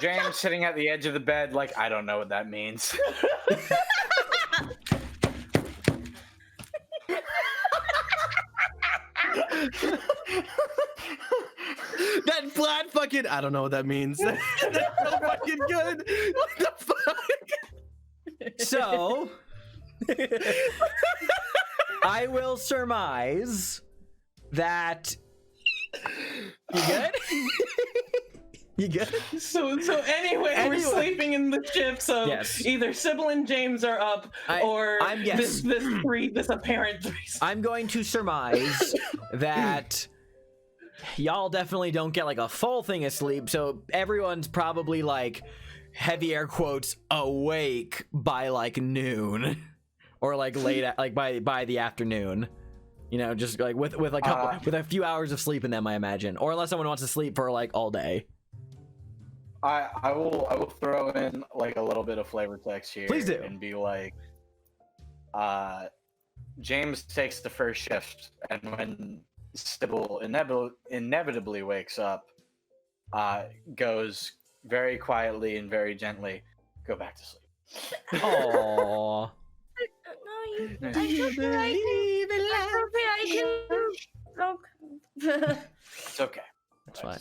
James sitting at the edge of the bed, like, I don't know what that means. That flat fucking. I don't know what that means. That's so fucking good. What the fuck? So, I will surmise that. You good? You good? So anyway, we're sleeping in the ship. So Yes. either Sybil and James are up, or this apparent threesome. I'm going to surmise that y'all definitely don't get like a full thing of sleep, so everyone's probably like heavy air quotes awake by like noon, or like late like by the afternoon. You know, just like with like with a few hours of sleep in them, I imagine, or unless someone wants to sleep for like all day. I will throw in like a little bit of flavor text here. Please do. And be like, James takes the first shift, and when Sybil inevitably wakes up, goes very quietly and very gently, go back to sleep. Aww. It's okay. That's fine.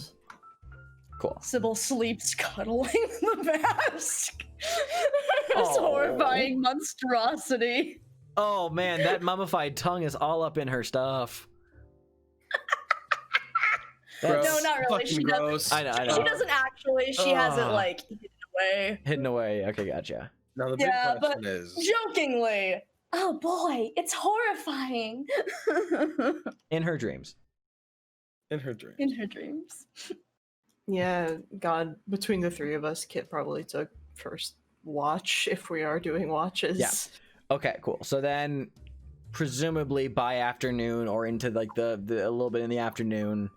Cool. Sybil sleeps cuddling the mask. This Aw. horrifying monstrosity. Oh man, that mummified tongue is all up in her stuff. No, not really. Fucking She gross. I know. She doesn't actually. She has it like hidden away. Hidden away. Okay, gotcha. Now the big Yeah, question but is, jokingly. Oh boy, it's horrifying. In her dreams. in her dream. In her dreams. Yeah, God, between the three of us, Kit probably took first watch if we are doing watches. Yeah. Okay, cool. So then, presumably by afternoon or into like the a little bit in the afternoon,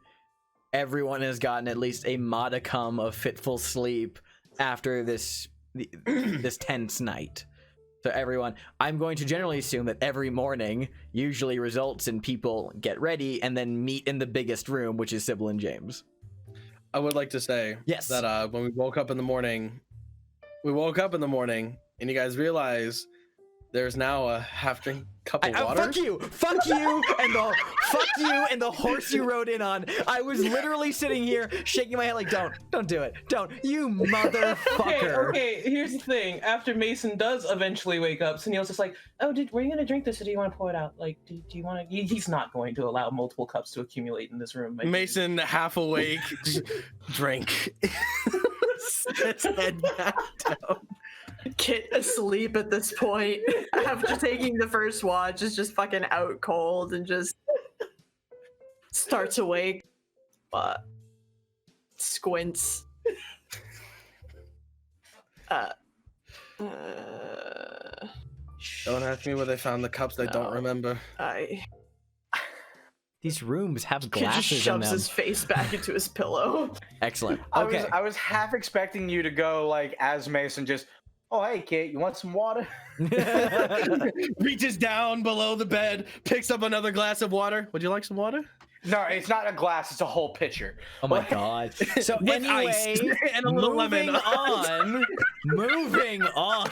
everyone has gotten at least a modicum of fitful sleep after this tense night. So everyone, I'm going to generally assume that every morning usually results in people get ready and then meet in the biggest room, which is Sybil and James. I would like to say Yes. that when we woke up in the morning, and you guys realize there's now a half-drink cup of water. Fuck you, and the horse you rode in on. I was literally sitting here shaking my head like, don't do it, don't, you motherfucker. Okay, here's the thing. After Mason does eventually wake up, Sunil's just like, oh, were you gonna drink this or do you want to pour it out? Like, do you want to? He's not going to allow multiple cups to accumulate in this room. Mason, half awake, drink. Sets head back down. Kit asleep at this point after taking the first watch is just fucking out cold and just starts awake, but squints. Don't ask me where they found the cups. They don't remember. These rooms have Kit glasses just in shoves them. his face back into his pillow. Excellent. I Okay. was half expecting you to go like as Mason, just, oh hey Kit, you want some water? Reaches down below the bed, picks up another glass of water. Would you like some water? No, it's not a glass; it's a whole pitcher. Oh my god. So With anyway, ice and a little moving lemon. moving on.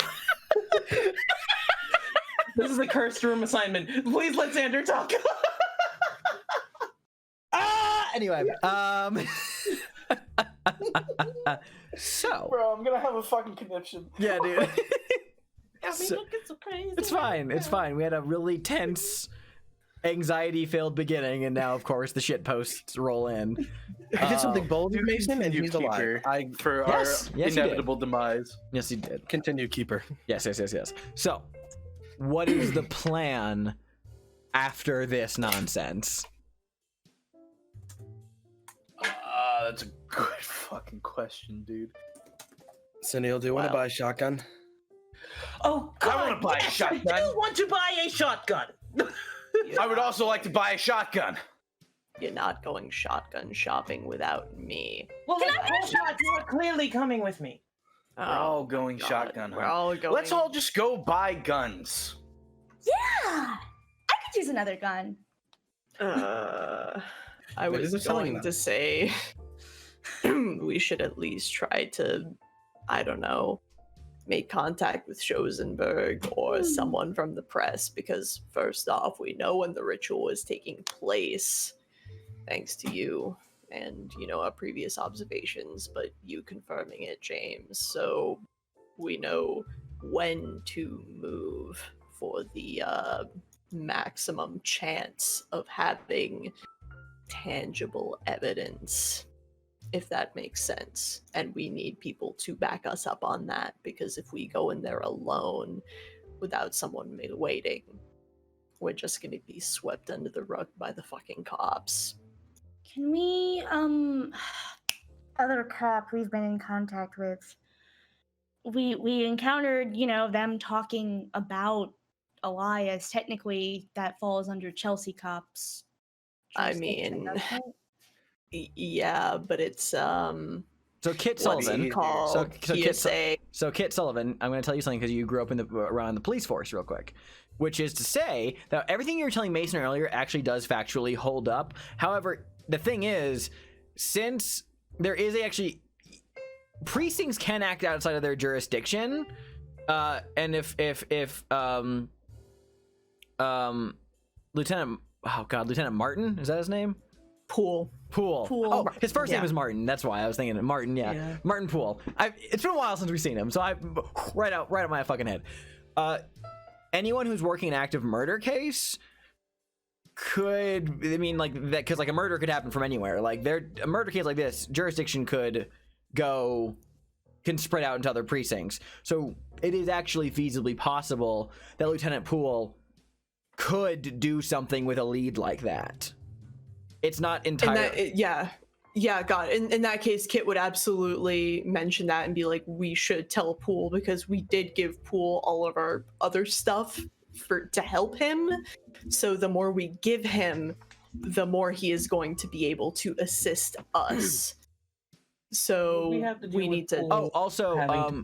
This is a cursed room assignment. Please let Xander talk. Anyway, so Bro, I'm gonna have a fucking conniption. yeah, dude. Look, it's so crazy. It's fine. It's fine. We had a really tense, anxiety-filled beginning, and now, of course, the shit posts roll in. I did something bold, Dude, Mason, and he's alive. Keeper, for Yes, our yes, he did. inevitable demise. Yes, he did. Continue, keeper. Yes. So, what is the plan after this nonsense? That's a good fucking question, dude. Sunil, do you want to buy a shotgun? Oh God! I wanna buy a yes, shotgun. I do want to buy a shotgun. I would also like to buy a shotgun. You're not going shotgun shopping without me. Well, then, you are clearly coming with me. We're all going God, shotgun. We're Huh? all going. Let's all just go buy guns. Yeah, I could use another gun. I Wait, was is it selling going them? to say we should at least try to, I don't know, make contact with Schoenberg or someone from the press, because first off, we know when the ritual is taking place, thanks to you and, you know, our previous observations, but you confirming it, James. So we know when to move for the maximum chance of having tangible evidence, if that makes sense. And we need people to back us up on that, because if we go in there alone without someone waiting, we're just going to be swept under the rug by the fucking cops. Can we, Other cop we've been in contact with. we encountered, you know, them talking about Elias. Technically, that falls under Chelsea cops. I jurisdiction, mean, doesn't it? yeah, but it's So Kit what's Sullivan. it called? Kit PSA. So Kit Sullivan, I'm going to tell you something because you grew up in around the police force, real quick. Which is to say that everything you were telling Mason earlier actually does factually hold up. However, the thing is, since there is actually precincts can act outside of their jurisdiction, and if Lieutenant Martin, is that his name? Pool. Poole. Poole. Oh, his first name Yeah. was Martin. That's why I was thinking Martin. Yeah, Martin Poole. It's been a while since we've seen him, so I right out my fucking head. Anyone who's working an active murder case could, I mean, like that, because like a murder could happen from anywhere. Like a murder case like this, jurisdiction could go can spread out into other precincts. So it is actually feasibly possible that Lieutenant Poole could do something with a lead like that. It's not entirely... Yeah, God. In that case, Kit would absolutely mention that and be like, we should tell Poole, because we did give Poole all of our other stuff to help him. So the more we give him, the more he is going to be able to assist us. So we need to... Oh, also,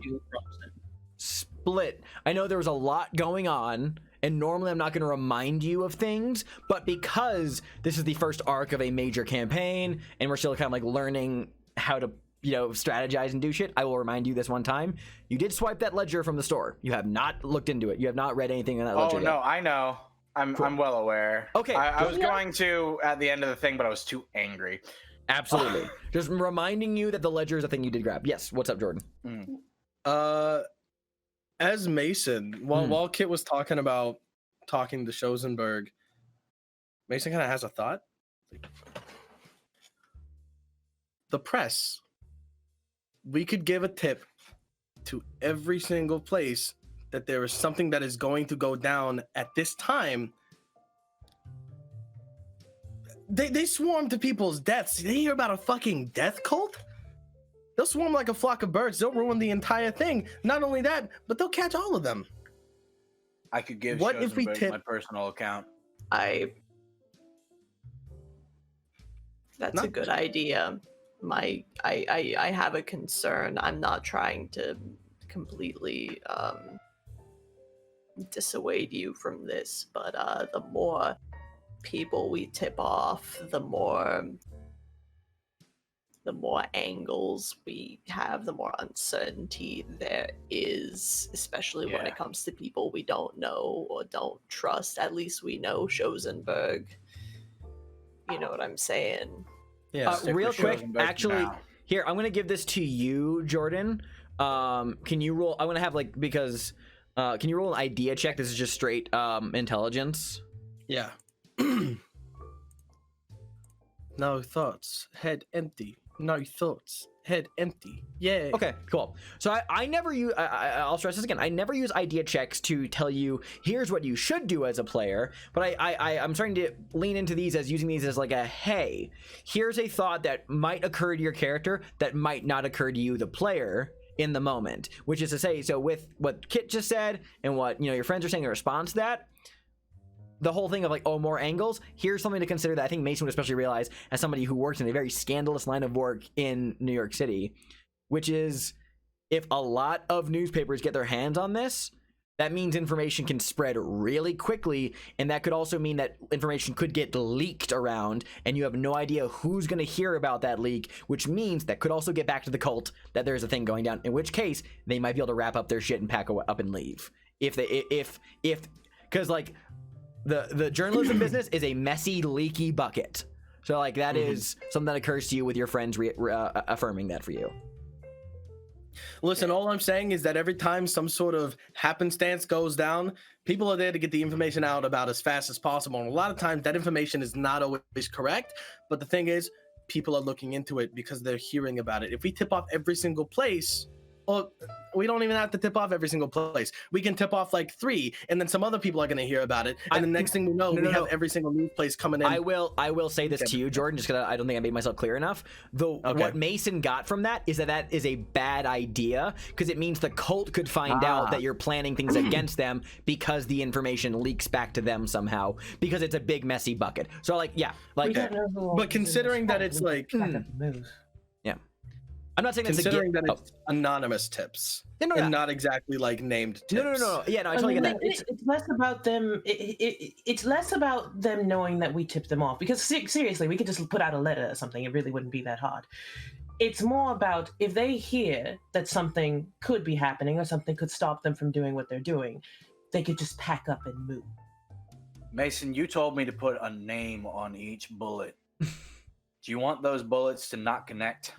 split. I know there was a lot going on, and normally I'm not going to remind you of things, but because this is the first arc of a major campaign, and we're still kind of like learning how to, strategize and do shit, I will remind you this one time. You did swipe that ledger from the store. You have not looked into it. You have not read anything in that ledger yet. No, I know. I'm well aware. Okay. I was going to at the end of the thing, but I was too angry. Absolutely. Just reminding you that the ledger is a thing you did grab. Yes. What's up, Jordan? As Mason, while Kit was talking to Schoenberg, Mason kind of has a thought. The press. We could give a tip to every single place that there is something that is going to go down at this time. They swarm to people's deaths. They hear about a fucking death cult? They'll swarm like a flock of birds. They'll ruin the entire thing. Not only that, but they'll catch all of them. I could give what if we tip my personal account. That's a good idea. I have a concern. I'm not trying to completely dissuade you from this, but the more people we tip off, the more angles we have, the more uncertainty there is, especially when it comes to people we don't know or don't trust. At least we know Schoenberg. You know what I'm saying? Yeah. Real quick, actually, here, I'm going to give this to you, Jordan. Can you roll? I want to have, because... can you roll an idea check? This is just straight intelligence. Yeah. No thoughts, head empty. No thoughts, head empty. Yeah. Okay, cool. So I never use, I'll stress this again, I never use idea checks to tell you, here's what you should do as a player, but I'm starting to lean into these as using these as like a, hey, here's a thought that might occur to your character that might not occur to you, the player, in the moment. Which is to say, so with what Kit just said, and what, your friends are saying in response to that, the whole thing of more angles, here's something to consider that I think Mason would especially realize as somebody who works in a very scandalous line of work in New York City, which is if a lot of newspapers get their hands on this, that means information can spread really quickly, and that could also mean that information could get leaked around, and you have no idea who's going to hear about that leak, which means that could also get back to the cult that there's a thing going down, in which case they might be able to wrap up their shit and pack up and leave. Because the journalism business is a messy, leaky bucket. So that is something that occurs to you with your friends affirming that for you. Listen, all I'm saying is that every time some sort of happenstance goes down, people are there to get the information out about as fast as possible. And a lot of times that information is not always correct. But the thing is, people are looking into it because they're hearing about it. If we tip off every single place, well, we don't even have to tip off every single place. We can tip off 3, and then some other people are going to hear about it. And the next thing we know, we have every single news place coming in. I will say this to you, Jordan, just because I don't think I made myself clear enough. What Mason got from that is that is a bad idea, because it means the cult could find out that you're planning things against them because the information leaks back to them somehow, because it's a big, messy bucket. So, but considering that it's I'm not saying considering that it's anonymous tips and not exactly named tips. No. Yeah, no, I totally get that. It's less about them. It's less about them knowing that we tipped them off, because seriously, we could just put out a letter or something. It really wouldn't be that hard. It's more about if they hear that something could be happening or something could stop them from doing what they're doing, they could just pack up and move. Mason, you told me to put a name on each bullet. Do you want those bullets to not connect?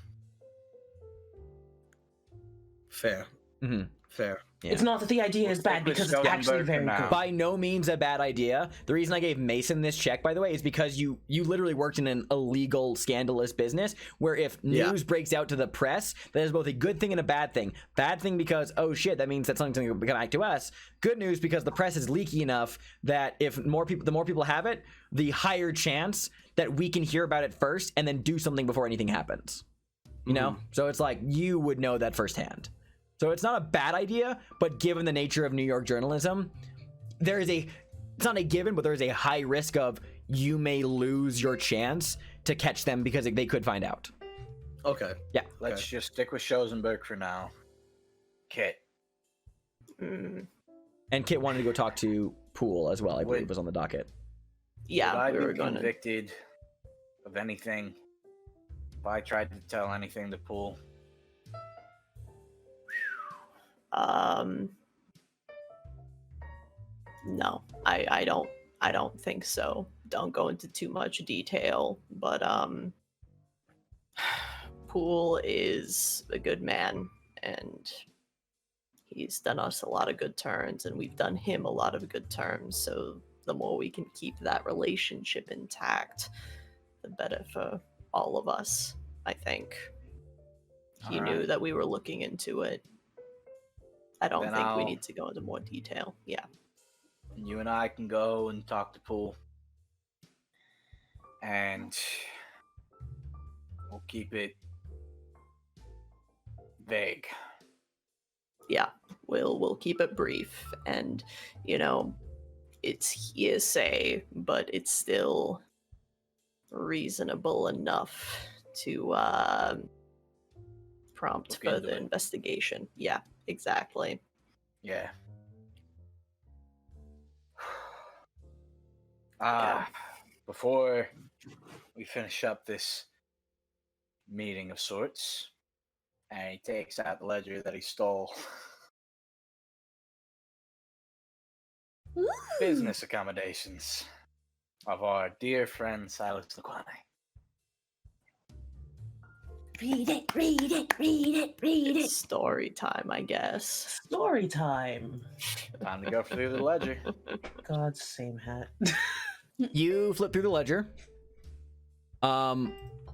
Fair. Mm-hmm. Fair. It's not that the idea is bad because it's actually very good. By no means a bad idea. The reason I gave Mason this check, by the way, is because you literally worked in an illegal, scandalous business where if news breaks out to the press, that is both a good thing and a bad thing. Bad thing because, oh shit, that means that something's going to come back to us. Good news because the press is leaky enough that if the more people have it, the higher chance that we can hear about it first and then do something before anything happens. You know? So it's like you would know that firsthand. So it's not a bad idea, but given the nature of New York journalism, it's not a given, but there is a high risk of you may lose your chance to catch them because they could find out. Okay. Yeah. Let's just stick with Chosenberg for now. Kit. Mm. And Kit wanted to go talk to Poole as well, I believe was on the docket. Yeah, Would we I were be going convicted of anything if I tried to tell anything to Poole? No, I don't think so. Don't go into too much detail, but Poole is a good man, and he's done us a lot of good turns, and we've done him a lot of good turns. So the more we can keep that relationship intact, the better for all of us, I think. He knew that we were looking into it. I don't think we need to go into more detail. Yeah. You and I can go and talk to Poole. And we'll keep it vague. Yeah, we'll keep it brief, and it's hearsay, but it's still reasonable enough to prompt further investigation. Yeah, exactly. Yeah. Before we finish up this meeting of sorts, and he takes out the ledger that he stole. Business accommodations of our dear friend Silas Laquane. Read it. Story time, I guess. Story time. Time to go through the ledger. God, same hat. You flip through the ledger. I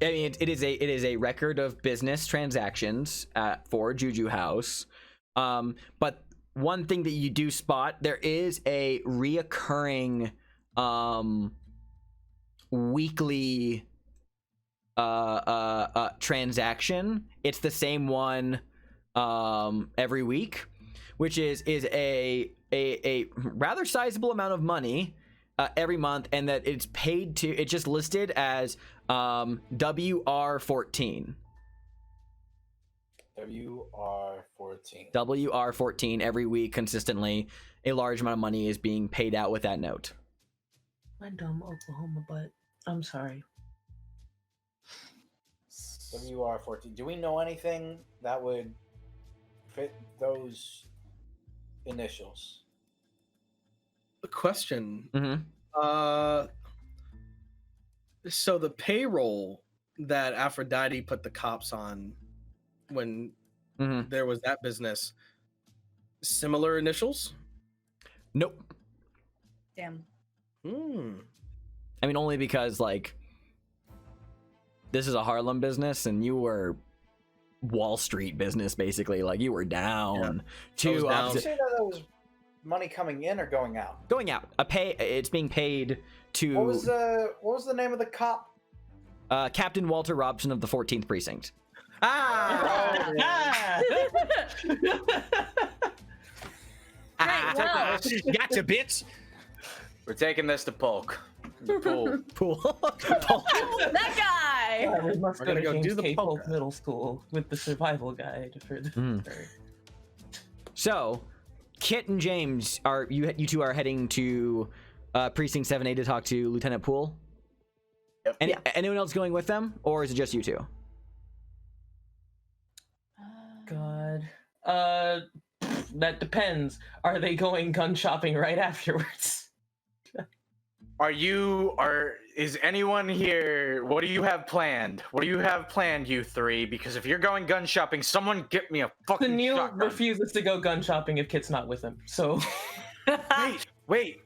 mean, it is a record of business transactions for Juju House. But one thing that you do spot, there is a reoccurring weekly transaction. It's the same one every week, which is a rather sizable amount of money every month, and that it's paid to, it's just listed as WR14. WR14 every week consistently. A large amount of money is being paid out with that note. My dumb Oklahoma butt. I'm sorry. WR14. Do we know anything that would fit those initials? A question. Mm-hmm. So the payroll that Aphrodite put the cops on when there was that business, similar initials? Nope. Damn. I mean, only because, like, this is a Harlem business and you were Wall Street business, basically. Like, you were down to opposite. Did you say that was money coming in or going out? Going out. It's being paid to. What was the name of the cop? Captain Walter Robson of the 14th Precinct. Right, well. Gotcha, bitch. We're taking this to Polk. Pool. That guy. Yeah, we must We're go gonna to go James do the K. Polk polka. Middle School with the survival guide for the. So, Kit and James, you two are heading to Precinct 7A to talk to Lieutenant Poole? Yep. Anyone else going with them, or is it just you two? God. That depends. Are they going gun shopping right afterwards? Is anyone here? What do you have planned? What do you have planned, you three? Because if you're going gun shopping, someone get me a fucking Neil shotgun. refuses to go gun shopping if Kit's not with him. So Wait.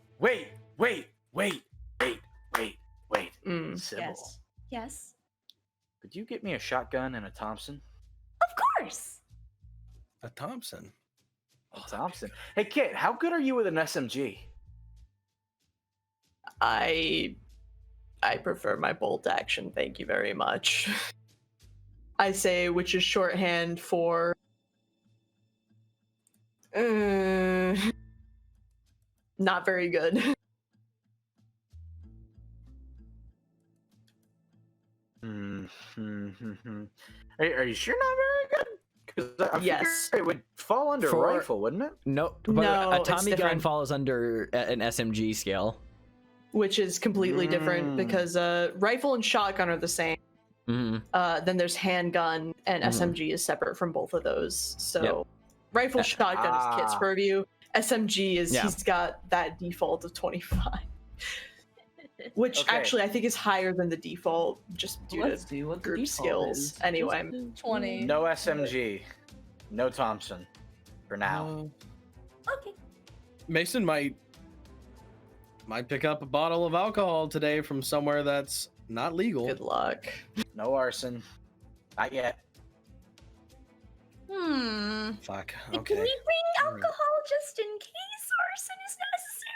Sybil, Yes. could you get me a shotgun and a Thompson? Of course. A Thompson. A Thompson. Hey, Kit, how good are you with an SMG? I prefer my bolt action, thank you very much. I say, which is shorthand for not very good. Are you sure not very good? Because I Yes. figure it would fall under For- rifle, wouldn't it? No, but No, a it's Tommy gun different. falls under an SMG scale. Which is completely different because rifle and shotgun are the same. Mm-hmm. Then there's handgun and Mhm. SMG is separate from both of those. So Yep. rifle shotgun is Kit's Ah. purview. SMG is Yeah. he's got that default of 25. Which Okay. actually I think is higher than the default just due let's to see what the group default skills. is. Anyway. Just do 20. No SMG, no Thompson, for now. Okay. Mason might pick up a bottle of alcohol today from somewhere that's not legal. Good luck. No arson, not yet. Fuck. Can Okay. we bring All right. alcohol just in case arson is necessary?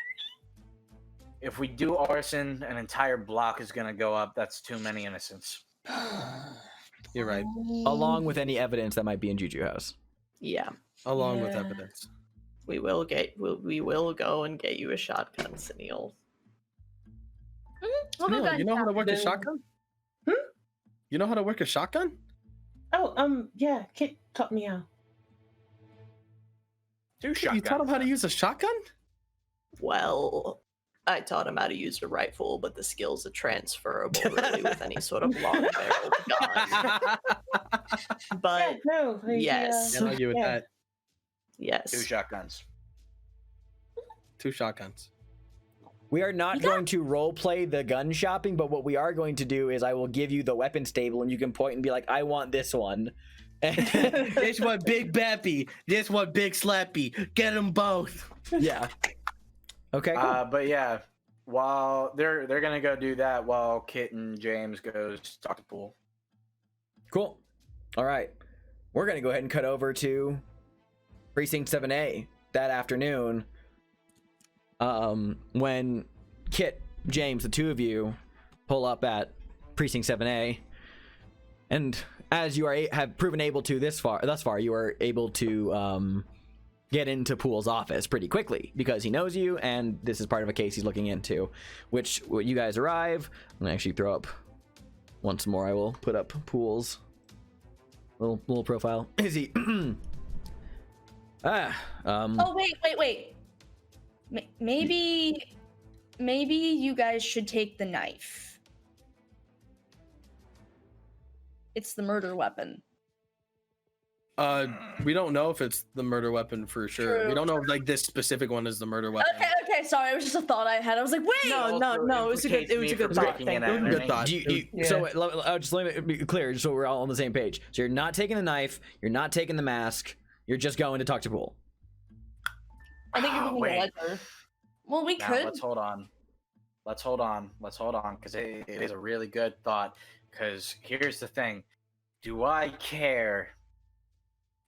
If we do arson, an entire block is gonna go up. That's too many innocents. You're right. Along with any evidence that might be in Juju House. Yeah. Along with Yeah. evidence. We will go and get you a shotgun, Sunil. We'll go Neil, gun you know how to work a Then- shotgun? Hmm? You know how to work a shotgun? Oh, yeah, Kit taught me how. Two You shotguns. taught him how to use a shotgun? Well, I taught him how to use a rifle, but the skills are transferable really with any sort of long-barreled gun. But No, like, yes. Can't argue with Yeah. that. yes. Two shotguns. Two shotguns. We are not going to role play the gun shopping, but what we are going to do is I will give you the weapons table and you can point and be like, I want this one. This one big Bappy. This one big Slappy. Get them both. Yeah. Okay, cool. But yeah, while they're gonna go do that, while Kit and James goes to talk to Pool. Cool. All right. We're going to go ahead and cut over to Precinct 7A that afternoon. When Kit, James, the two of you pull up at Precinct 7A, and as you have proven able to thus far, you are able to get into Pool's office pretty quickly because he knows you, and this is part of a case he's looking into. Which, when you guys arrive, I'm gonna actually throw up once more. I will put up Pool's little profile. Is he? Oh wait. Maybe you guys should take the knife. It's the murder weapon. We don't know if it's the murder weapon for sure. True. We don't know if like this specific one is the murder weapon. Okay. Sorry, it was just a thought I had. I was like, wait. No, it was a good thought. Breaking Thank and you. Good entering. thought. Yeah. So just let me be clear, so we're all on the same page. So you're not taking the knife, you're not taking the mask, you're just going to talk to Pool. I think you're taking the Wait. ledger. Well, we Now, could. let's hold on, because it is a really good thought. Because here's the thing: do I care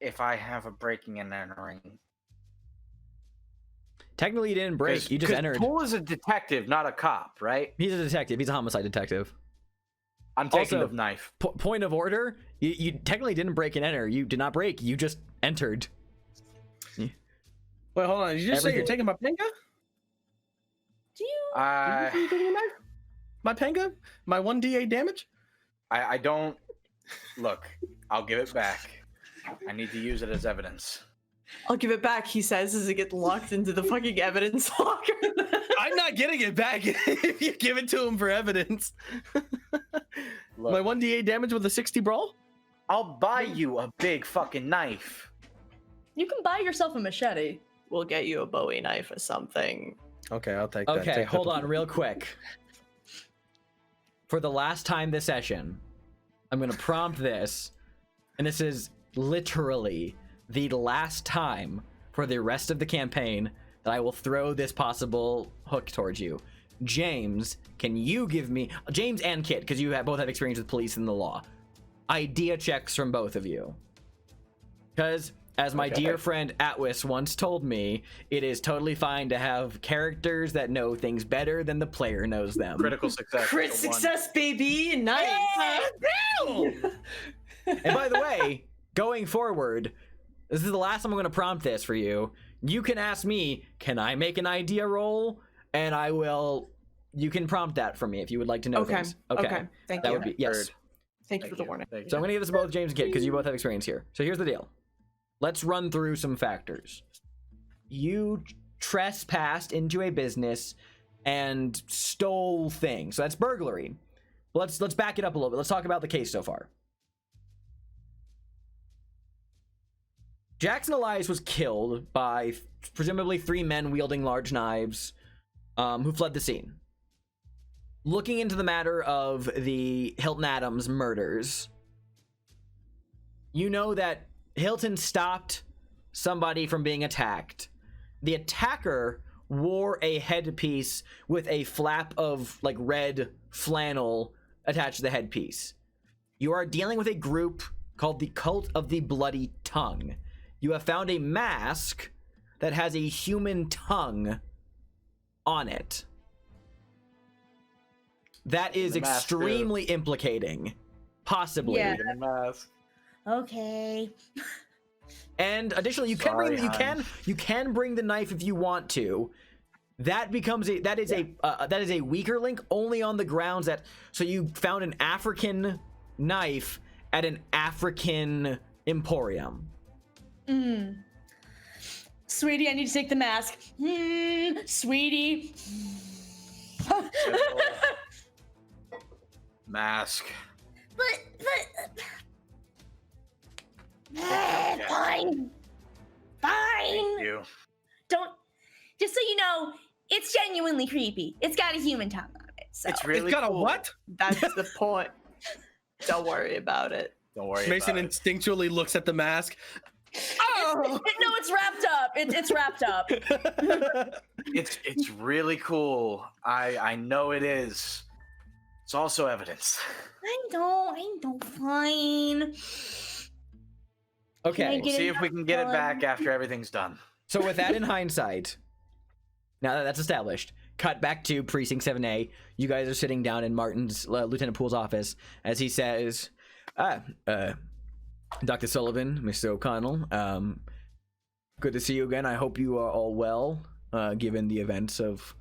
if I have a breaking and entering? Technically, you didn't break, you just entered. Pool is a detective, not a cop, right? He's a detective, he's a homicide detective. I'm taking Also, the knife. Point of order, you technically didn't break and enter. You did not break, you just entered. Wait, hold on. Did you just say you're taking my penga? Do you? Did you take a knife? My penga? My 1d8 damage? I don't. Look, I'll give it back. I need to use it as evidence. I'll give it back, he says, as it gets locked into the fucking evidence locker. I'm not getting it back if you give it to him for evidence. Look, My 1d8 damage with a 60 brawl? I'll buy you a big fucking knife. You can buy yourself a machete. We'll get you a Bowie knife or something. Okay, I'll take that. Okay, Take hold that. on real quick. for the last time this session, I'm going to prompt this, and this is literally the last time for the rest of the campaign that I will throw this possible hook towards you. James, can you give me, James and Kit, because you both have experience with police and the law, idea checks from both of you. Because, as my dear friend Atwis once told me, it is totally fine to have characters that know things better than the player knows them. Critical success. Crit success, baby! Nice! And by the way, going forward, this is the last time I'm going to prompt this for you. You can ask me, can I make an idea roll? And I will, you can prompt that for me if you would like to know things. Okay. Thank That you. would be, yes. Thank you for the warning. So I'm going to give this to both James and Kit because you both have experience here. So here's the deal. Let's run through some factors. You trespassed into a business and stole things. So that's burglary. Let's back it up a little bit. Let's talk about the case so far. Jackson Elias was killed by presumably 3 men wielding large knives who fled the scene. Looking into the matter of the Hilton Adams murders, you know that Hilton stopped somebody from being attacked. The attacker wore a headpiece with a flap of like red flannel attached to the headpiece. You are dealing with a group called the Cult of the Bloody Tongue. You have found a mask that has a human tongue on it. That is extremely implicating. Possibly. Yeah. Mask. Okay. And additionally, you can bring the knife if you want to. That is a weaker link only on the grounds that, so you found an African knife at an African emporium. Sweetie, I need to take the mask. Sweetie. Mask. But fine. You. Don't. Just so you know, it's genuinely creepy. It's got a human tongue on it. So. It's really It's got cool. a what? That's the point. Don't worry about it. Don't worry Mason about it. instinctually looks at the mask. No, it's wrapped up. It's wrapped up. It's really cool. I know it is. It's also evidence. I know, fine. Okay. We'll see if we can get it back after everything's done. So with that in hindsight, now that that's established, cut back to Precinct 7A. You guys are sitting down in Martin's, Lieutenant Poole's office as he says, Dr. Sullivan, Mr. O'Connell, good to see you again. I hope you are all well, given the events of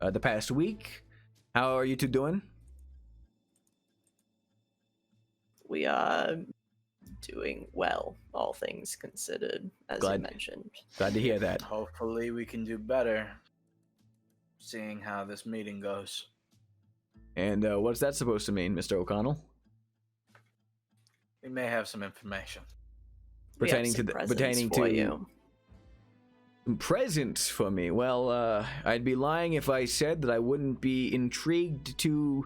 the past week. How are you two doing? We are doing well, all things considered, as you mentioned. Glad to hear that. Hopefully we can do better, seeing how this meeting goes. And what's that supposed to mean, Mr. O'Connell? We may have some information Pertaining to you. Presents for me. Well, I'd be lying if I said that I wouldn't be intrigued to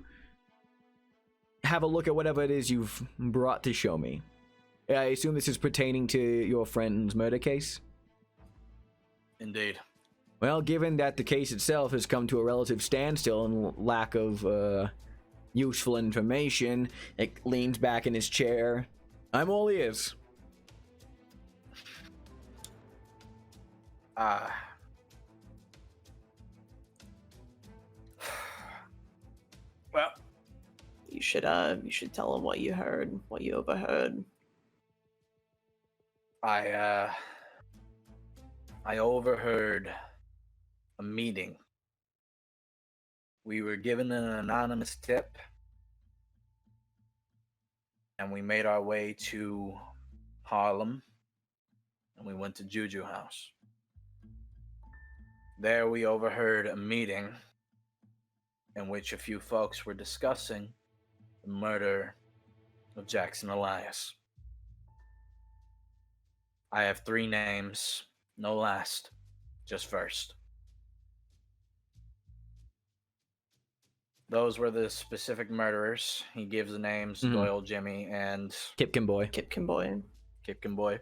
have a look at whatever it is you've brought to show me. I assume this is pertaining to your friend's murder case? Indeed. Well, given that the case itself has come to a relative standstill and lack of useful information, it leans back in his chair. I'm all ears. Well, You should tell him what you heard, what you overheard. I overheard a meeting. We were given an anonymous tip, and we made our way to Harlem, and we went to Juju House. There we overheard a meeting in which a few folks were discussing the murder of Jackson Elias. I have 3 names, no last, just first. Those were the specific murderers. He gives the names Doyle, Jimmy, and Kipkin Boy. Kipkin Boy. Kipkin Boy.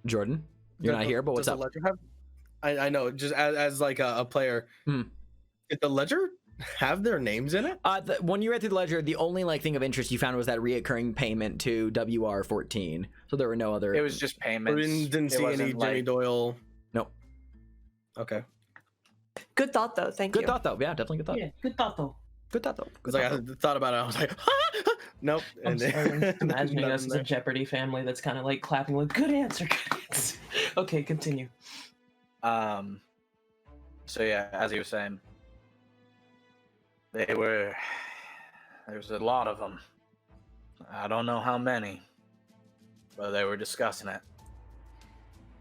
Jordan, you're not here, but what's up? The ledger have, I know, just as like a player, did the ledger have their names in it? When you read through the ledger, the only like thing of interest you found was that reoccurring payment to WR14. So there were no other. It was just payments. We didn't see any Jimmy Doyle. Nope. Okay. Good thought, though. Thank you. Good thought, though. Yeah, definitely good thought. Yeah, good thought though. Good thought, though. Because I thought about it, I was like, nope. I'm imagining us as a Jeopardy family that's kind of like clapping, like, good answer, good answer. Okay, continue. So yeah, as he was saying, there's a lot of them. I don't know how many, but they were discussing it,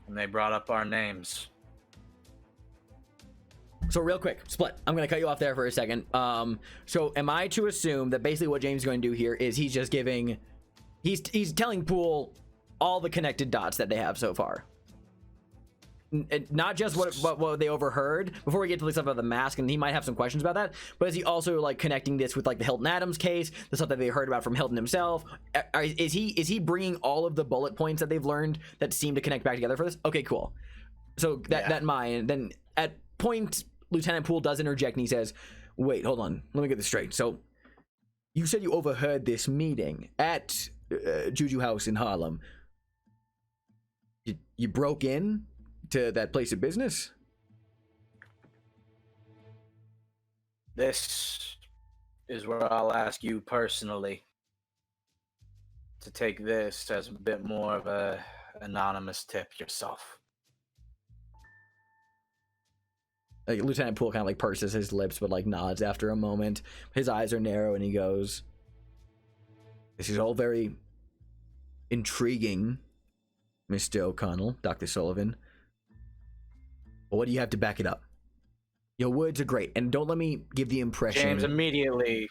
and they brought up our names. So real quick, Split, I'm going to cut you off there for a second. So am I to assume that basically what James is going to do here is he's just giving, he's telling Poole all the connected dots that they have so far? Not just what they overheard before we get to the stuff about the mask, and he might have some questions about that, but is he also like connecting this with like the Hilton Adams case, the stuff that they heard about from Hilton himself? Is he bringing all of the bullet points that they've learned that seem to connect back together for this? Okay, cool. So that in mind, then at point Lieutenant Poole does interject and he says, wait, hold on, let me get this straight. So you said you overheard this meeting at Juju House in Harlem. You broke in to that place of business? This is where I'll ask you personally to take this as a bit more of a anonymous tip yourself. Like, Lieutenant Poole kind of like purses his lips but like nods after a moment. His eyes are narrow and he goes, this is all very intriguing, Mr. O'Connell, Dr. Sullivan. But what do you have to back it up? Your words are great, and don't let me give the impression... James immediately,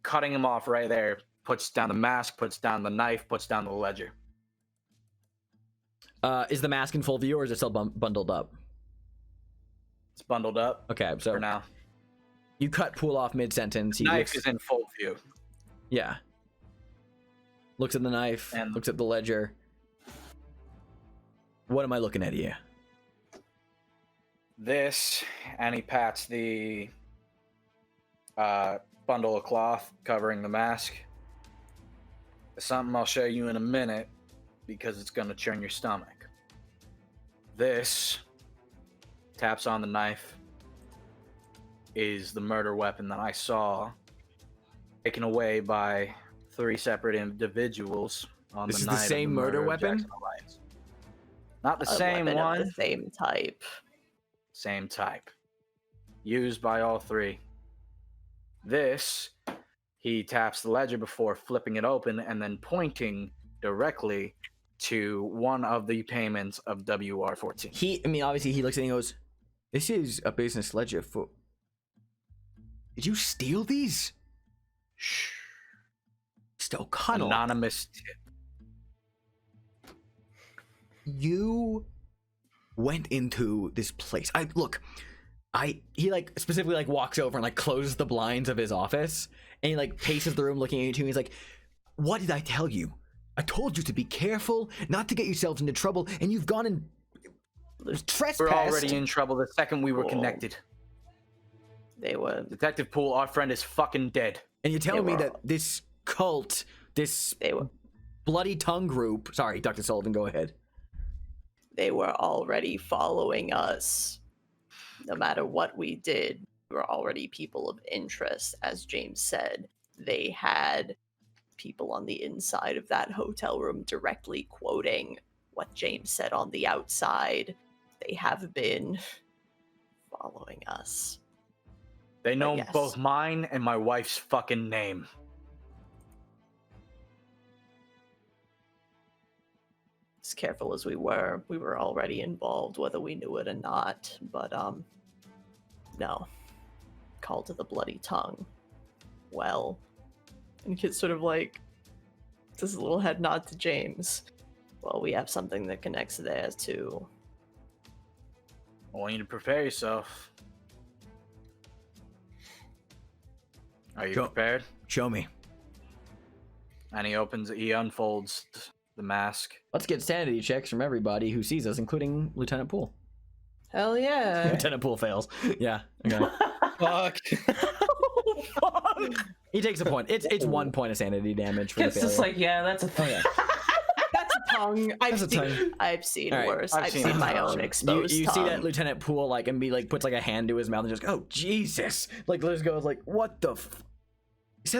cutting him off right there, puts down the mask, puts down the knife, puts down the ledger. Is the mask in full view, or is it still bundled up? It's bundled up. Okay, so for now. You cut Poole off mid-sentence. Knife is in full view. Yeah. Looks at the knife, and looks at the ledger. What am I looking at here? This, and he pats the bundle of cloth covering the mask. It's something I'll show you in a minute because it's going to churn your stomach. This, taps on the knife, is the murder weapon that I saw taken away by 3 separate individuals on this the night. This is the same murder weapon? Not the same one. The same type. Same type. Used by all 3. This, he taps the ledger before flipping it open and then pointing directly to one of the payments of WR14. Obviously he looks at it and he goes, this is a business ledger for... Did you steal these? Shh. Mr. O'Connell. Anonymous tip. You went into this place. He like specifically like walks over and like closes the blinds of his office and he like paces the room looking at you two. He's like, what did I tell you? I told you to be careful, not to get yourselves into trouble, and you've gone and trespassed. We're already in trouble the second we were connected. They were. Detective Poole, our friend is fucking dead. And you're telling me that this cult, bloody tongue group, sorry, Dr. Sullivan, go ahead. They were already following us. No matter what we did, we were already people of interest. As James said, they had people on the inside of that hotel room directly quoting what James said on the outside. They have been following us. They know both mine and my wife's fucking name. As careful as we were already involved, whether we knew it or not. But, no. Call to the bloody tongue. Well. And Kit sort of like does a little head nod to James. Well, we have something that connects there, too. I want you to prepare yourself. Are you prepared? Show me. And he unfolds the mask. Let's get sanity checks from everybody who sees us, including Lieutenant Poole. Hell yeah. Lieutenant Poole fails. Yeah. Okay. Fuck. He takes a point. It's 1 point of sanity damage for the It's failure. just like, yeah, that's a thing. Oh, yeah. That's a tongue. I've seen All right. worse. I've I've seen seen it. my own exposed You tongue. see that Lieutenant Poole like and be like puts like a hand to his mouth and just oh Jesus, like just goes like what the is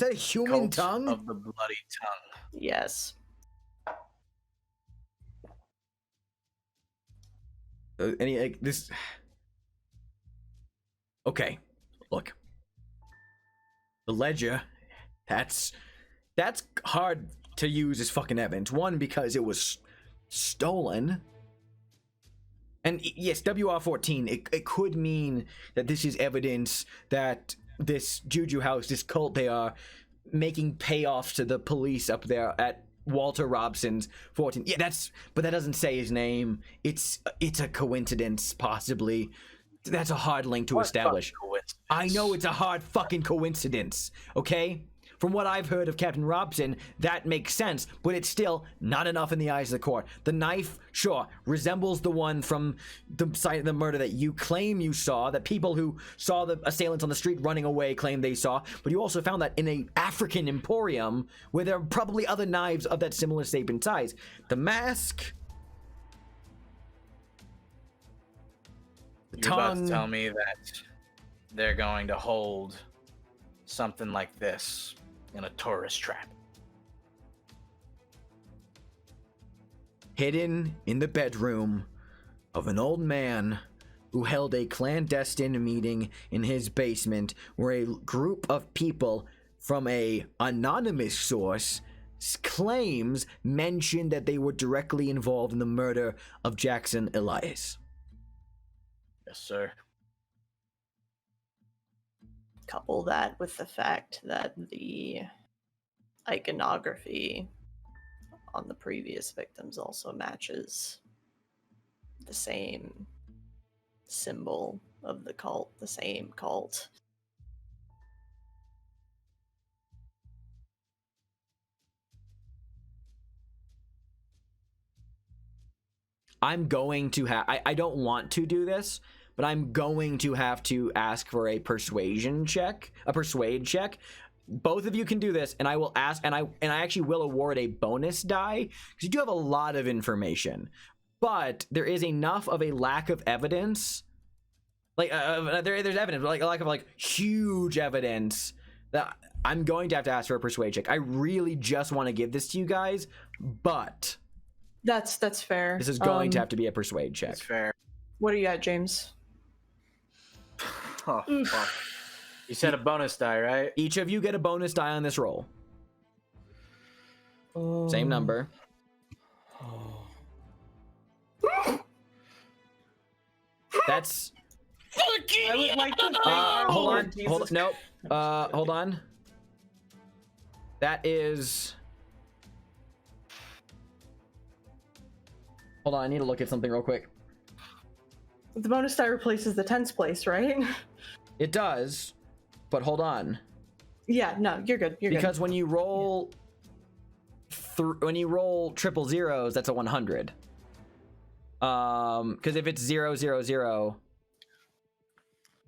that a human Cult tongue? of the bloody tongue. Yes. Any like this? Okay, look, the ledger. That's hard to use as fucking evidence. One, because it was stolen. And yes, WR14, it could mean that this is evidence that this Juju house, this cult, they are making payoffs to the police up there at Walter Robson's 14. Yeah, but that doesn't say his name. It's a coincidence, possibly. That's a hard link to establish. I know it's a hard fucking coincidence, okay? From what I've heard of Captain Robson, that makes sense, but it's still not enough in the eyes of the court. The knife, sure, resembles the one from the site of the murder that you claim you saw, that people who saw the assailants on the street running away claim they saw, but you also found that in an African emporium where there are probably other knives of that similar shape and size. The mask... You're about to tell me that they're going to hold something like this in a tourist trap. Hidden in the bedroom of an old man who held a clandestine meeting in his basement where a group of people from a anonymous source mentioned that they were directly involved in the murder of Jackson Elias. Yes, sir. Couple that with the fact that the iconography on the previous victims also matches the same symbol of the cult, the same cult. I'm going to have... I don't want to do this, but I'm going to have to ask for a persuade check. Both of you can do this, and I will ask, and I actually will award a bonus die, because you do have a lot of information. But there is enough of a lack of evidence. Like, there's evidence, but like a lack of, like, huge evidence that I'm going to have to ask for a persuade check. I really just want to give this to you guys, but... That's fair. This is going to have to be a persuade check. That's fair. What are you at, James? Oh, fuck. You said a bonus die, right? Each of you get a bonus die on this roll. Same number. That's... I would like to hold on. Nope. Hold on. That is... Hold on, I need to look at something real quick. The bonus die replaces the tens place, right? It does, but hold on. Yeah, no, you're good. Because when you roll... when you roll triple zeros, that's a 100. Because if it's 0, 0, 0...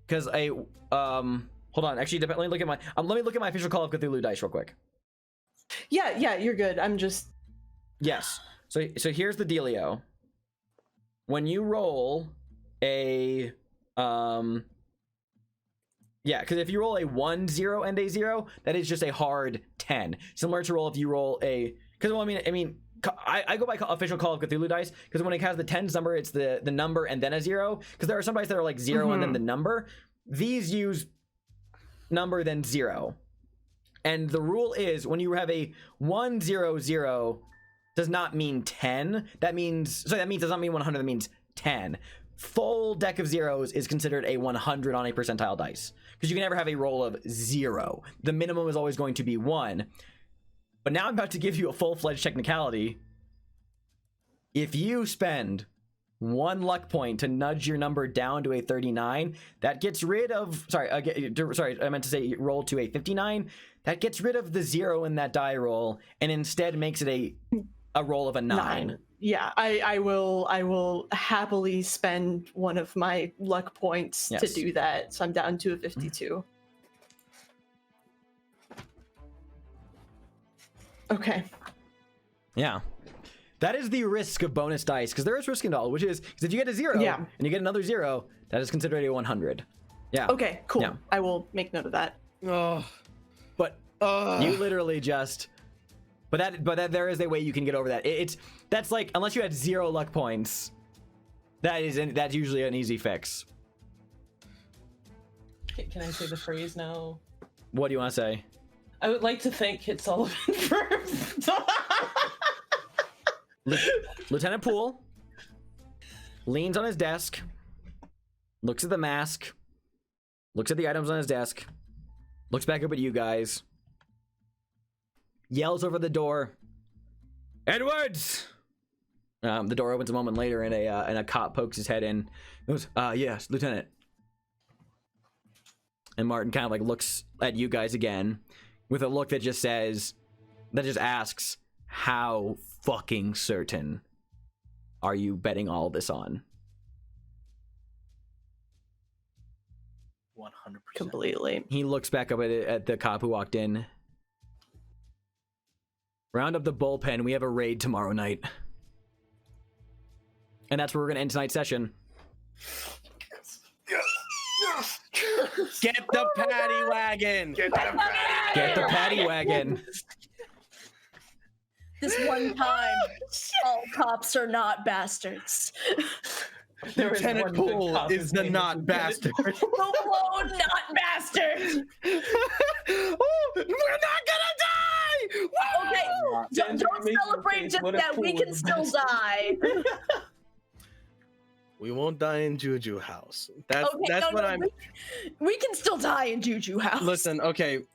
Because a... hold on, actually, let me look at my... let me look at my official Call of Cthulhu dice real quick. Yeah, you're good. I'm just... Yes. So here's the dealio. When you roll a yeah, because if you roll a 1, 0, and a 0, that is just a hard 10. Similar to roll if you roll a... Because, well, I mean, I go by official Call of Cthulhu dice, because when it has the tens number, it's the number and then a 0. Because there are some dice that are like 0 and then the number. These use number then 0. And the rule is when you have a 1, 0, 0... does not mean 10. That means does not mean 100. That means 10. Full deck of zeros is considered a 100 on a percentile dice, because you can never have a roll of 0. The minimum is always going to be 1. But now I'm about to give you a full-fledged technicality. If you spend 1 luck point to nudge your number down to a 39. That gets rid of, sorry, I meant to say roll to a 59. That gets rid of the 0 in that die roll and instead makes it a roll of a 9. Yeah, I will happily spend one of my luck points to do that. So I'm down to a 52. Okay. Yeah. That is the risk of bonus dice, because there is risk in all, which is if you get a 0 and you get another 0, that is considered a 100. Yeah. Okay, cool. Yeah. I will make note of that. Oh, but you literally just. But that there is a way you can get over that. That's like, unless you had 0 luck points, that's usually an easy fix. Can I say the phrase now? What do you want to say? I would like to thank Kit Sullivan for Lieutenant Poole leans on his desk, looks at the mask, looks at the items on his desk, looks back up at you guys, yells over the door, "Edwards!" The door opens a moment later, and a cop pokes his head in. He goes, "Yes, Lieutenant." And Martin kind of like looks at you guys again with a look that just asks, "How fucking certain are you betting all this on?" 100%. Completely. He looks back up at the cop who walked in. "Round up the bullpen. We have a raid tomorrow night." And that's where we're going to end tonight's session. get the paddy wagon. Get the paddy. Get the paddy wagon. This one time, all cops are not bastards. Lieutenant Poole is the not bastard. Full-blown not bastard. Oh, we're not gonna die. Woo! Okay, don't celebrate just that. We can still die. We won't die in Juju House. That's what I'm. We can still die in Juju House. Listen, okay.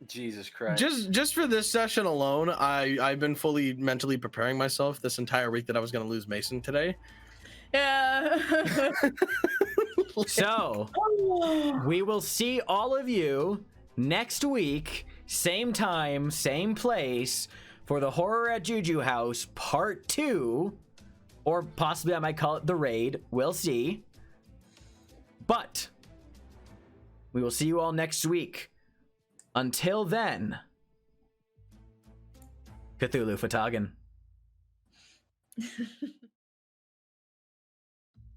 Jesus Christ. Just for this session alone, I've been fully mentally preparing myself this entire week that I was going to lose Mason today. Yeah. So, we will see all of you next week, same time, same place, for the Horror at Juju House Part 2, or possibly I might call it The Raid. We'll see. But we will see you all next week. Until then, Cthulhu Fatagan.